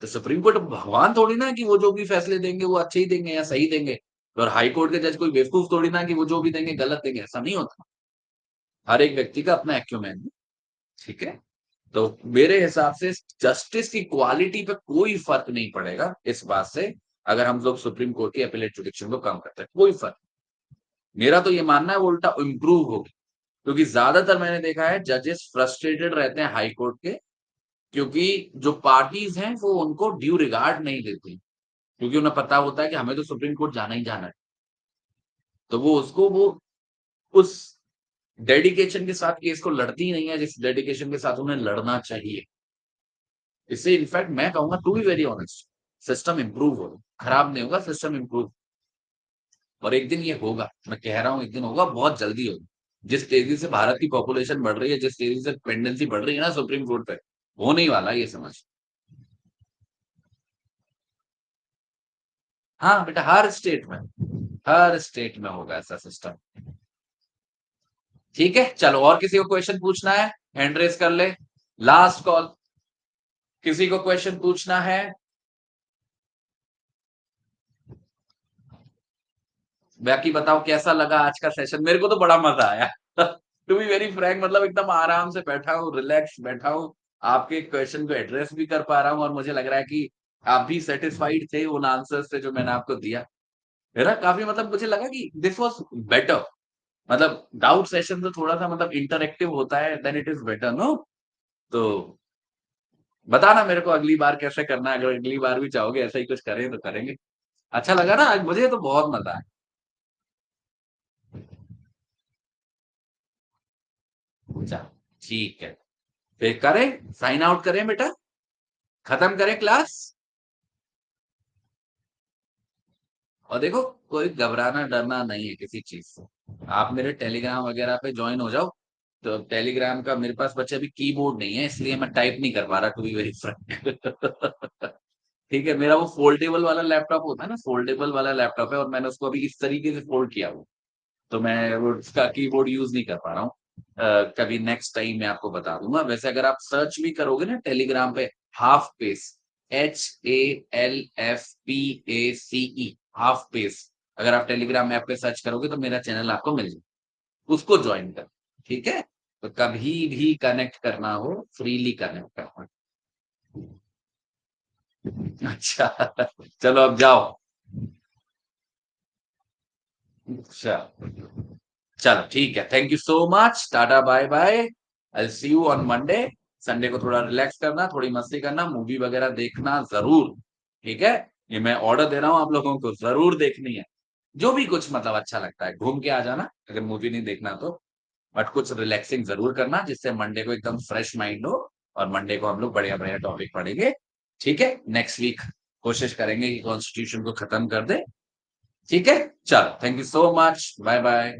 तो सुप्रीम कोर्ट भगवान थोड़ी ना कि वो जो भी फैसले देंगे वो अच्छे ही देंगे या सही देंगे। और हाई कोर्ट के जज कोई बेवकूफ थोड़ी ना कि वो जो भी देंगे गलत देंगे, ऐसा नहीं होता। हर एक व्यक्ति का अपना एक्यूमेन है। ठीक है। तो मेरे हिसाब से जस्टिस की क्वालिटी पे कोई फर्क नहीं पड़ेगा इस बात से, अगर हम लोग सुप्रीम कोर्ट की अपीलेट जुडिक्शन को कम करते हैं, कोई फर्क। मेरा तो ये मानना है वो उल्टा इंप्रूव होगी, क्योंकि ज्यादातर मैंने देखा है जजेस फ्रस्ट्रेटेड रहते हैं हाई कोर्ट के, क्योंकि जो पार्टीज हैं वो उनको ड्यू रिगार्ड नहीं देती, क्योंकि उन्हें पता होता है कि हमें तो सुप्रीम कोर्ट जाना ही जाना है। तो वो उसको वो उस डेडिकेशन के साथ केस को लड़ती नहीं है जिस डेडिकेशन के साथ उन्हें लड़ना चाहिए। इससे इनफैक्ट मैं कहूंगा to be very honest, system improve हो, खराब नहीं होगा, सिस्टम इंप्रूव। और एक दिन ये होगा, मैं कह रहा हूं एक दिन होगा, बहुत जल्दी होगा। जिस तेजी से भारत की पॉपुलेशन बढ़ रही है, जिस तेजी से डिपेंडेंसी बढ़ रही है ना सुप्रीम कोर्ट पे, होने ही वाला है ये समझ। हाँ बेटा, हर स्टेट में होगा ऐसा सिस्टम। ठीक है, चलो, और किसी को क्वेश्चन पूछना है? हैंड रेस कर ले। लास्ट कॉल, किसी को क्वेश्चन पूछना है? बाकी बताओ कैसा लगा आज का सेशन? मेरे को तो बड़ा मजा आया टू बी वेरी फ्रैंक, मतलब एकदम आराम से बैठा हूँ, रिलैक्स बैठा हूँ, आपके क्वेश्चन को एड्रेस भी कर पा रहा हूँ, और मुझे लग रहा है कि आप भी सेटिस्फाइड थे उन आंसर्स से जो मैंने आपको दिया, है ना? काफी, मतलब मुझे लगा कि दिस वाज बेटर। मतलब डाउट सेशन तो थोड़ा सा मतलब इंटरेक्टिव होता है, then it is better, no? तो बताना मेरे को अगली बार कैसे करना है, अगर अगली बार भी चाहोगे ऐसा ही कुछ करें तो करेंगे। अच्छा लगा ना आज? मुझे तो बहुत मजा आया। अच्छा, ठीक है, फिर करें, साइन आउट करें बेटा, खत्म करें क्लास। और देखो, कोई घबराना डरना नहीं है किसी चीज से। आप मेरे टेलीग्राम वगैरह पे ज्वाइन हो जाओ। तो टेलीग्राम का मेरे पास बच्चे अभी कीबोर्ड नहीं है, इसलिए मैं टाइप नहीं कर पा रहा, टू बी वेरी फ्रैंक ठीक है, मेरा वो फोल्डेबल वाला लैपटॉप होता है ना, फोल्डेबल वाला लैपटॉप है, और मैंने उसको अभी इस तरीके से फोल्ड किया हुआ, तो मैं वो उसका कीबोर्ड यूज नहीं कर पा रहा हूँ। कभी नेक्स्ट टाइम मैं आपको बता दूंगा। वैसे अगर आप सर्च भी करोगे ना टेलीग्राम पे, half pace, HALFPACE, half pace, अगर आप टेलीग्राम ऐप पे सर्च करोगे तो मेरा चैनल आपको मिल जाएगा, उसको ज्वाइन कर। ठीक है, तो कभी भी कनेक्ट करना हो, फ्रीली कनेक्ट करना। अच्छा चलो अब जाओ। अच्छा, चलो ठीक है, thank you so much, tata bye bye, I see you on Monday. Sunday को थोड़ा रिलैक्स करना, थोड़ी मस्ती करना, मूवी वगैरह देखना जरूर। ठीक है, ये मैं ऑर्डर दे रहा हूँ, आप लोगों को जरूर देखनी है। जो भी कुछ मतलब अच्छा लगता है, घूम के आ जाना अगर मूवी नहीं देखना तो, बट कुछ रिलैक्सिंग जरूर करना, जिससे मंडे को एकदम फ्रेश माइंड हो, और मंडे को हम लोग बढ़िया बढ़िया टॉपिक पढ़ेंगे। ठीक है, नेक्स्ट वीक कोशिश करेंगे कि कॉन्स्टिट्यूशन को खत्म कर दे। ठीक है, चलो, thank you so much, bye bye.